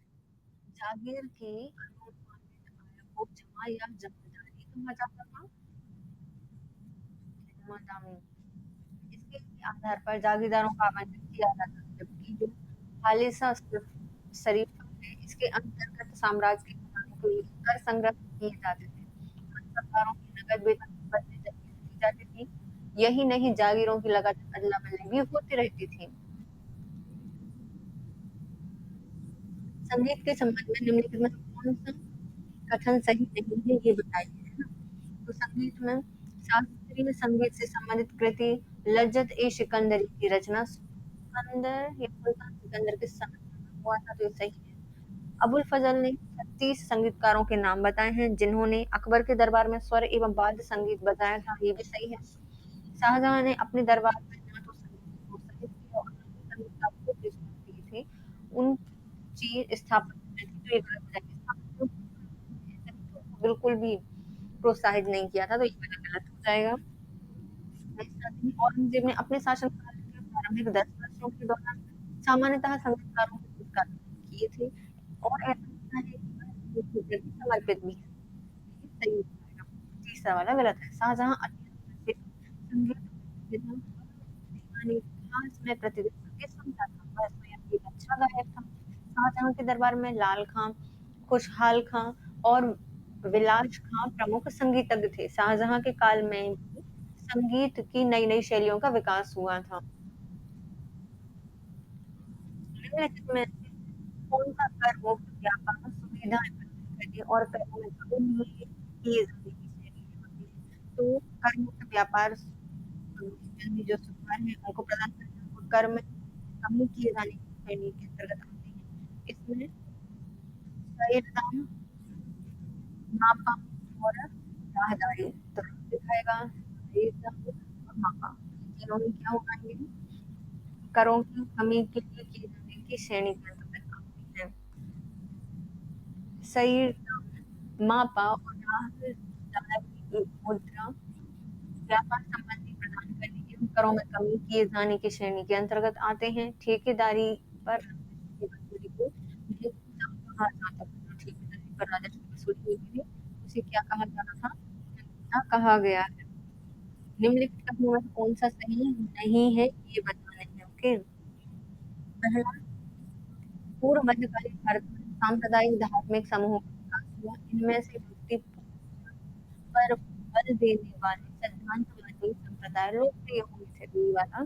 जागीर के अनुमानित आय को जमा या जमादारी कहा जाता था, जमादामी। इसके आधार पर जागीरदारों का आवंटन किया जाता था, जबकि जो खालिसा शरीफा है इसके अंतर्गत साम्राज्य के खजाने के लिए कर संग्रह किए जाते थे। सरकारों की नकद वेतन के बदले जागीरें दी जाती थी। यही नहीं, जागीरों की लगातार अदला बदली भी होती रहती थी। संगीत के संबंध में निम्नलिखित में कौन सा कथन सही नहीं है, ये बताइए, है ना? तो संगीत में शास्त्रीय संगीत से संबंधित कृति लज्जत ए सिकंदरी की रचना सिकंदर या सुल्तान सिकंदर के समय में हुआ था, तो ये सही है। अबुल फजल ने 36 संगीतकारों के नाम बताए हैं जिन्होंने अकबर के दरबार में स्वर एवं वाद्य संगीत बजाया था, ये भी सही है। शाहजहां ने अपने दरबार में ना तो संगीत को प्रोत्साहित किया और ना ही संगीतकारों को पुरस्कार दिए थे। उनकी स्थापना में थी, तो ये गलत हो जाएगा। स्थापना को बिल्कुल भी प्रोत्साहित नहीं किया था, तो ये वाला गलत हो जाएगा। औरंगजेब ने अपने शासनकाल के प्रारंभिक 10 वर्षों के दौरान सामान्यतः संगीतकारों को पुरस्कार किए थे, और ऐसा लगता है कि वह संगीत के प्रति समर्पित भी है। सही हो जाएगा। तीसरा वाला गलत है। शाहजहां अत्यंत प्रसिद्ध संगीत प्रतिभा और दीवानी इतिहास में प्रतिदिन संगीत सुनता था। वह स्वयं एक अच्छा गायक था। शाहजहां के दरबार में लाल खां, खुशहाल खां और विलास खां प्रमुख संगीतज्ञ थे। शाहजहां के काल में भी संगीत की नई नई शैलियों का विकास हुआ था। निम्नलिखित में से कौन सा कर मुक्त व्यापार सुविधाएं प्रदान करने और करों में कमी नहीं किए जाने की शैली होती है? तो कर मुक्त व्यापार यानी जो सुधार है उनको प्रदान करना और कर में कमी किए जाने की श्रेणी के अंतर्गत आते हैं। इसमें सही दाम, मापा और राहदारी, तो दिखाएगा सही दाम और मापा, तीनों में क्या होगा, ये करों की कमी के लिए किए जाने की श्रेणी के अंतर्गत आते हैं। सही मापा और राहदारी की मुद्रा व्यापार संबंधी प्रदान करने एवं करों में कमी किए जाने की श्रेणी के अंतर्गत आते हैं। ठेकेदारी पर राजस्व की वसूली को नियोक्ता कहा जाता था। जो ठेकेदारी पर राजस्व की वसूली होती थी, उसे क्या कहा जाता था? नियोक्ता कहा गया है। निम्नलिखित कथनों में से कौन सा सही नहीं है, ये बताने हैं। ओके, पहला, पूर्व मध्यकालीन भारत में सांप्रदायिक धार्मिक समूहों का विकास हुआ। इनमें से भक्ति पर बल देने वाले सिद्धांतवादी संप्रदाय लोकप्रिय हुए थे, तो ये वाला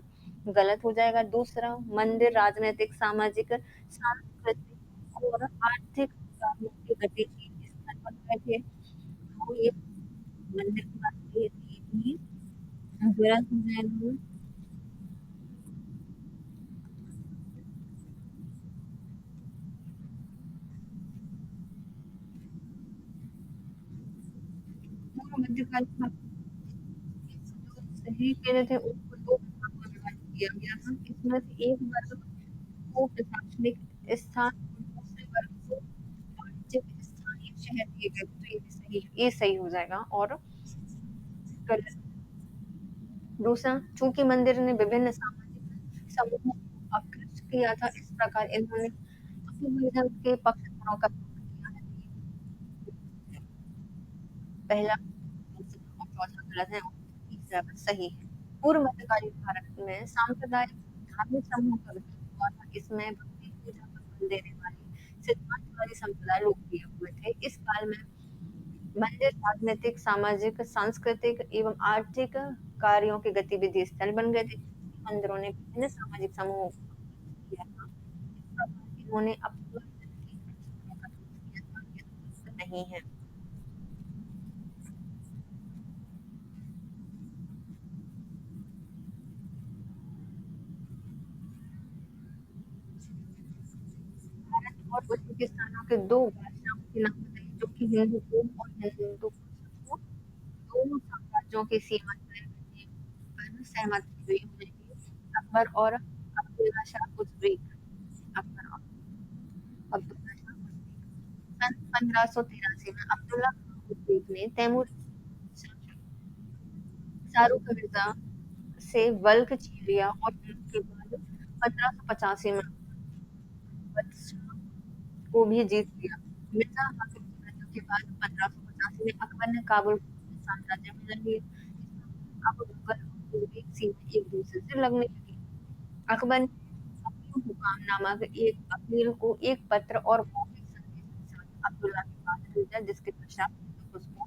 गलत हो जाएगा। दूसरा, मंदिर राजनीतिक, सामाजिक, सांस्कृतिक और आर्थिक कार्यों के गतिशील स्थल बन गए थे, तो ये मंदिर की बात की थी। ये गलत हो जाएगा। पूर्व मध्यकालीन जो सही कह रहे थे उनको दो भागों में विभाजित किया गया था। इसमें से एक वर्ग को प्रशासनिक स्थान और दूसरे वर्ग को वाणिज्यिक स्थानीय शहर दिए गए थे। तो ये सही हो जाएगा। और गलत। दूसरा, चूंकि मंदिर ने विभिन्न सामाजिक समूहों को आकृष्ट किया था, इस प्रकार इन्होंने अपने धर्म के पक्षधरों का समर्थन किया है। पहला और चौथा गलत है और तीसरा सही है। पूर्व मध्यकालीन भारत में सांप्रदायिक धार्मिक समूह का विकास हुआ था। इसमें भक्ति पूजा पर बल देने वाले सिद्धांतवादी संप्रदाय लोकप्रिय हुए थे। इस काल में मंदिर राजनीतिक, सामाजिक, सांस्कृतिक एवं आर्थिक कार्यों के गतिविधि स्थल बन गए थे। मंदिरों ने विभिन्न सामाजिक समूहों को किया था। इस प्रकार इन्होंने अपने नहीं है। भारत और उज्बेकिस्तान के दो बादशाहों के नाम बताइए जो कि हिंदू कुश और हिंदू कुश दोनों साम्राज्यों की सीमा तय करने पर सहमत हुए हैं। अकबर और अब्दुल्ला शाह उज़्बेक। अकबर और अब्दुल्ला शाह उज़्बेक। सन 1583 में अब्दुल्ला खान उज़्बेक ने तैमूर शाहरुख मिर्जा से बल्ख छीन लिया और उसके बाद 1585 में बदशाह को भी जीत लिया। मिर्जा हाकिम की मृत्यु के बाद 1585 में अकबर ने काबुल को साम्राज्य में ले लिया। अब मुगल और उज़्बेक सीमा एक दूसरे से लगने लगी। अकबर ने अपनी हुक्मनामा के एक अपील को एक पत्र और मौखिक संदेश के साथ अब्दुल्ला के पास भेजा, जिसके पश्चात उसको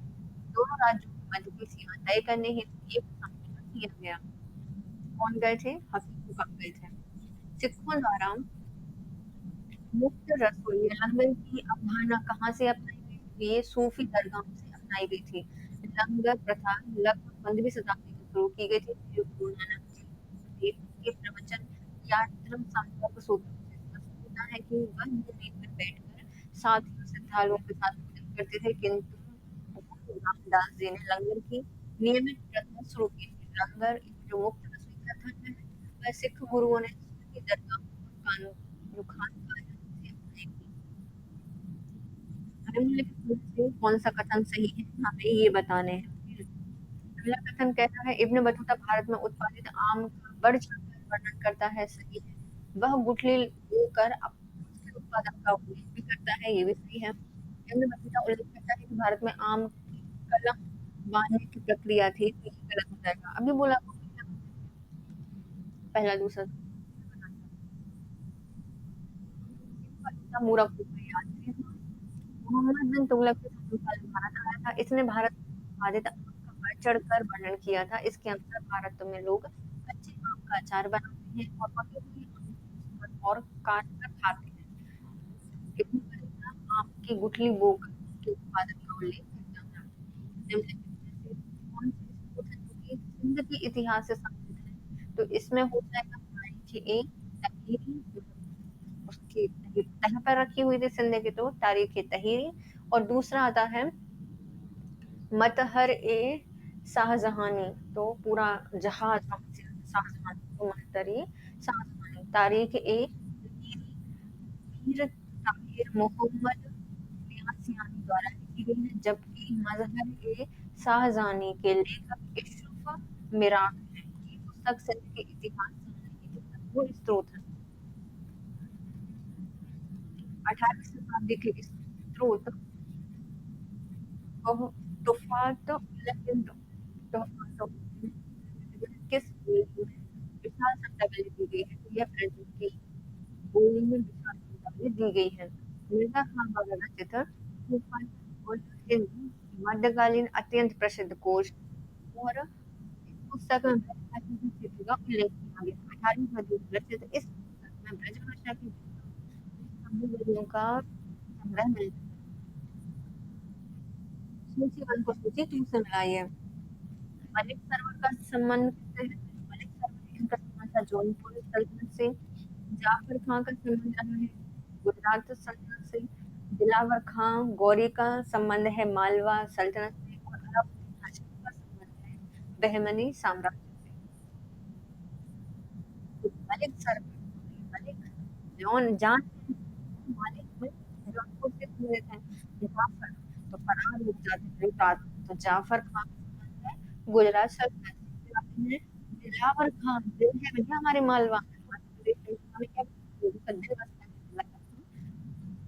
दोनों राज्यों के मध्य की सीमा तय करने हेतु एक समझौता किया गया। कौन गए थे? हकीम हुकम गए थे। सिखों द्वारा मुफ्त रसोई या लंगर की अवधारणा कहाँ से अपनाई गई थी? ये सूफी दरगाहों से अपनाई गई थी। लंगर प्रथा लगभग 15वीं शताब्दी में शुरू की गई थी। श्री गुरु नानक देव के प्रवचन या धर्म संपर्क सूत्रों से स्पष्ट होता है कि वह भूमि पर बैठकर साथियों श्रद्धालुओं के साथ भोजन करते थे, किंतु गुरु रामदास जी ने लंगर की नियमित प्रथा शुरू की थी। लंगर एक जो मुक्त रसोई प्रथा है वह सिख गुरुओं ने सूफी दरगाहों और जो खानकाहों से अपनाई थी। निम्नलिखित में से कौन सा कथन सही है हमें ये बताने हैं। अगला कथन कहता है इब्न बतूता भारत में उत्पादित आम का बढ़ चढ़कर वर्णन करता है। सही है। वह गुठली बोकर उसके उत्पादन का उल्लेख भी करता है। ये भी सही है। इब्न बतूता उल्लेख करता है कि भारत में आम की कलम बांधने की प्रक्रिया थी। तो ये गलत हो जाएगा। अभी बोला पहला दूसरा मूरख हो गई याद। मोहम्मद बिन तुगलक के शासनकाल में भारत आया था। इसने भारत में उत्पादित आम का बढ़ चढ़कर वर्णन किया था। इसके अनुसार भारत में लोग कच्चे आम का अचार बनाते हैं और पके हुए आम को छीलकर और काट कर खाते हैं। इब्न बतूता आम की गुठली बोकर उसके उत्पादन का उल्लेख करता है। निम्नलिखित में से कौन से स्रोत हैं जो कि सिंध के इतिहास से संबंधित है? तो इसमें हो जाएगा तारीख ए तहीरी, उसकी तह पर रखी हुई थी सिंध की, तो तारीख तहीरी। और दूसरा आता है मतहर ए शाहजहानी, तो पूरा जहाज शाहजहानी, तो मतहर ए शाहजहानी। तारीख ए मीर ताहिर मोहम्मद यासियानी द्वारा लिखी गई है, जबकि मजहर ए शाहजहानी के लेखक इशरफ मिरान है। ये पुस्तक सिंध के इतिहास से संबंधित एक अद्भुत स्रोत है। 18वीं शताब्दी के स्रोत और तुफात उल-हिंद, तुफात उल-हिंद किस बोली में विशाल शब्दावली दी गई है? तो यह अर्जुन की बोली में विशाल शब्दावली दी गई है। मिर्जा खान द्वारा रचित तुफात उल-हिंद मध्यकालीन अत्यंत प्रसिद्ध कोश और इस पुस्तक में ब्रज की स्थिति का उल्लेख किया गया है। 18वीं सदी में रचित इस पुस्तक में ब्रजभाषा की शब्दावलियों का संग्रह मिलता है। सूची 1 को सूची 2 से मिलाइए। मलिक सरोवर का संबंध किससे है? मलिक सरोवर इनका संबंध था जौनपुर सल्तनत से। जाफर खां का संबंध रहा है गुजरात सल्तनत से। दिलावर खां गौरी का संबंध है मालवा सल्तनत से और अलाउद्दीन हाशमी का संबंध है बहमनी साम्राज्य से। तो मलिक सरोवर मलिक जौन जान मालिक में जौनपुर से मिले थे जाफर तो फरार हो जाते थे तो जाफर खान का संबंध है गुजरात सल्तनत से। फिर आते हैं दिलावर खान दिल है भैया हमारे मालवा में मध्य प्रदेश में हमें क्या उनका दिल बसता है दिलावर खान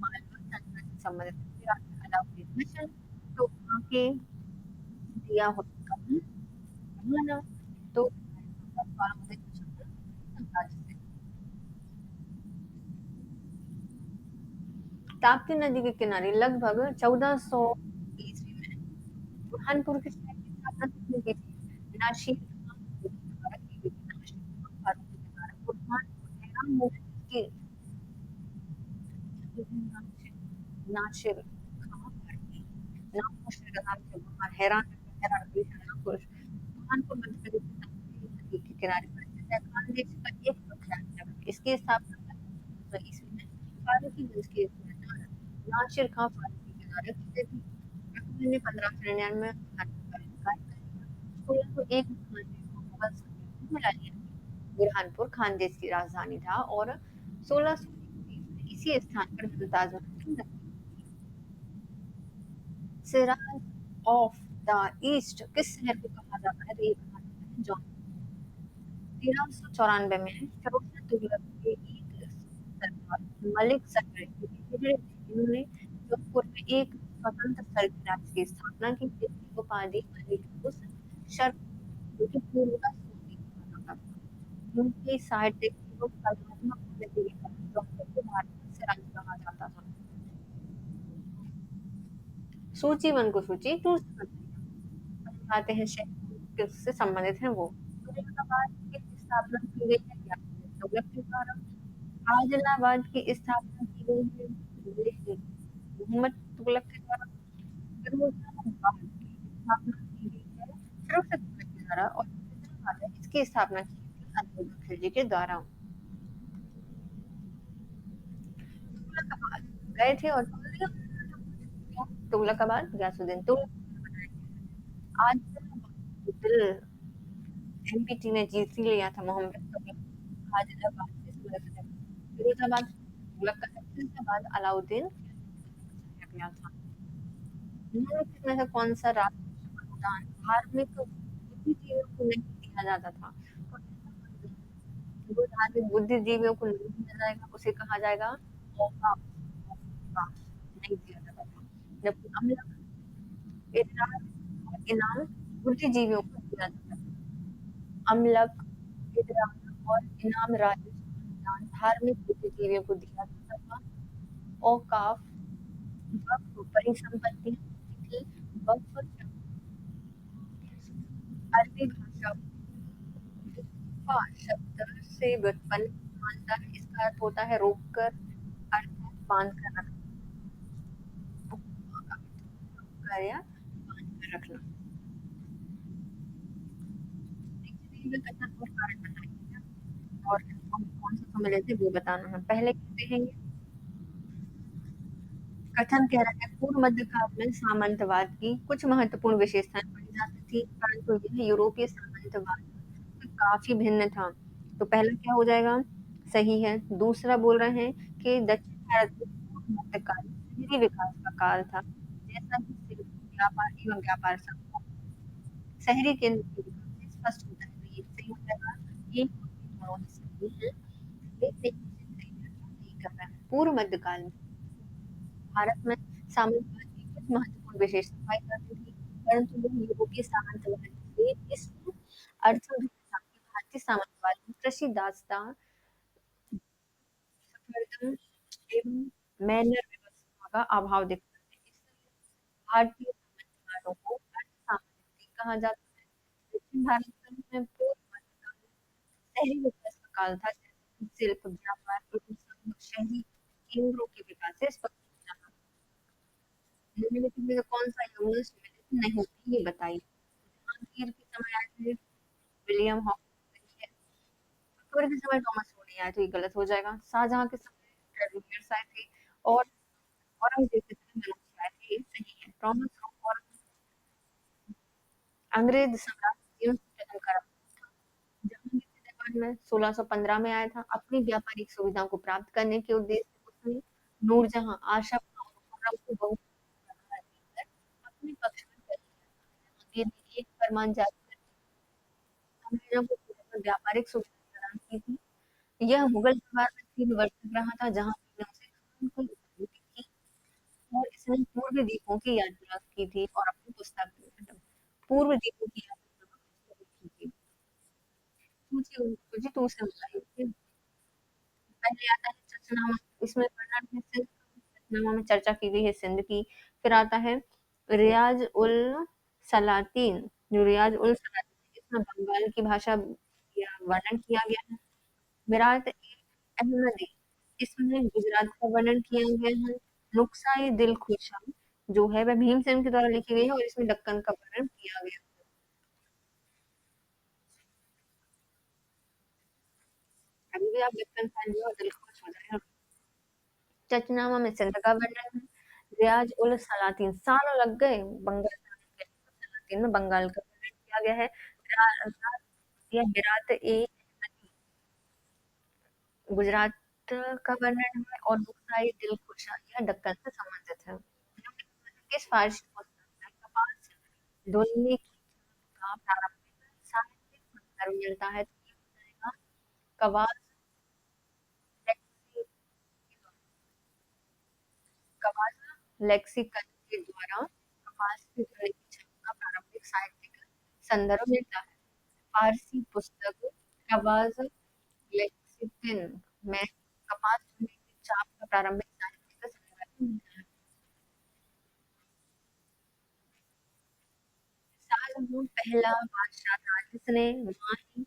मालवा सल्तनत से संबंधित है। फिर आते हैं अलाउद्दीन मिशन तो वहाँ के दिया होता कमाना तो अलाउद्दीन मिशन साम्राज्य से। ताप्ती नदी के किनारे लगभग 1400 ईस्वी में बुरहानपुर के शहर की स्थापना किसने की थी? नासिर खां द्वारा की गई थी। नासिर खां फारूकी के द्वारा बुरहानपुर हैरान मूवमेंट की नासिर नासिर खां फारूकी नाम मुश्किल का नाम थे बुरहान हैरान हैरान हैरान पुरुष बुरहानपुर मध्य प्रदेश में ताप्ती नदी के किनारे पर स्थित है। खानदेश का एक प्रख्यात नगर इसकी स्थापना 1500 ईस्वी में फारूकीगंज के सुल्तान नासिर खां फारूकी के द्वारा की गई थी। अकबर ने 1599 में बुरहानपुर का इनकार कर दिया। 1601 में खानदेश को मुगल साम्राज्य में मिला लिया गया। बुरहानपुर खानदेश की राजधानी था और 1631 में इसी स्थान पर मुमताज महल की मृत्यु हुई थी। सिराज ऑफ द ईस्ट किस शहर को कहा जाता है? तो ये कहा जाता है जौनपुर। 1394 में फिरोजशा तुगलक के एक सरदार मलिक सफर जो कि हिजड़े थे इन्होंने जोधपुर में एक स्वतंत्र सल्तनत की स्थापना की जिसकी उपाधि मलिक उस शर्फ जो कि पूर्व का सूफी कहा जाता था। उनकी साहित्यिक एवं कलात्मक प्रगति के कारण जोधपुर को भारत का सिराज कहा जाता था। सूची वन को सूची टू से बताइए। आते हैं शहर किससे संबंधित है वो। तुगलकाबाद की स्थापना की गई है तुगलक के द्वारा। आदिलाबाद की स्थापना की गई है दिल्ली मोहम्मद तुगलक के द्वारा। फिरोजाबाद की स्थापना की गई है फिरोज शा तुगलक के द्वारा और हैदराबाद है इसकी स्थापना की गई थी अलाउद्दीन खिलजी के द्वारा। तुगलकाबाद गए थे और तुगलकाबाद गयासुद्दीन तुगलक ने बनाया गया है। आदिलाबाद दिल एमपीटी ने जीत ही लिया था मोहम्मद तुगलक आदिलाबाद इस वजह से फिरोजाबाद तुगलक का है फिरोजाबाद अलाउद्दीन खिलजी का शहर था। निम्नलिखित में से कौन सा राष्ट्रीय अनुदान धार्मिक बुद्धिजीवियों को नहीं दिया जाता था? तो ऐसा अनुदान जो धार्मिक बुद्धिजीवियों को नहीं दिया जाएगा उसे कहा जाएगा औकाफ। औकाफ नहीं दिया जाता था। जबकि अमला इजरार और इनाम बुद्धिजीवियों को दिया जाता था। अमलक इजरार और इनाम राजस्व अनुदान धार्मिक बुद्धिजीवियों को दिया जाता था। औकाफ वक्फ परिसंपत्ति होती थी। वक्फ अरबी भाषा वक्फा शब्द से व्युत्पन्न मानता है इसका अर्थ होता है रोक कर अर्थात बांध कर रखना। रोक कर या बांध कर रखना। में कथन और कारण बताइए और हम कौन सा समय लेते वो बताना है। पहले कहते हैं कथन कह रहा है पूर्व मध्य काल में सामंतवाद की कुछ महत्वपूर्ण विशेषताएं पाई जाती थी परंतु यह यूरोपीय सामंतवाद से काफी भिन्न था। तो पहला क्या हो जाएगा सही है। दूसरा बोल रहे हैं कि दक्षिण भारत में पूर्व मध्य काल शहरी विकास का काल था जैसा कि शिल्प व्यापार एवं व्यापार संस्थान शहरी केंद्र के विकास से स्पष्ट होता है। तो ये भी सही हो जाएगा। ये दोनों ही सही है लेकिन इसे सही नहीं कर रहा है। पूर्व मध्य काल में भारत में साम्राज्यवाद की कुछ महत्वपूर्ण विशेषता पाई जाती थी परंतु यह यूरोपीय सामंतवाद से इस अर्थ में भिन्न था कि भारतीय सामंतवाद में कृषि दासता संवर्धन एवं मैनर व्यवस्था का अभाव दिखता है इसलिए भारतीय सामंतवादों को अर्थ सामंती कहा जाता है। दक्षिण भारत में पूर्व मध्यकाल शहरी विकास का काल था जैसे कि शिल्प व्यापार एवं शहरी केंद्रों के विकास से स्पष्ट होता है। निम्नलिखित में से कौन सा यौन सम्मिलित नहीं है ये बताइए। जहांगीर के समय आए थे विलियम हॉकिंस, अकबर के समय थॉमस वो नहीं आए तो ये गलत हो जाएगा। शाहजहां के समय ट्रेवलियर्स आए थे और औरंगजेब के समय मनुष्य आए थे, ये सही है। थॉमस और अंग्रेज सम्राट जेम्स प्रथम का जहांगीर के दरबार में 1615 में आया था। अपनी व्यापारिक सुविधाओं को प्राप्त करने के उद्देश्य से उसने नूरजहां, आशा खां और खुर्रम को बहुत अपने पक्ष में कर लिया। जहांगीर ने एक फरमान जारी कर अंग्रेजों को व्यापारिक सुविधा प्रदान की थी। यह मुगल दरबार में 3 वर्ष तक रहा था, जहाँ ने उसे खान को उपाधि दी थी और इसने पूर्व द्वीपों की यात्रा की थी और अपनी पुस्तक में पूर्व द्वीपों की यात्रा पुस्तक लिखी थी। मुझे मुझे तो उसे बताइए। पहले आता है चचनामा, इसमें वर्णन है सिंध का, चचनामा में चर्चा की गई है सिंध की। फिर आता है रियाज उल सलातीन, जो रियाज उल सलातीन इसमें बंगाल की भाषा या वर्णन किया गया है। विराट ए अहमदी, इसमें गुजरात का वर्णन किया गया है। नुक्साई दिल खुशा जो है वह भीमसेन के द्वारा लिखी गई है और इसमें दक्कन का वर्णन किया गया है। अभी भी आप दक्कन फाइल और दिल खुश हो जाए। चचनामा में सिंध का वर्णन है। रियाज उल सलातीन, सालों लग गए बंगाल जाने के, सलातीन में बंगाल का वर्णन किया गया है। या विराट ए गुजरात का वर्णन है और नुक्साई दिल खुशा यह दक्कन से संबंधित है। किस फारसी पुस्तक में कपास धुलने का प्रारंभिक साहित्यिक संदर्भ मिलता है तो ये हो जाएगा कवास लेक्सी कवास लेक्सिकन के द्वारा कपास से जुड़े की छवि का प्रारंभिक साहित्यिक संदर्भ मिलता है। फारसी पुस्तक कवास लेक्सिकन में कपास चूने की छाप का प्रारंभिक साहित्यिक संदर्भ मिलता है। शाहजहां पहला बादशाह था जिसने माही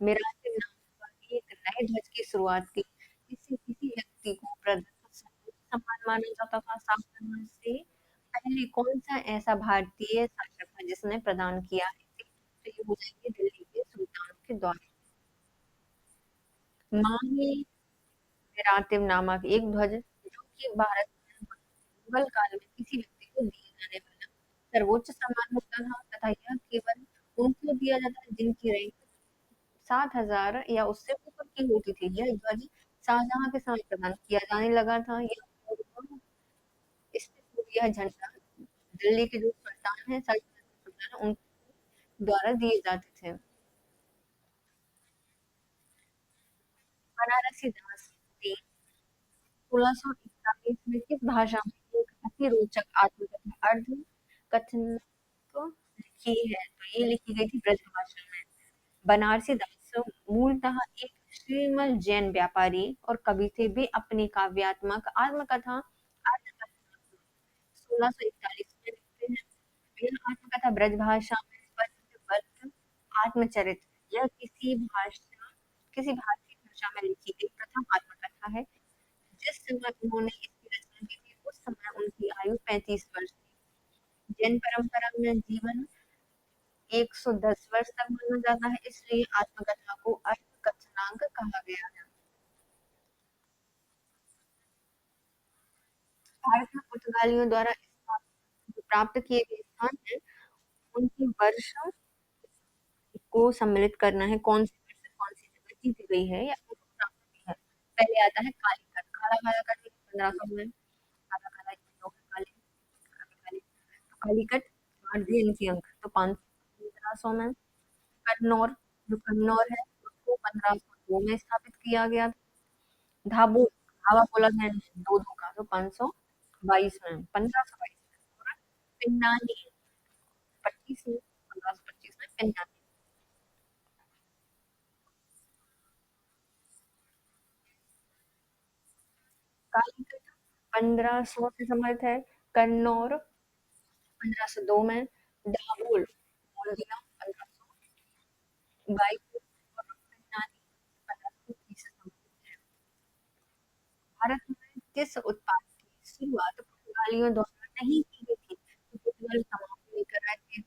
मिरासिम नाम पर एक नए ध्वज की शुरुआत की। इसे किसी व्यक्ति को प्रदत्त सर्वोच्च सम्मान माना जाता था। शाहजहां से पहले कौन सा ऐसा भारतीय शासक था जिसने प्रदान किया है? तो ये हो जाएंगे दिल्ली के सुल्तान के द्वारा। माही मिरासिम नामक एक ध्वज जो कि भारत में मुगल काल में किसी व्यक्ति को दिए जाने वाला सर्वोच्च सम्मान होता था तथा यह केवल उनको दिया जाता है जिनकी रैंक 7,000 या उससे ऊपर की होती थी। यह ध्वज शाहजहां के समय प्रदान किया जाने लगा था। यह पूर्व इससे पूर्व यह झंडा दिल्ली के जो सुल्तान है सल्तनत के सुल्तान उनके द्वारा दिए जाते थे। बनारसी दास ने 1641 में किस भाषा में एक अति रोचक आत्मकथा अर्ध कथानक लिखी है? तो ये लिखी गई थी ब्रज भाषा में। बनारसी दास मूलतः एक श्रीमल जैन व्यापारी और कवि थे। वे अपनी काव्यात्मक आत्मकथा 1641 में लिखते हैं। यह आत्मकथा ब्रज भाषा में पद्यबद्ध आत्मचरित्र यह किसी भारतीय भाषा में लिखी गई प्रथम आत्मकथा है। जिस समय उन्होंने इसकी रचना की थी उस समय उनकी आयु 35 वर्ष थी। जैन परंपरा में जीवन 110 वर्ष तक माना जाता है, इसलिए आत्मकथा को अर्धकथनांक कहा गया है। भारत में पुर्तगालियों द्वारा जो प्राप्त किए गए स्थान है उनके वर्ष को सम्मिलित करना है कौन से वर्ष से कौन सी जगह जीती गई है या उनको प्राप्त की है। पहले आता है कालीकट, काला काला कट 1500 में, काला काला ये लोग काले काले काले तो कालीकट और दिए इनकी अंक तो 1500 में। कन्नौर, जो कन्नौर है उसको 1502 में स्थापित किया गया। धाबो धावा बोला गया है दो दो का तो 522 में 1522 में। और पिन्नानी 25 में 1525 में पिन्नानी। कालीकट 1500 से समर्थ है। कन्नौर 1502 में। दाभोल हल्दिया 1522 और पिन्नानी 1530 से समर्थित है। भारत में किस उत्पाद की शुरुआत पुर्तगालियों द्वारा नहीं की गई थी? तो पुर्तगाली तंबाकू लेकर आए थे।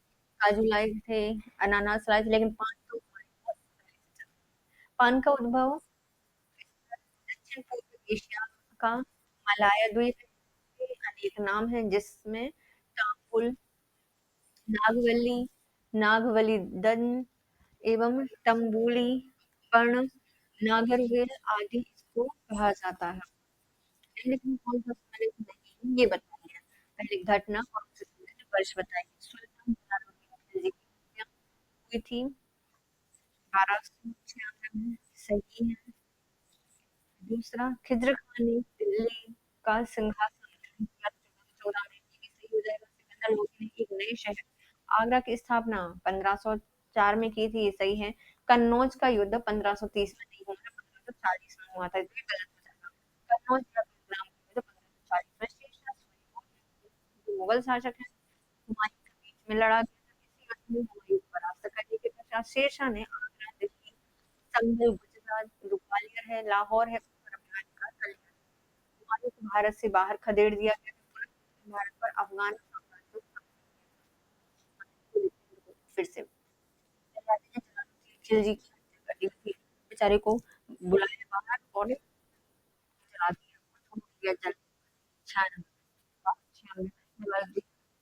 काजू लाए थे, अनानास लाए थे, लेकिन पान तो पान का उद्भव दक्षिण पूर्व एशिया का मलाया द्वीप के अनेक नाम हैं, जिसमें तांबुल, नागवली, नागवली दन एवं तंबूली, पर्ण, नागरवेल आदि इसको कहा जाता है। लेकिन कौन सा पहले नहीं ये बताइए। पहले घटना और उससे संबंधित वर्ष बताइए। सुल्तान जलालुद्दीन खिलजी की हत्या हुई थी 1296 में, सही है। दूसरा, खिज्र खान ने दिल्ली का सिंहासन 1414 में, ये भी सही हो जाएगा। सिकंदर लोदी ने एक नए शहर आगरा की स्थापना 1504 में की थी, ये सही है। कन्नौज का युद्ध 1530 में नहीं हुआ, 1540 में हुआ था, ये गलत हो जाएगा। कन्नौज का विराम युद्ध 1540 में शेरशाह सूरी, जो मुगल शासक है, हुमायूं के बीच में लड़ा गया था। इसी युद्ध में हुमायूं को परास्त करने के पश्चात शेरशाह ने आगरा, दिल्ली, संभल, गुजरात, जो ग्वालियर है, लाहौर है, उस पर अपना अधिकार कर लिया। हुमायूं को भारत से बाहर खदेड़ दिया गया था, तुरंत भारत पर अफगान साम्राज्य फिर से खिलजी की हत्या कर दी थी। बेचारे को बुलाया बाहर और जला दिया, छोड़ दिया जल। 96 में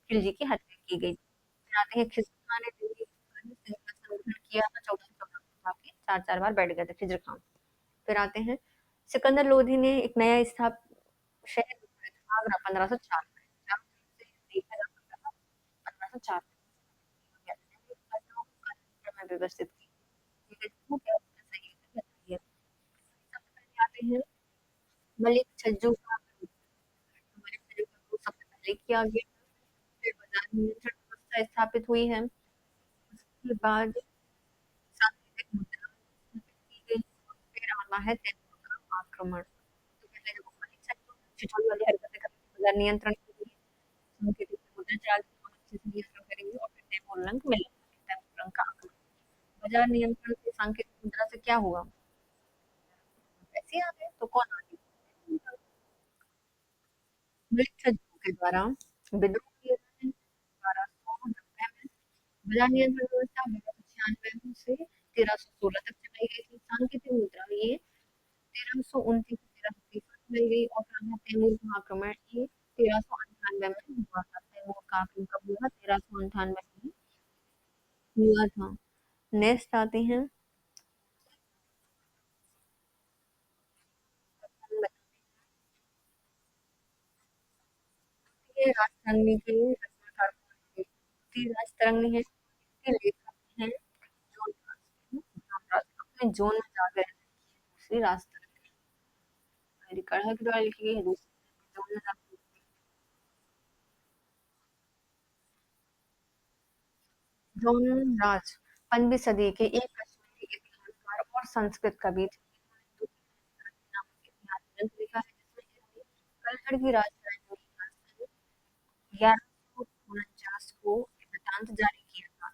खिलजी की हत्या की गई। फिर आते हैं खिजर खान ने दिल्ली का सिंहासन ग्रहण किया था 1414 में, जाके चार चार बार बैठ गए थे खिजर खान। फिर आते हैं सिकंदर लोधी ने एक नया शहर बनाया था आगरा 1504 में। चारों तरफ से देखा जा सकता था 1504 में व्यवस्थित की। ठीक है, तो क्या उसका सही है, बताइए। सबसे पहले आते हैं मलिक छज्जू का मलिक छज्जू का ग्रुप सबसे पहले किया गया। फिर बाजार नियंत्रण व्यवस्था स्थापित हुई है। उसके बाद सांकेतिक मुद्रा स्थापित की गई। और फिर आना है तैमूर का आक्रमण। तो पहले देखो मलिक छज्जू छिछोली वाली हरकतें करेंगे, बाजार नियंत्रण के लिए सांकेतिक मुद्रा चाल और अच्छे से नियंत्रण करेंगे, और फिर तैमूर लंग मिलेंगे, तैमूर लंग का आक्रमण। बाजार नियंत्रण से सांकेतिक मुद्रा से क्या हुआ? पैसे आ गए, तो कौन आ गया? मलिक छज्जू के द्वारा विद्रोह किए गए 1290 में। बाजार नियंत्रण व्यवस्था 1296 से 1316 तक चलाई गई थी। सांकेतिक मुद्रा ये 1329 से 1330 तक चलाई गई, और फिर हमें तैमूर का आक्रमण ये 1398 में हुआ था। तैमूर का आक्रमण कब हुआ? 1398 में हुआ था। नेक्स्ट आते हैं ये राजतरंगी के रचनाकार कौन थे? ती राजतरंगी है, इसके लेखक हैं जोनदास। जोनदास अपने जोन में जा गए थे। दूसरी राजतरंगी पहली कढ़ा के द्वारा लिखी गई है, दूसरी जोन में जाकर जोनराज 15वीं सदी के एक कश्मीरी इतिहासकार और संस्कृत कवि थे। इन्होंने दुनिया नामक इतिहास ग्रंथ लिखा है, जिसमें इन्होंने कल्हड़ की राजधानी की राजधानी 1149 को एक वृत्तांत जारी किया था।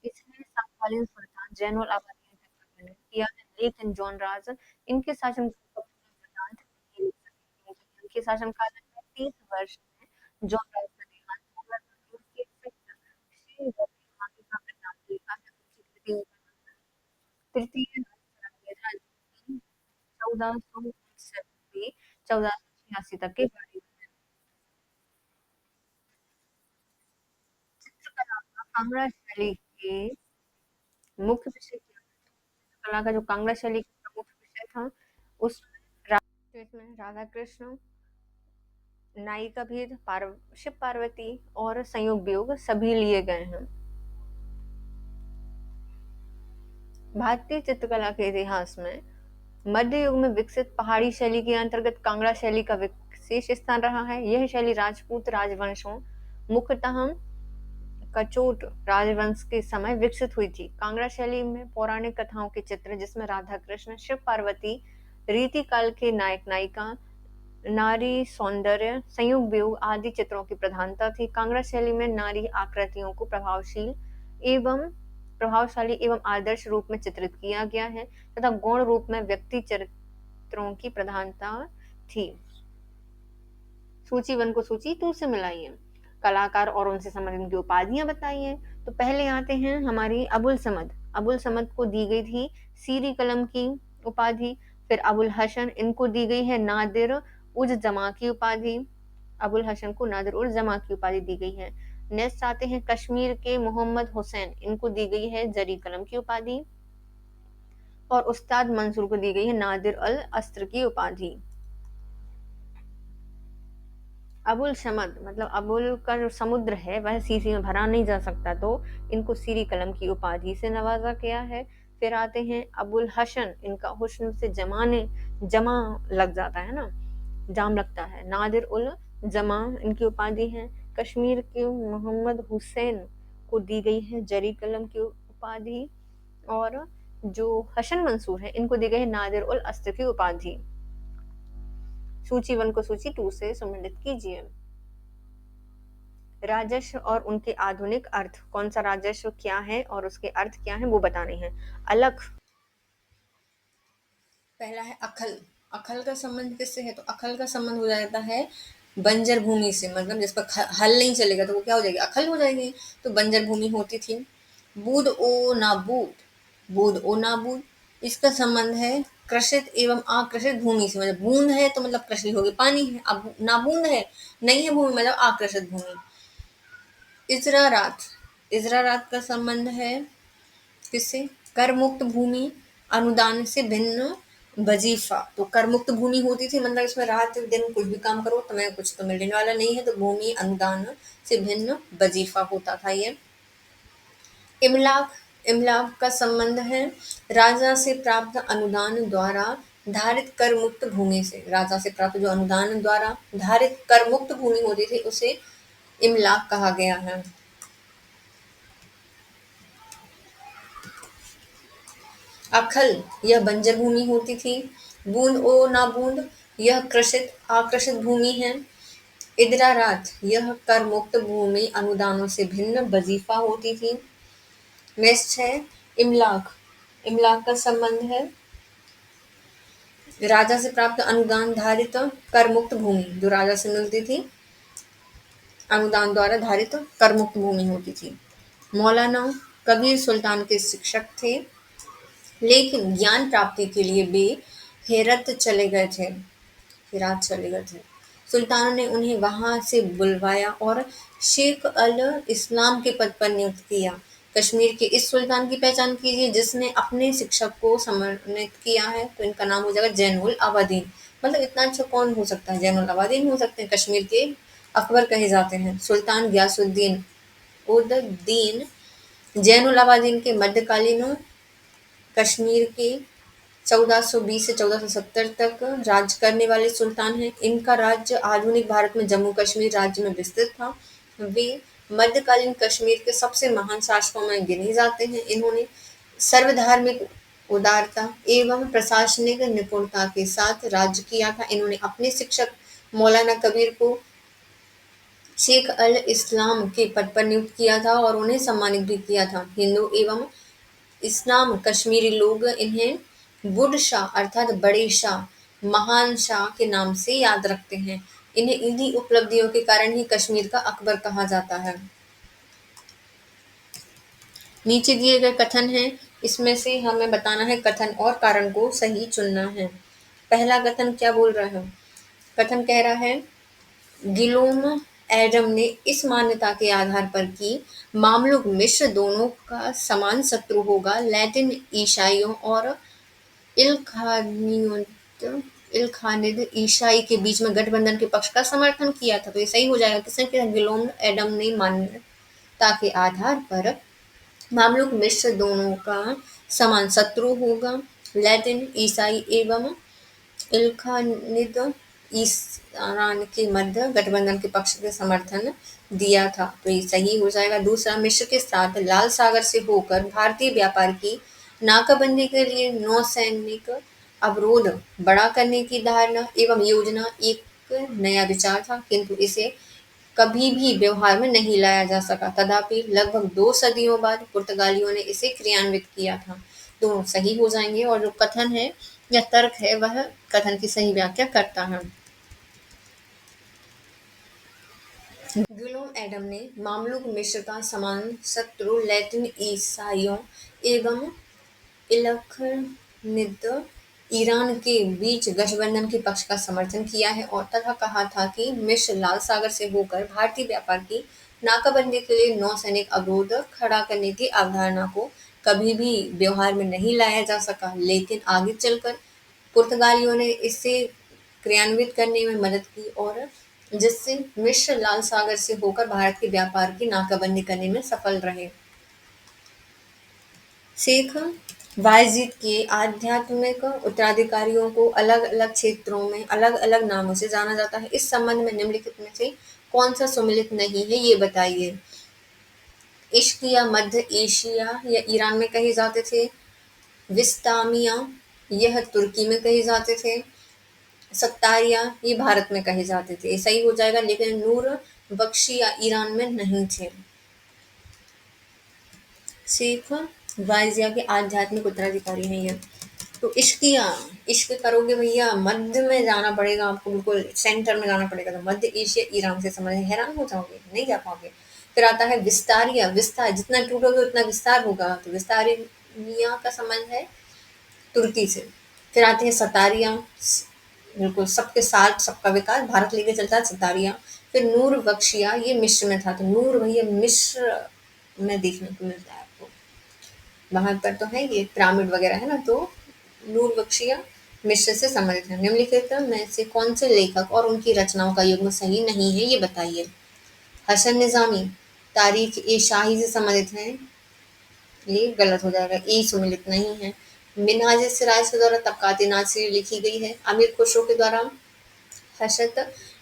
इसने समकालीन सुल्तान जैनुल आबदीन तक का वर्णन किया है, लेकिन जॉनराज इनके शासनकाल का पूरा वृत्तांत नहीं लिख सके, क्योंकि इनके शासनकाल में 30 वर्ष में जॉनराज का देहांत हो गया था। इनके पुत्र श्री रवि आगे का वृत्तांत लिखा है, उनकी तृतीय राजधानी 1469 से 1486 तक के बारे में। चित्रकला का कांगड़ा शैली के मुख्य विषय क्या था? कला का जो कांगड़ा शैली का मुख्य विषय था, उसमें इसमें राधा कृष्ण, नायिका भेद, शिव पार्वती और संयोग वियोग सभी लिए गए हैं। भारतीय चित्रकला के इतिहास में मध्य युग में विकसित पहाड़ी शैली के अंतर्गत कांगड़ा शैली का विशेष स्थान रहा है। यह शैली राजपूत राजवंशों, मुख्यतः कचोट राजवंश के समय विकसित हुई थी। कांगड़ा शैली में पौराणिक कथाओं के चित्र, जिसमें राधा कृष्ण, शिव पार्वती, रीति काल के नायक नायिका, नारी सौंदर्य, संयोग वियोग आदि चित्रों की प्रधानता थी। कांगड़ा शैली में नारी आकृतियों को प्रभावशाली एवं आदर्श रूप में चित्रित किया गया है, तथा गौण रूप में व्यक्ति चरित्रों की प्रधानता थी। सूची 1 को सूची 2 से मिलाइए। कलाकार और उनसे संबंधित उनकी उपाधियां बताइए। तो पहले आते हैं हमारी अबुल समद। अबुल समद को दी गई थी सीरी कलम की उपाधि। फिर अबुल हसन, इनको दी गई है नादिर उज जमा की उपाधि। अबुल हसन को नादिर उज जमा की उपाधि दी गई है। नेक्स्ट आते हैं कश्मीर के मोहम्मद हुसैन, इनको दी गई है जरी कलम की उपाधि। और उस्ताद मंसूर को दी गई है नादिर अल अस्त्र की उपाधि। अबुल समद मतलब अबुल का जो समुद्र है वह सीसी में भरा नहीं जा सकता, तो इनको सीरी कलम की उपाधि से नवाजा गया है। फिर आते हैं अबुल हसन, इनका हुस्न से जमा लग जाता है ना, जाम लगता है। नादिर उल जमा इनकी उपाधि है। कश्मीर के मोहम्मद हुसैन को दी गई है जरी कलम की उपाधि। और जो हसन मंसूर है इनको दी गई है नादिर उल अस्त्र की उपाधि। सूची 1 को सूची 2 से संबंधित कीजिए। राजस्व और उनके आधुनिक अर्थ। कौन सा राजस्व क्या है और उसके अर्थ क्या है वो बताने हैं। अलख, पहला है अखल। अखल का संबंध किससे है? तो अखल का संबंध हो जाता है बंजर भूमि से, मतलब जिस पर हल नहीं चलेगा तो वो क्या हो जाएगी? अखल हो जाएगी। तो बंजर भूमि होती थी। बूद ओ नाबूद, बूद ओ नाबूद, इसका संबंध है कृषित एवं आकृषित भूमि से। मतलब बूंद है तो मतलब कृषि होगी, पानी है। अब नाबूंद है, नहीं है भूमि, मतलब आकृषित भूमि। इजरारात, इजरारात का संबंध है किससे? कर मुक्त भूमि अनुदान से भिन्न वजीफा। तो कर मुक्त भूमि होती थी, मतलब इसमें रात दिन कुछ भी काम करो तुम्हें कुछ तो मिलने वाला नहीं है, तो भूमि अनुदान से भिन्न वजीफा होता था ये। इमलाक, इमलाक का संबंध है राजा से प्राप्त अनुदान द्वारा धारित कर मुक्त भूमि से। राजा से प्राप्त जो अनुदान द्वारा धारित कर मुक्त भूमि होती थी उसे इमलाक कहा गया है। अखल, यह बंजर भूमि होती थी। बूंद ओ ना बूंद, यह कृषित आकृषित भूमि है। इदरारात, यह कर मुक्त भूमि अनुदानों से भिन्न वजीफा होती थी। नेक्स्ट है इमलाक। इमलाक का संबंध है राजा से प्राप्त अनुदान धारित कर मुक्त भूमि, जो राजा से मिलती थी अनुदान द्वारा धारित कर मुक्त भूमि होती थी। मौलाना कबीर सुल्तान के शिक्षक थे, लेकिन ज्ञान प्राप्ति के लिए वे हेरत चले गए थे, हेरात चले गए थे। सुल्तान ने उन्हें वहां से बुलवाया और शेख अल इस्लाम के पद पर नियुक्त किया। कश्मीर के इस सुल्तान की पहचान कीजिए जिसने अपने शिक्षक को सम्मानित किया है, तो इनका नाम हो जाएगा जैनुल आबादीन। मतलब इतना अच्छा कौन हो सकता है? जैनुल आबादीन हो सकते हैं, कश्मीर के अकबर कहे जाते हैं। सुल्तान गयासुद्दीन उद दीन जैनुल आबादीन के मध्यकालीन कश्मीर के 1420 से 1470 तक राज करने वाले सुल्तान हैं। इनका राज्य आधुनिक भारत में जम्मू कश्मीर राज्य में विस्तृत था। वे मध्यकालीन कश्मीर के सबसे महान शासकों में गिने जाते हैं। इन्होंने सर्वधार्मिक उदारता एवं प्रशासनिक निपुणता के साथ राज्य किया था। इन्होंने अपने शिक्षक मौलाना कबीर को शेख अल इस्लाम के पद पर नियुक्त किया था और उन्हें सम्मानित भी किया था। हिंदू एवं इस्लाम कश्मीरी लोग इन्हें बुढ़ शाह अर्थात बड़े शाह, महान शाह के नाम से याद रखते हैं। इन्हें इन्हीं उपलब्धियों के कारण ही कश्मीर का अकबर कहा जाता है। नीचे दिए गए कथन हैं, इसमें से हमें बताना है कथन और कारण को सही चुनना है। पहला कथन क्या बोल रहा है? कथन कह रहा है गिलोम एडम ने इस मान्यता के आधार पर कि मामलुक मिस्र दोनों का समान शत्रु होगा, लैटिन ईसाइयों और इल्खानिद ईसाई के बीच में गठबंधन के पक्ष का समर्थन किया था। तो ये सही हो जाएगा। किसने किया? गिलोम एडम ने मान्यता के आधार पर मामलुक मिस्र दोनों का समान शत्रु होगा, लैटिन ईसाई एवं इल्खानिद ईरान के मध्य गठबंधन के पक्ष के समर्थन दिया था। तो ये सही हो जाएगा। दूसरा, मिस्र के साथ लाल सागर से होकर भारतीय व्यापार की नाकाबंदी के लिए नौसैनिक अवरोध बड़ा करने की धारणा एवं योजना एक नया विचार था, किंतु इसे कभी भी व्यवहार में नहीं लाया जा सका। तथापि लगभग 2 सदियों बाद पुर्तगालियों ने इसे क्रियान्वित किया था। दोनों सही हो जाएंगे और जो कथन है या तर्क है वह कथन की सही व्याख्या करता है। गुलाम एडम ने मामलुक मिस्र का समान शत्रु लैटिन ईसाइयों एवं इलखनिद ईरान के बीच गठबंधन के पक्ष का समर्थन किया है और तथा कहा था कि मिस्र लाल सागर से होकर भारतीय व्यापार की नाकाबंदी के लिए नौसैनिक अवरोध खड़ा करने की अवधारणा को कभी भी व्यवहार में नहीं लाया जा सका, लेकिन आगे चलकर पुर्तगालियों ने इसे क्रियान्वित करने में मदद की और जिससे मिस्र लाल सागर से होकर भारत के व्यापार की नाकाबंदी करने में सफल रहे। शेख वाजिद के आध्यात्मिक उत्तराधिकारियों को अलग-अलग क्षेत्रों में अलग-अलग नामों से जाना जाता है। इस संबंध में निम्नलिखित में से कौन सा सुमेलित नहीं है, ये बताइए। इश्किया मध्य एशिया या ईरान में कहे जाते थे। विस्तामिया यह तुर्की में कहे जाते थे। सत्तारिया ये भारत में कहे जाते थे। ये सही हो जाएगा, लेकिन नूर बख्शिया ईरान में नहीं थे। शेख वाइजिया के आध्यात्मिक उत्तराधिकारी हैं ये। तो इश्किया इश्क करोगे भैया मध्य में जाना पड़ेगा आपको, बिल्कुल सेंटर में जाना पड़ेगा। तो मध्य एशिया ईरान से समझ हैरान हो जाओगे, नहीं जा पाओगे। फिर आता है विस्तारिया, विस्तार जितना टूटोगे उतना विस्तार होगा, तो विस्तारिया का संबंध है तुर्की से। फिर आती है सतारिया, बिल्कुल सबके साथ सबका विकास भारत लेके चलता है सतारिया। फिर नूर बख्शिया ये मिस्र में था, तो नूर भैया मिस्र में देखने को मिलता है आपको। वहां पर तो है ये पिरामिड वगैरह है ना, तो नूर बख्शिया मिस्र से संबंधित है। निम्नलिखित में से कौन से लेखक और उनकी रचनाओं का युग्म सही नहीं है, ये बताइए। हसन निजामी तारीख ए शाही से संबंधित है, ये गलत हो जाएगा, ए सुमिलित नहीं है। मिनहाज सिराज के द्वारा तबकात नासिर लिखी गई है। अमीर खुसरो के द्वारा हशत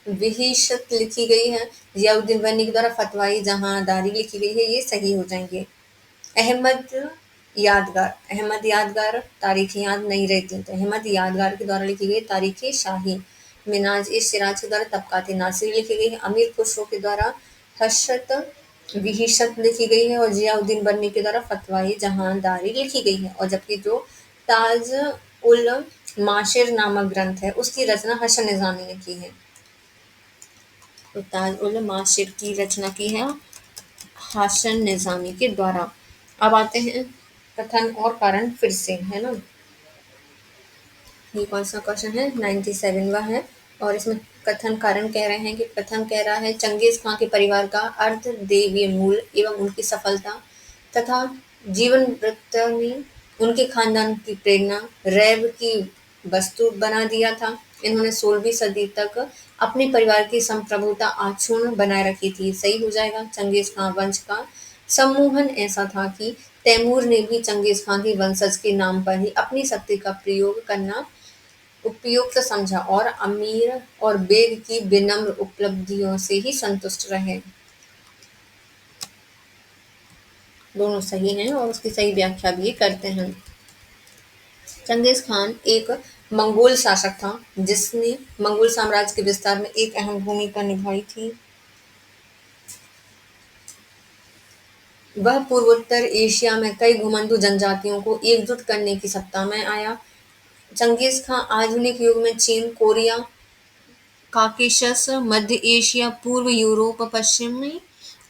विहिशत लिखी गई है। जियाउद्दीन बनी के द्वारा फतवाई जहांदारी लिखी गई है, ये सही हो जाएंगे। अहमद यादगार तारीख याद नहीं रहती, तो अहमद यादगार के द्वारा लिखी गई तारीख शाही। मिनाज इस सिराज के द्वारा तबकात नासिर लिखी गई है। अमीर खुसरो के द्वारा हशत विहिशत लिखी गई है और जियाउद्दीन बन्नी के द्वारा फतवाई जहांदारी लिखी गई है। और जबकि जो ताज उल माशिर नामक ग्रंथ है उसकी रचना हसन निजामी ने की है। तो ताज उल माशिर की रचना की है हाशन निजामी के द्वारा। अब आते हैं कथन और कारण फिर से, है ना। ये कौन सा क्वेश्चन है, 97वां है। और इसमें कथन कारण कह रहे हैं कि कथन कह रहा है चंगेज खां के परिवार का अर्थ देवीय मूल एवं उनकी सफलता तथा जीवन वृत्त ने उनके खानदान की प्रेरणा रैब की वस्तु बना दिया था। इन्होंने 16वीं सदी तक अपने परिवार की संप्रभुता आक्षुण बनाए रखी थी, सही हो जाएगा। चंगेज खां वंश का सम्मोहन ऐसा था कि तैमूर ने भी चंगेज खां के वंशज के नाम पर ही अपनी शक्ति का प्रयोग करना उपयुक्त समझा और अमीर और बेग की विनम्र उपलब्धियों से ही संतुष्ट रहे। दोनों सही हैं और उसकी सही व्याख्या भी करते हैं। चंगेज खान एक मंगोल शासक था जिसने मंगोल साम्राज्य के विस्तार में एक अहम भूमिका निभाई थी। वह पूर्वोत्तर एशिया में कई घुमंतु जनजातियों को एकजुट करने की सत्ता में आया। चंगेज खां आधुनिक युग में चीन, कोरिया, काकेशस, मध्य एशिया, पूर्व यूरोप, पश्चिमी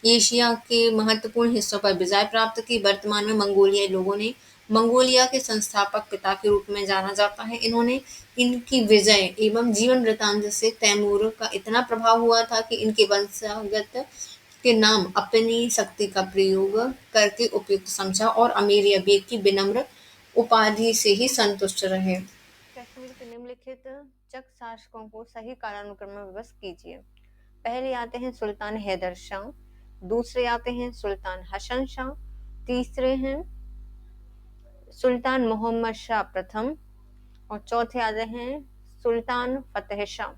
एशिया के महत्वपूर्ण हिस्सों पर विजय प्राप्त की। वर्तमान में मंगोलियाई लोगों ने मंगोलिया के संस्थापक पिता के रूप में जाना जाता है। इन्होंने इनकी विजय एवं जीवन वृत्तांत से तैमूर का इतना प्रभाव हुआ था कि इनके वंशगत के नाम अपनी शक्ति का प्रयोग करके उपयुक्त समझा और अमीर या बेग की विनम्र उपाधि से ही संतुष्ट रहे। कश्मीर के निम्नलिखित चक शासकों को सही कालानुक्रम में विभक्त कीजिए। पहले आते हैं सुल्तान हैदर शाह, दूसरे आते हैं सुल्तान हसन शाह, तीसरे हैं सुल्तान मोहम्मद शाह प्रथम और चौथे आते हैं सुल्तान फतेह शाह।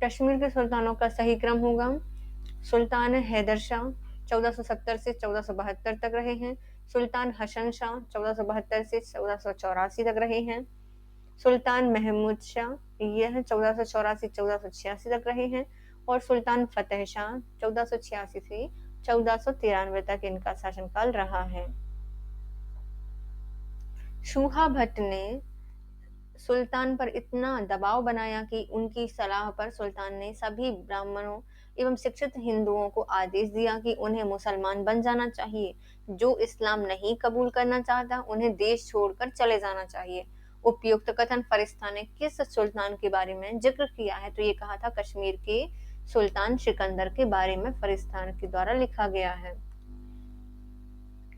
कश्मीर के सुल्तानों का सही क्रम होगा सुल्तान हैदर शाह 1470 से 1472 तक रहे हैं। सुल्तान हसन शाह 1472 से 1484 तक रहे हैं। सुल्तान महमूद शाह यह 1484-1486 तक रहे हैं और सुल्तान फतेह शाह 1486 से 1493 तक इनका शासनकाल रहा है। शूहा भट्ट ने सुल्तान पर इतना दबाव बनाया कि उनकी सलाह पर सुल्तान ने सभी ब्राह्मणों एवं शिक्षित हिंदुओं को आदेश दिया कि उन्हें मुसलमान बन जाना चाहिए। जो इस्लाम नहीं कबूल करना चाहता उन्हें देश छोड़कर चले जाना चाहिए। उपयुक्त कथन फरिश्ता ने किस सुल्तान के बारे में जिक्र किया है? तो ये कहा था कश्मीर के सुल्तान सिकंदर के बारे में फरिश्ता के द्वारा लिखा गया है।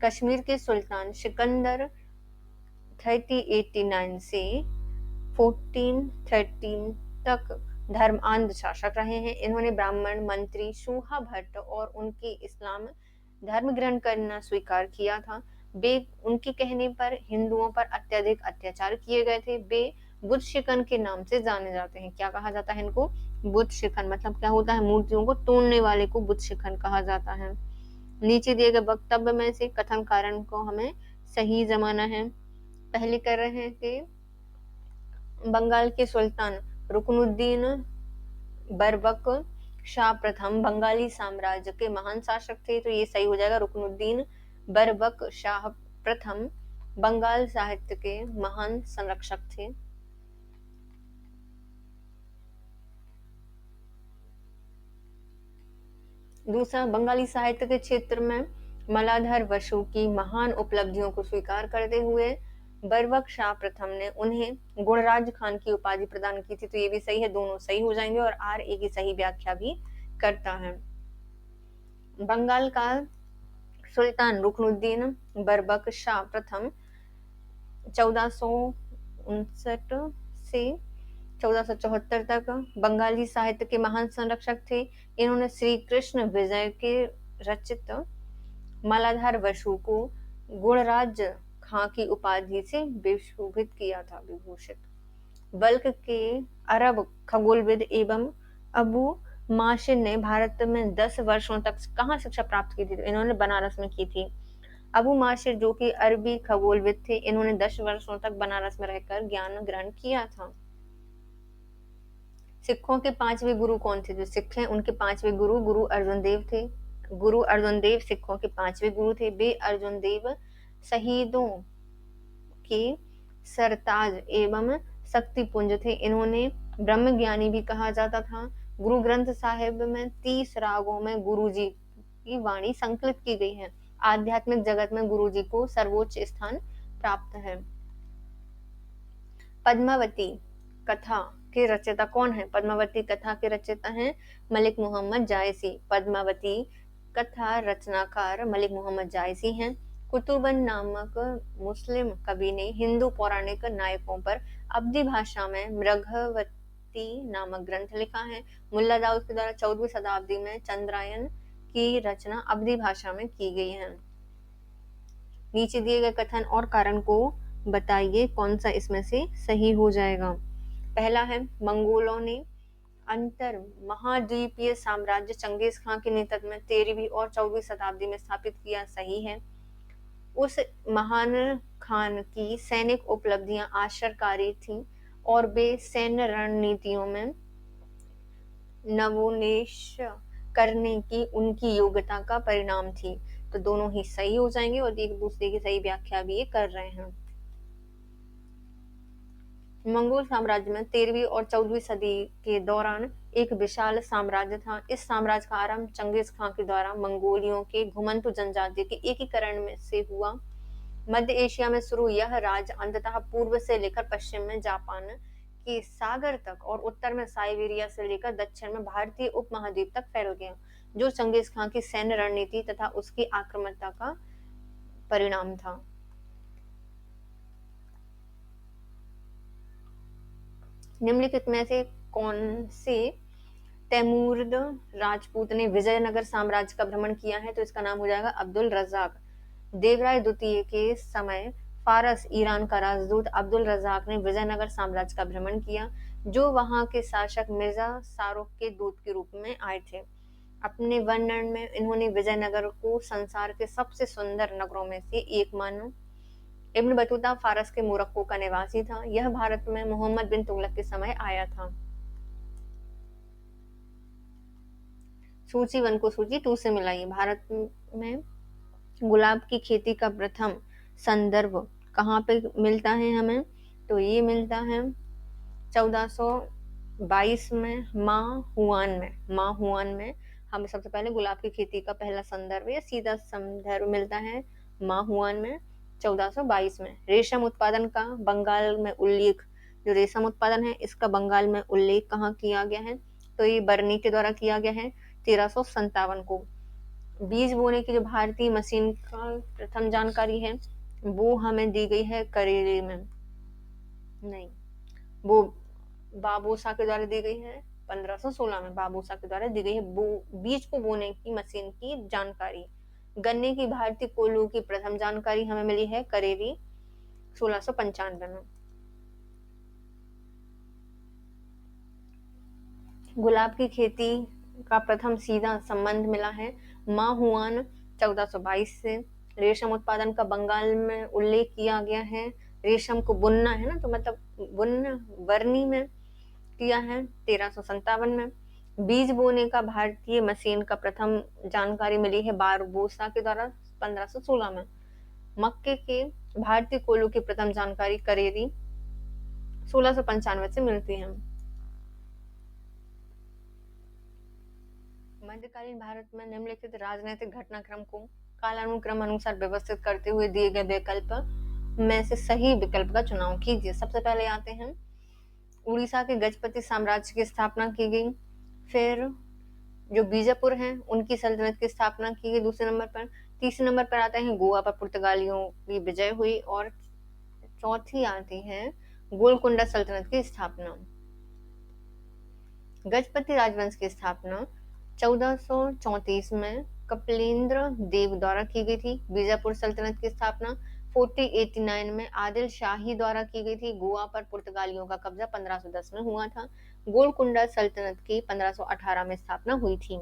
कश्मीर के सुल्तान सिकंदर 1389 से 1413 तक धर्मांध शासक रहे हैं। इन्होंने ब्राह्मण मंत्री शूहा भट्ट और उनके इस्लाम धर्म ग्रहण करना स्वीकार किया था। वे उनके कहने पर हिंदुओं पर अत्यधिक अत्याचार किए गए थे। वे बुद्ध शिकन के नाम से जाने जाते हैं। क्या कहा जाता है इनको? बुद्ध शिकन। मतलब क्या होता है? मूर्तियों को तोड़ने वाले को बुद्ध शिकन कहा जाता है। नीचे दिए गए वक्तव्य में से कथन कारण को हमें सही जमाना है। पहले कर रहे हैं कि बंगाल के सुल्तान रुकनुद्दीन बरबक शाह प्रथम बंगाली साम्राज्य के महान शासक थे। तो ये सही हो जाएगा। रुकनुद्दीन बरबक शाह प्रथम बंगाल साहित्य के महान संरक्षक थे। दूसरा, बंगाली साहित्य के क्षेत्र में मलाधर वसु की महान उपलब्धियों को स्वीकार करते हुए बरबक शाह प्रथम ने उन्हें गुणराज खान की उपाधि प्रदान की थी। तो ये भी सही है। दोनों सही हो जाएंगे और आर ए की सही व्याख्या भी करता है। बंगाल का सुल्तान रुकनुद्दीन बरबक शाह प्रथम 1459 से 1474 तक बंगाली साहित्य के महान संरक्षक थे। इन्होंने श्री कृष्ण विजय के रचित मलाधार वसु को गुणराज खां की उपाधि से विभूषित किया था। बल्क के अरब खगोलविद एवं अबू माशिर ने भारत में 10 वर्षों तक कहाँ शिक्षा प्राप्त की थी? तो इन्होंने बनारस में की थी। अबू माशिर जो कि अरबी खगोलविद थे, इन्होंने 10 वर्षों तक बनारस में रहकर ज्ञान ग्रहण किया था। सिखों के 5वें गुरु कौन थे? जो सिख हैं उनके 5वें गुरु गुरु अर्जुन देव थे। गुरु अर्जुन देव सिखों के 5वें गुरु थे। वे अर्जुन देव शहीदों के सरताज एवं शक्ति पुंज थे। इन्होंने ब्रह्म ज्ञानी भी कहा जाता था। गुरु ग्रंथ साहिब में 30 रागों में गुरु जी की वाणी संकलित की गई है। आध्यात्मिक जगत में गुरु जी को सर्वोच्च स्थान प्राप्त है। पद्मावती कथा के रचयिता कौन है? पद्मावती कथा के रचयिता हैं मलिक मोहम्मद जायसी। पद्मावती कथा रचनाकार मलिक मोहम्मद जायसी हैं। कुतुबन नामक मुस्लिम कवि ने हिंदू पौराणिक नायकों पर अवधी भाषा में मृगवती नामक ग्रंथ लिखा है। मुल्ला दाऊद के द्वारा 14वीं शताब्दी में चंद्रायन की रचना अवधी भाषा में की गई है। नीचे दिए गए कथन और कारण को बताइए कौन सा इसमें से सही हो जाएगा। पहला है, मंगोलों ने अंतर महाद्वीपीय साम्राज्य चंगेज खां के नेतृत्व में 13वीं और 14वीं शताब्दी में स्थापित किया। सही है। उस महान खान की सैनिक उपलब्धियां आश्चर्यकारी थीं और वे सैन्य रणनीतियों में नवोन्मेष करने की उनकी योग्यता का परिणाम थी। तो दोनों ही सही हो जाएंगे और एक दूसरे की सही व्याख्या भी ये कर रहे हैं। मंगोल साम्राज्य में 13वीं और 14वीं सदी के दौरान एक विशाल साम्राज्य था। इस साम्राज्य का आरंभ चंगेज खां के द्वारा मंगोलियों के घुमंतु जनजाति के एकीकरण में से हुआ। मध्य एशिया में शुरू यह राज्य अंततः पूर्व से लेकर पश्चिम में जापान के सागर तक और उत्तर में साइबेरिया से लेकर दक्षिण में भारतीय उपमहाद्वीप तक फैल गया, जो चंगेज खां की सैन्य रणनीति तथा उसकी आक्रामकता का परिणाम था। निम्नलिखित में से कौन से तैमूरद राजपूत ने विजयनगर साम्राज्य का भ्रमण किया है? तो इसका नाम हो जाएगा अब्दुल रज़ाक। देवराय द्वितीय के समय फारस ईरान का राजदूत अब्दुल रज़ाक ने विजयनगर साम्राज्य का भ्रमण किया, जो वहां के शासक मिर्जा शाहरुख के दूत के रूप में आए थे। अपने वर्णन में इन्होंने विजयनगर को संसार के सबसे सुंदर नगरों में से एक माना। इब्न बतूता फारस के मोरक्को का निवासी था। यह भारत में मोहम्मद बिन तुगलक के समय आया था। सूची 1 को सूची 2 से मिलाइए। भारत में गुलाब की खेती का प्रथम संदर्भ कहाँ पे मिलता है हमें? तो ये मिलता है 1422 में माहुआन में हमें सबसे पहले गुलाब की खेती का पहला संदर्भ या सीधा संदर्भ मिलता है माहुआन में 1422 में। रेशम उत्पादन का बंगाल में उल्लेख, जो रेशम उत्पादन है इसका बंगाल में उल्लेख कहाँ किया गया है, तो ये बर्नी के द्वारा किया गया है 1357 को। बीज बोने की जो भारतीय मशीन का प्रथम जानकारी है वो हमें दी गई है करेरे में, नहीं, वो बाबूसा के द्वारा दी गई है 1516 में, बाबूसा के द्वारा दी गई है बीज को बोने की मशीन की जानकारी। गन्ने की भारतीय कोल्हू की प्रथम जानकारी हमें मिली है करेरी 1695 में। गुलाब की खेती का प्रथम सीधा संबंध मिला है माहुआन 1422 से। रेशम उत्पादन का बंगाल में उल्लेख किया गया है, रेशम को बुनना है ना, तो मतलब बुनना बरनी में किया है 1357 में। बीज बोने का भारतीय मशीन का प्रथम जानकारी मिली है बारबोसा के द्वारा 1516 में। मक्के के भारतीय कोल्हू की प्रथम जानकारी करेरी 1695 से मिलती है। मध्यकालीन भारत में निम्नलिखित राजनीतिक घटनाक्रम को कालानुक्रम अनुसार व्यवस्थित करते हुए दिए गए विकल्प में से सही विकल्प का चुनाव कीजिए। सबसे पहले आते हैं उड़ीसा के गजपति साम्राज्य की स्थापना की गई, फिर जो बीजापुर हैं उनकी सल्तनत की स्थापना की गई दूसरे नंबर पर। तीसरे नंबर पर आते हैं गोवा पर पुर्तगालियों की विजय हुई, और चौथी आती है गोलकुंडा सल्तनत की स्थापना। गजपति राजवंश की स्थापना 1434 में कपिलेंद्र देव द्वारा की गई थी। बीजापुर सल्तनत की स्थापना 1489 में आदिल शाही द्वारा की गई थी। गोवा पर पुर्तगालियों का कब्जा 1510 में हुआ था। गोलकुंडा सल्तनत की 1518 में स्थापना हुई थी।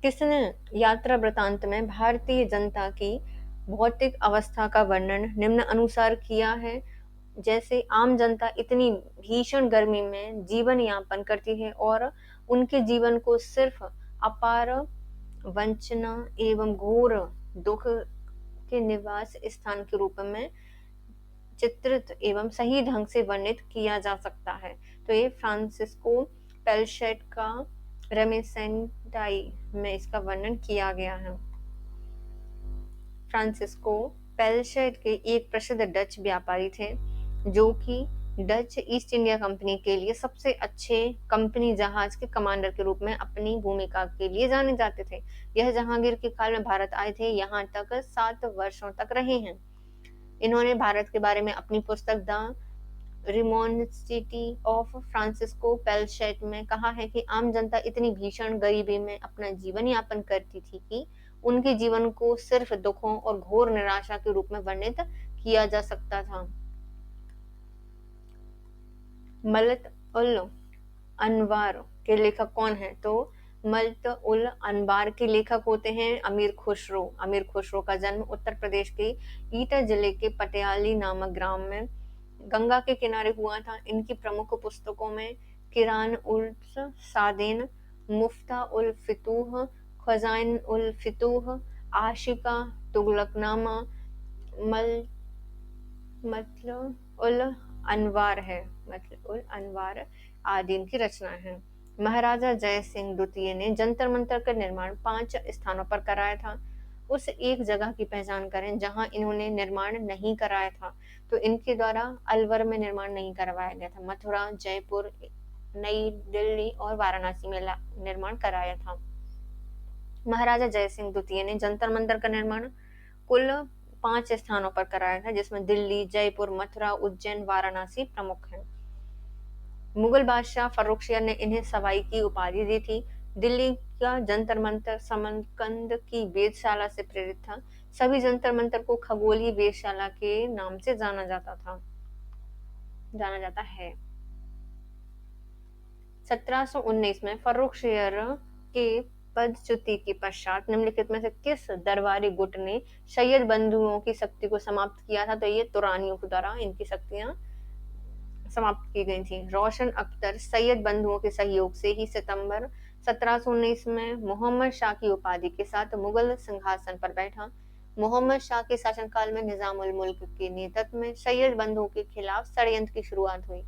किसने यात्रा वृतांत में भारतीय जनता की भौतिक अवस्था का वर्णन निम्न अनुसार किया है, जैसे आम जनता इतनी भीषण गर्मी में जीवन यापन करती है और उनके जीवन को सिर्फ अपार वंचना एवं घोर दुख के निवास स्थान के रूप में चित्रित एवं सही ढंग से वर्णित किया जा सकता है। तो ये फ्रांसिस्को पेलशेट का रेमिसेंटाई में इसका वर्णन किया गया है। फ्रांसिस्को पेलशेट के एक प्रसिद्ध डच व्यापारी थे जो कि डच ईस्ट इंडिया कंपनी के लिए सबसे अच्छे कंपनी जहाज के कमांडर के रूप में अपनी भूमिका के लिए जाने जाते थे। यह जहांगीर के काल में भारत आए थे, यहाँ तक 7 वर्षों तक रहे हैं। इन्होंने भारत के बारे में अपनी पुस्तक द रिमोनस्टिटी ऑफ फ्रांसिस्को पेलशेट में कहा है कि आम जनता इतनी भीषण गरीबी में अपना जीवन यापन करती थी कि उनके जीवन को सिर्फ दुखों और घोर निराशा के रूप में वर्णित किया जा सकता था। मलत उल अनवार के लेखक कौन है, तो मलत उल अनवार के लेखक होते हैं अमीर खुसरो। अमीर खुसरो का जन्म उत्तर प्रदेश के ईटा जिले के पटियाली नामक ग्राम में गंगा के किनारे हुआ था। इनकी प्रमुख पुस्तकों में किरान उल सादेन, मुफ्ता उल फितूह, खजाइन उल फितूह, आशिका, तुगलकनामा, मतलब उल अनवार है, मतलब उल अनवार आदि इनकी रचना है। महाराजा जय सिंह द्वितीय ने जंतर मंतर का निर्माण 5 स्थानों पर कराया था। उस एक जगह की पहचान करें जहां इन्होंने निर्माण नहीं कराया था। तो इनके द्वारा अलवर में निर्माण नहीं करवाया गया था, मथुरा, जयपुर, नई दिल्ली और वाराणसी में निर्माण कराया था। महाराजा जय सिंह द्वितीय ने जंतर मंतर का निर्माण कुल 5 स्थानों पर कराया था, जिसमें दिल्ली, जयपुर, मथुरा, उज्जैन, वाराणसी प्रमुख हैं। मुगल बादशाह फर्रुखशियर ने इन्हें सवाई की उपाधि दी थी। दिल्ली का जंतर मंतर समरकंद की वेधशाला से प्रेरित था। सभी जंतर मंतर को खगोलीय वेधशाला के नाम से जाना जाता है। 1719 में फर्रुखशियर के पदच्युति के पश्चात निम्नलिखित में से किस दरबारी गुट ने सैयद बंधुओं की शक्ति को समाप्त किया था, तो ये तुरानियों के द्वारा इनकी शक्तियां समाप्त की गई थी। रोशन अख्तर सैयद बंधुओं के सहयोग से ही सितंबर 1719 में मोहम्मद शाह की उपाधि के साथ मुगल सिंहासन पर बैठा। मोहम्मद शाह के शासनकाल में निजामुल मुल्क के नेतृत्व में सैयद बंधु के खिलाफ षड्यंत्र की शुरुआत हुई।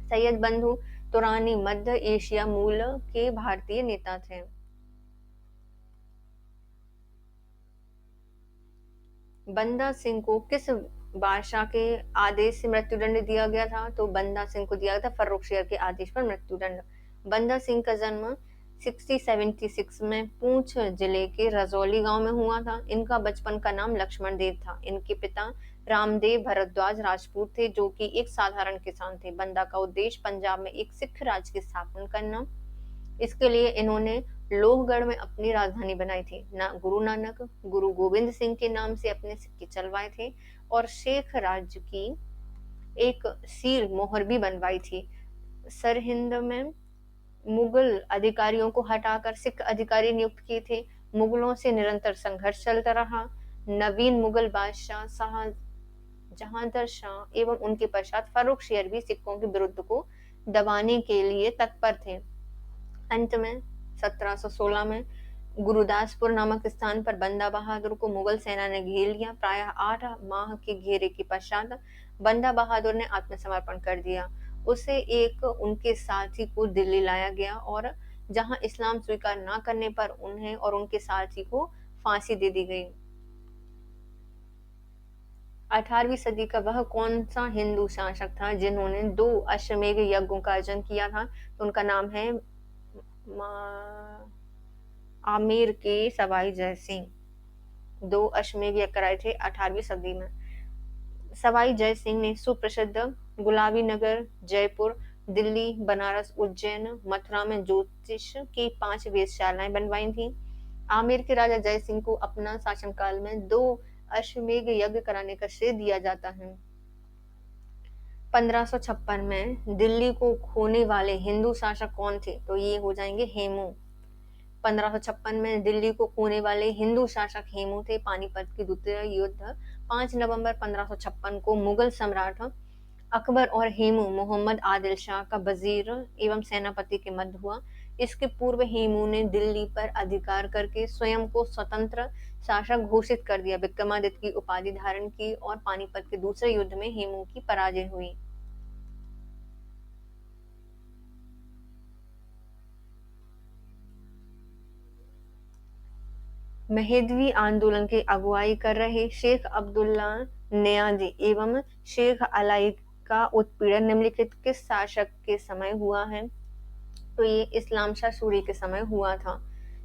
सैयद बंधु तुरानी मध्य एशिया मूल के भारतीय नेता थे। बंदा सिंह को किस बादशाह के आदेश से मृत्युदंड दिया गया था? तो बंदा सिंह को दिया गया था फर्रुखशियर के आदेश पर मृत्युदंड। बंदा सिंह का जन्म 1676 में पूंछ जिले के रजौली गांव में हुआ था। इनका बचपन का नाम लक्ष्मण देव था। इनके पिता रामदेव भरद्वाज राजपूत थे, जो कि एक साधारण किसान थे। बंदा का उद्देश्य पंजाब में एक सिख राज की स्थापना करना। इसके लिए इन्होंने लोहगढ़ में अपनी राजधानी बनाई थी। गुरु नानक गुरु गोविंद सिंह के नाम से अपने सिक्के चलवाए थे और शेख राज की एक सील मोहर भी बनवाई थी। सरहिंद में मुगल अधिकारियों को हटाकर सिख अधिकारी नियुक्त किए थे। मुगलों से निरंतर संघर्ष चलता रहा। नवीन मुगल बादशाह जहांदर शाह एवं उनके पश्चात फर्रुखशियर भी सिखों के विरुद्ध को दबाने के लिए तत्पर थे। अंत में 1716 में गुरुदासपुर नामक स्थान पर बंदा बहादुर को मुगल सेना ने घेर लिया। प्रायः 8 माह के घेरे के पश्चात बंदा बहादुर ने आत्मसमर्पण कर दिया। उसे एक उनके साथी को दिल्ली लाया गया और जहां इस्लाम स्वीकार न करने पर उन्हें और उनके साथी को फांसी दे दी गई। 18वीं सदी का वह कौन सा हिंदू शासक था जिन्होंने 2 अश्वमेध यज्ञों का आयोजन किया था? तो उनका नाम है आमेर के सवाई जय सिंह। 2 अश्वमेध यज्ञ कराए थे 18वीं सदी में। सवाई जय सिंह ने सुप्रसिद्ध गुलाबी नगर, जयपुर, दिल्ली, बनारस, उज्जैन, मथुरा में ज्योतिष की 5 वेधशालाएं बनवाई थी। आमेर के राजा जय सिंह को अपना शासनकाल में 2 अश्वमेध यज्ञ कराने का श्रेय दिया जाता है। 1556 में दिल्ली को खोने वाले हिंदू शासक कौन थे? तो ये हो जाएंगे हेमू। 1556 में दिल्ली को खोने वाले हिंदू शासक हेमू थे। पानीपत की द्वितीय युद्ध 5 नवंबर 1556 को मुगल सम्राट अकबर और हेमू मोहम्मद आदिल शाह का वजीर एवं सेनापति के मध्य हुआ। इसके पूर्व हेमू ने दिल्ली पर अधिकार करके स्वयं को स्वतंत्र शासक घोषित कर दिया, विक्रमादित्य की उपाधि धारण की और पानीपत के दूसरे युद्ध में हेमू की पराजय हुई। मेहदवी आंदोलन की अगुवाई कर रहे शेख अब्दुल्ला नियाजी एवं शेख अलाई का उत्पीड़न निम्नलिखित किस शासक के समय हुआ है? तो ये इस्लाम शाह सूरी के समय हुआ था।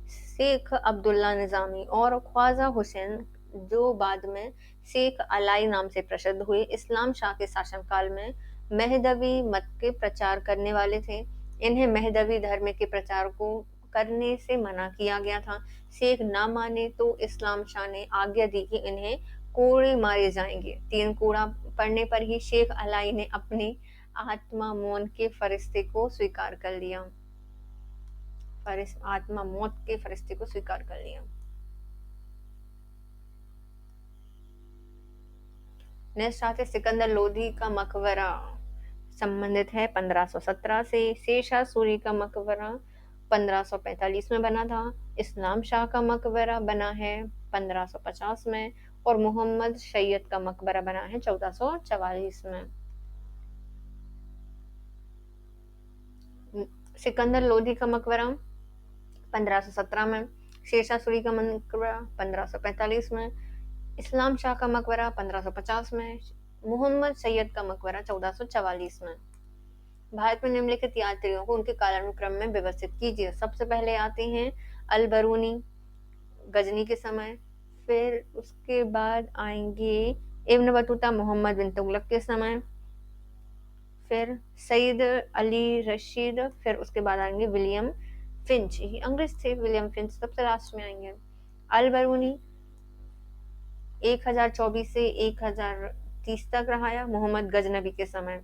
शेख अब्दुल्ला निजामी और ख्वाजा हुसैन, जो बाद में शेख अलाई नाम से प्रसिद्ध हुए, इस्लाम शाह के शासनकाल में मेहदवी मत के प्रचार करने वाले थे। इन्हें मेहदवी धर्म के प्रचार को करने से मना किया गया था। शेख ना माने तो इस्लाम शाह ने आज्ञा दी कि इन्हें कोड़े मारे जाएंगे। 3 कोड़ा पड़ने पर ही शेख अलाई ने अपनी आत्मा मौत के फरिश्ते को स्वीकार कर लिया। आत्मा मौत के फरिश्ते को स्वीकार कर लिया। नेक्स्ट आते सिकंदर लोधी का मकबरा संबंधित है 1517 से। शेरशाह सूरी का मकबरा 1545 में बना था। इस्लाम शाह का मकबरा बना है 1550 में और मोहम्मद सैयद का मकबरा बना है 1444 में। सिकंदर लोधी का मकबरा 1517 में, शेरशाह सूरी का मकबरा 1545 में, इस्लाम शाह का मकबरा 1550 में, मोहम्मद सैयद का मकबरा 1444 में। भारत में निम्नलिखित यात्रियों को उनके कालानुक्रम में व्यवस्थित कीजिए। सबसे पहले आते हैं अल बरूनी गजनी के समय, फिर उसके बाद आएंगे इब्न बतूता मोहम्मद बिन तुगलक के समय, फिर सईद अली रशीद, फिर उसके बाद आएंगे विलियम फिंच, ये अंग्रेज थे। विलियम फिंच सबसे लास्ट में आएंगे। अल बरूनी 1024 से 1030 तक रहा मोहम्मद गजनबी के समय।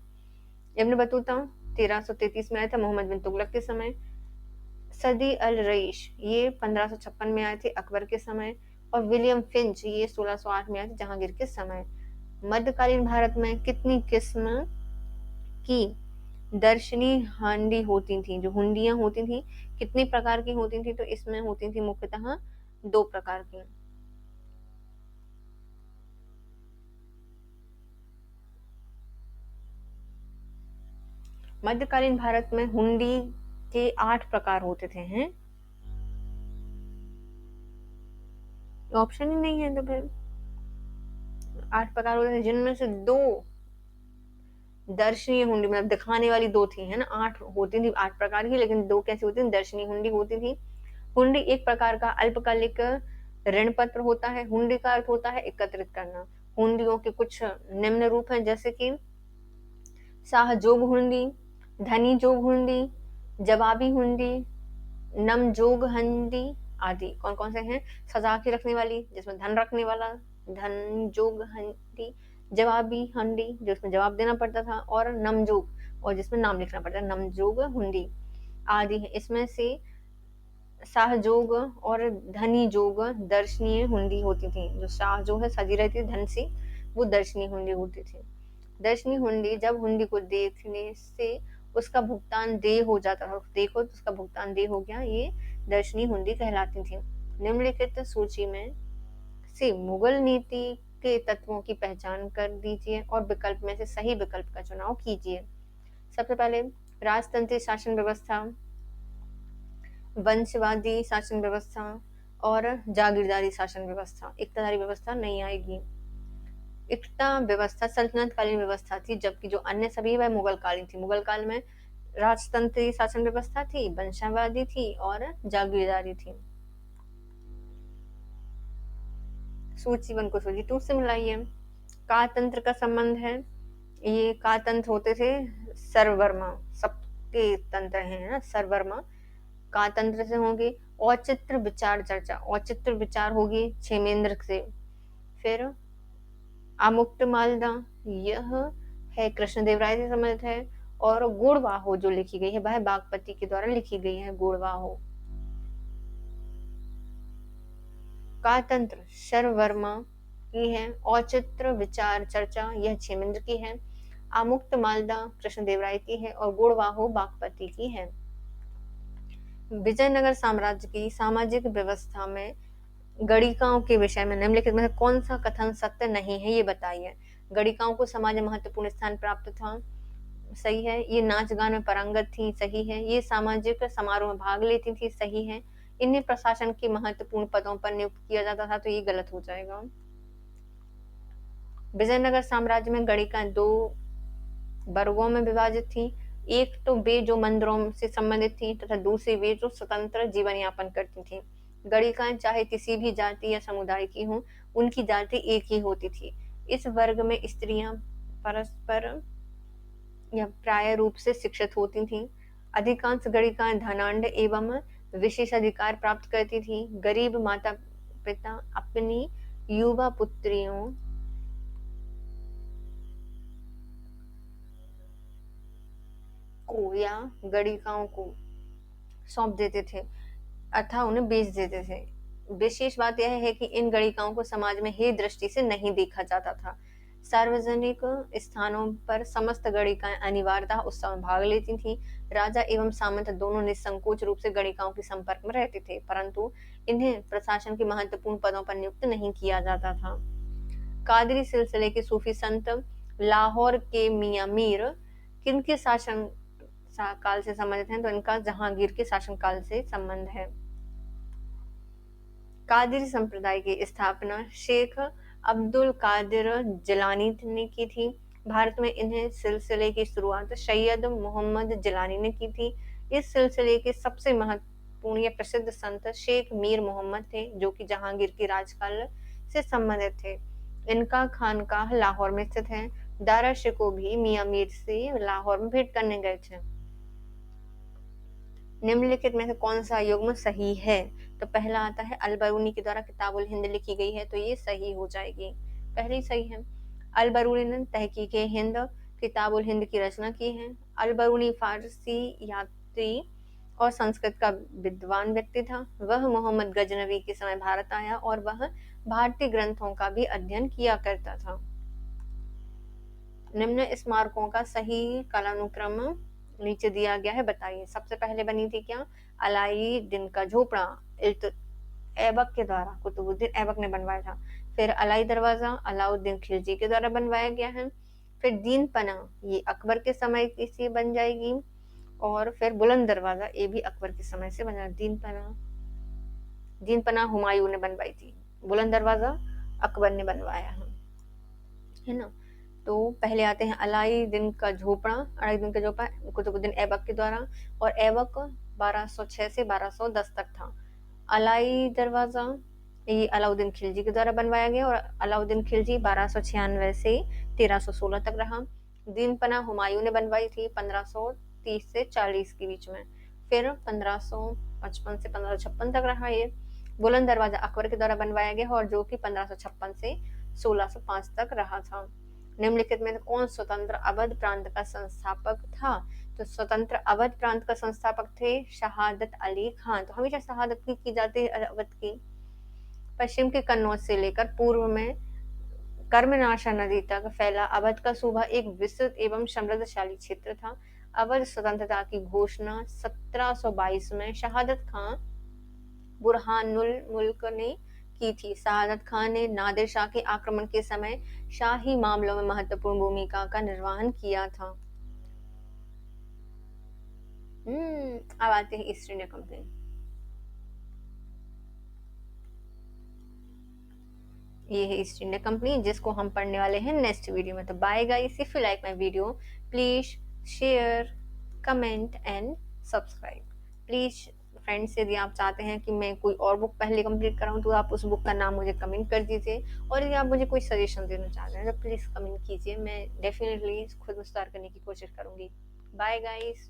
इब्न बतूता 1333 में आया था मोहम्मद बिन तुगलक के समय। सदी अल रईश ये 1556 में आए थे अकबर के समय, और विलियम फिंच ये 1608 में आए थे जहांगीर के समय। मध्यकालीन भारत में कितनी किस्म की दर्शनी हांडी होती थी? जो हुंडियां होती थी कितनी प्रकार की होती थी? तो इसमें होती थी मुख्यतः 2 प्रकार की। मध्यकालीन भारत में हुंडी के 8 प्रकार होते थे। हैं, ऑप्शन ही नहीं है तो फिर 8 प्रकार होते थे, जिनमें से 2 दर्शनीय हुंडी, मतलब दिखाने वाली 2 थी, है ना। 8 होती थी, 8 प्रकार की, लेकिन 2 कैसी होती थी, दर्शनीय हुंडी होती थी। हुंडी एक प्रकार का अल्पकालिक ऋण पत्र होता है। हुंडी का अर्थ होता है एकत्रित करना। हुंडियों के कुछ निम्न रूप हैं, जैसे कि शाहजोग हुंडी, धनी जोग हुंडी, जवाबी हुंडी, नमजोग हुंडी आदि। कौन कौन से हैं? सजा के रखने वाली, जिसमें धन रखने वाला, धन जोग हुंडी, जवाबी हुंडी जिसमें जवाब देना पड़ता था, और नमजोग, और जिसमें नाम लिखना पड़ता है, नमजोग हुंडी आदि है। इसमें से शाहजोग और धनी जोग दर्शनीय हुंडी होती थी। जो शाह जो है सजी रहती थी धन से, वो दर्शनीय हुंडी होती थी। दर्शनीय हुंडी, जब हुंडी को देखने से उसका भुगतान देय हो जाता था, देखो तो उसका भुगतान देय हो गया, ये दर्शनीय हुंडी कहलाती थी। निम्नलिखित सूची में से मुगल नीति के तत्वों की पहचान कर दीजिए और विकल्प में से सही विकल्प का चुनाव कीजिए। सबसे पहले राजतंत्री शासन व्यवस्था, वंशवादी शासन व्यवस्था और जागीरदारी शासन व्यवस्था। इक्तादारी व्यवस्था नहीं आएगी। इक्ता व्यवस्था सल्तनत कालीन व्यवस्था थी, जबकि जो अन्य सभी वह मुगल कालीन थी। मुगल काल में राजतंत्री शासन व्यवस्था थी, वंशवादी थी और जागीरदारी थी। सूची 1 को सूची 2 से मिलाइए। का तंत्र का संबंध है, ये का तंत्र होते थे सर्ववर्मा, सबके तंत्र हैं ना सर्ववर्मा। का तंत्र से होंगे औचित्य विचार चर्चा, औचित्य विचार होगी क्षेमेंद्र से। फिर आमुक्त मालदा, यह है कृष्णदेवराय से संबंधित है। और गुणवाहो जो लिखी गई है वह बागपति के द्वारा लिखी गई है, गुणवाहो। का तंत्र शर्ववर्मा की है, औचित्य विचार चर्चा यह क्षेमेंद्र की है, आमुक्त मालदा कृष्णदेवराय की है और गुणवाहो बागपति की है। विजयनगर साम्राज्य की सामाजिक व्यवस्था में गणिकाओं के विषय में निम्नलिखित में कौन सा कथन सत्य नहीं है, ये बताइए। गणिकाओं को समाज में महत्वपूर्ण स्थान प्राप्त था, सही है। ये नाच गान में पारंगत थी, सही है। ये सामाजिक समारोह में भाग लेती थी, सही है। इन्हें प्रशासन के महत्वपूर्ण पदों पर नियुक्त किया जाता था, तो ये गलत हो जाएगा। विजयनगर साम्राज्य में गणिकाएं 2 वर्गों में विभाजित थी। एक तो वे जो मंदिरों से संबंधित थी तथा दूसरी वे जो स्वतंत्र जीवन यापन करती थी। गणिकाएं चाहे किसी भी जाति या समुदाय की हों, उनकी जाति एक ही होती थी। इस वर्ग में स्त्रियां परस्पर या प्राय रूप से शिक्षित होती थीं। अधिकांश गणिकाएं धनाढ्य एवं विशेषाधिकार प्राप्त करती थीं। गरीब माता पिता अपनी युवा पुत्रियों को या गणिकाओं को सौंप देते थे अथवा उन्हें बेच देते थे। विशेष बात यह है कि इन गणिकाओं को समाज में हे दृष्टि से नहीं देखा जाता था। सार्वजनिक स्थानों पर समस्त गणिकाएं अनिवार्यतः उत्सव में भाग लेती थीं। राजा एवं सामंत दोनों निसंकोच रूप से गणिकाओं के संपर्क में रहते थे, परंतु इन्हें प्रशासन के महत्वपूर्ण पदों पर नियुक्त नहीं किया जाता था। कादरी सिलसिले के सूफी संत लाहौर के मियां मीर किनके शासन काल से संबंधित हैं? तो इनका जहांगीर के शासनकाल से संबंध है। कादिरी संप्रदाय की स्थापना शेख अब्दुल कादिर जिलानी ने की थी। भारत में इन्हें सिलसिले की शुरुआत सैयद मोहम्मद जिलानी ने की थी। इस सिलसिले के सबसे महत्वपूर्ण या प्रसिद्ध संत शेख मीर मोहम्मद थे, जो कि जहांगीर के राजकाल से संबंधित थे। इनका खानकाह लाहौर में स्थित है। दारा शिकोह भी मियां मीर से लाहौर में भेंट करने गए थे। निम्नलिखित में से कौन सा युग्म सही है? तो पहला आता है अल बरूनी के द्वारा किताबुल हिंद लिखी गई है, तो ये सही हो जाएगी, पहली सही है। अल बरूनी ने तहकीक हिंद किताबुल हिंद की रचना की है। अल बरूनी फारसी यात्री और संस्कृत का विद्वान व्यक्ति था। वह मोहम्मद गजनवी के समय भारत आया और वह भारतीय ग्रंथों का भी अध्ययन किया करता था। निम्न स्मारकों का सही कालानुक्रम नीचे दिया गया है, बताइए। सबसे पहले बनी थी क्या? अलाई दिन का झोपड़ा ऐबक के द्वारा, कुतुबुद्दीन ऐबक ने बनवाया था। फिर अलाई दरवाजा अलाउद्दीन खिलजी के द्वारा बनवाया गया है। फिर दीन पना, ये अकबर के समय की से बन जाएगी। और फिर बुलंद दरवाजा, ये भी अकबर के समय से बना। दीन पना हुमायूं ने बनवाई थी, बुलंद दरवाजा अकबर ने बनवाया है ना। तो पहले आते हैं अलाउद्दीन का झोपड़ा। अलाउद्दीन का झोपड़ा कुतुबुद्दीन ऐबक के द्वारा, और ऐबक 1206 से 1210 तक था। अलाई दरवाजा ये अलाउद्दीन खिलजी के द्वारा बनवाया गया, और अलाउद्दीन खिलजी 1296 से 1316 तक रहा। दीन पना हुमायूं ने बनवाई थी 1530 से 40 के बीच में। फिर 1555 से 1556 तक रहा ये। बुलंद दरवाजा अकबर के द्वारा बनवाया गया, और जो कि 1556 से 1605 तक रहा था। निम्नलिखित में कौन स्वतंत्र अवध प्रांत का संस्थापक था? तो स्वतंत्र अवध प्रांत का संस्थापक थे शहादत अली खान। तो हमेशा शहादत की जाती है अवध की। पश्चिम के कन्नौज से लेकर पूर्व में कर्मनाशा नदी तक फैला अवध का सूबा एक विस्तृत एवं समृद्धशाली क्षेत्र था। अवध स्वतंत्रता की घोषणा 1722 में शहादत खान बुरहानुल मुल्क ने की थी। शहादत खान ने नादिर शाह के आक्रमण के समय शाही मामलों में महत्वपूर्ण भूमिका का निर्वहन किया था। अब आते हैं ईस्ट इंडिया कंपनी। ये है ईस्ट इंडिया कंपनी, जिसको हम पढ़ने वाले हैं नेक्स्ट वीडियो में। तो bye guys, if you like my video please share, comment and subscribe. Please friends, यदि आप चाहते हैं कि मैं कोई और बुक पहले कंप्लीट कराऊं, तो आप उस बुक का नाम मुझे कमेंट कर दीजिए। और यदि आप मुझे कोई सजेशन देना चाहते हैं तो प्लीज कमेंट कीजिए, मैं डेफिनेटली खुद सुधार करने की कोशिश करूंगी। Bye guys.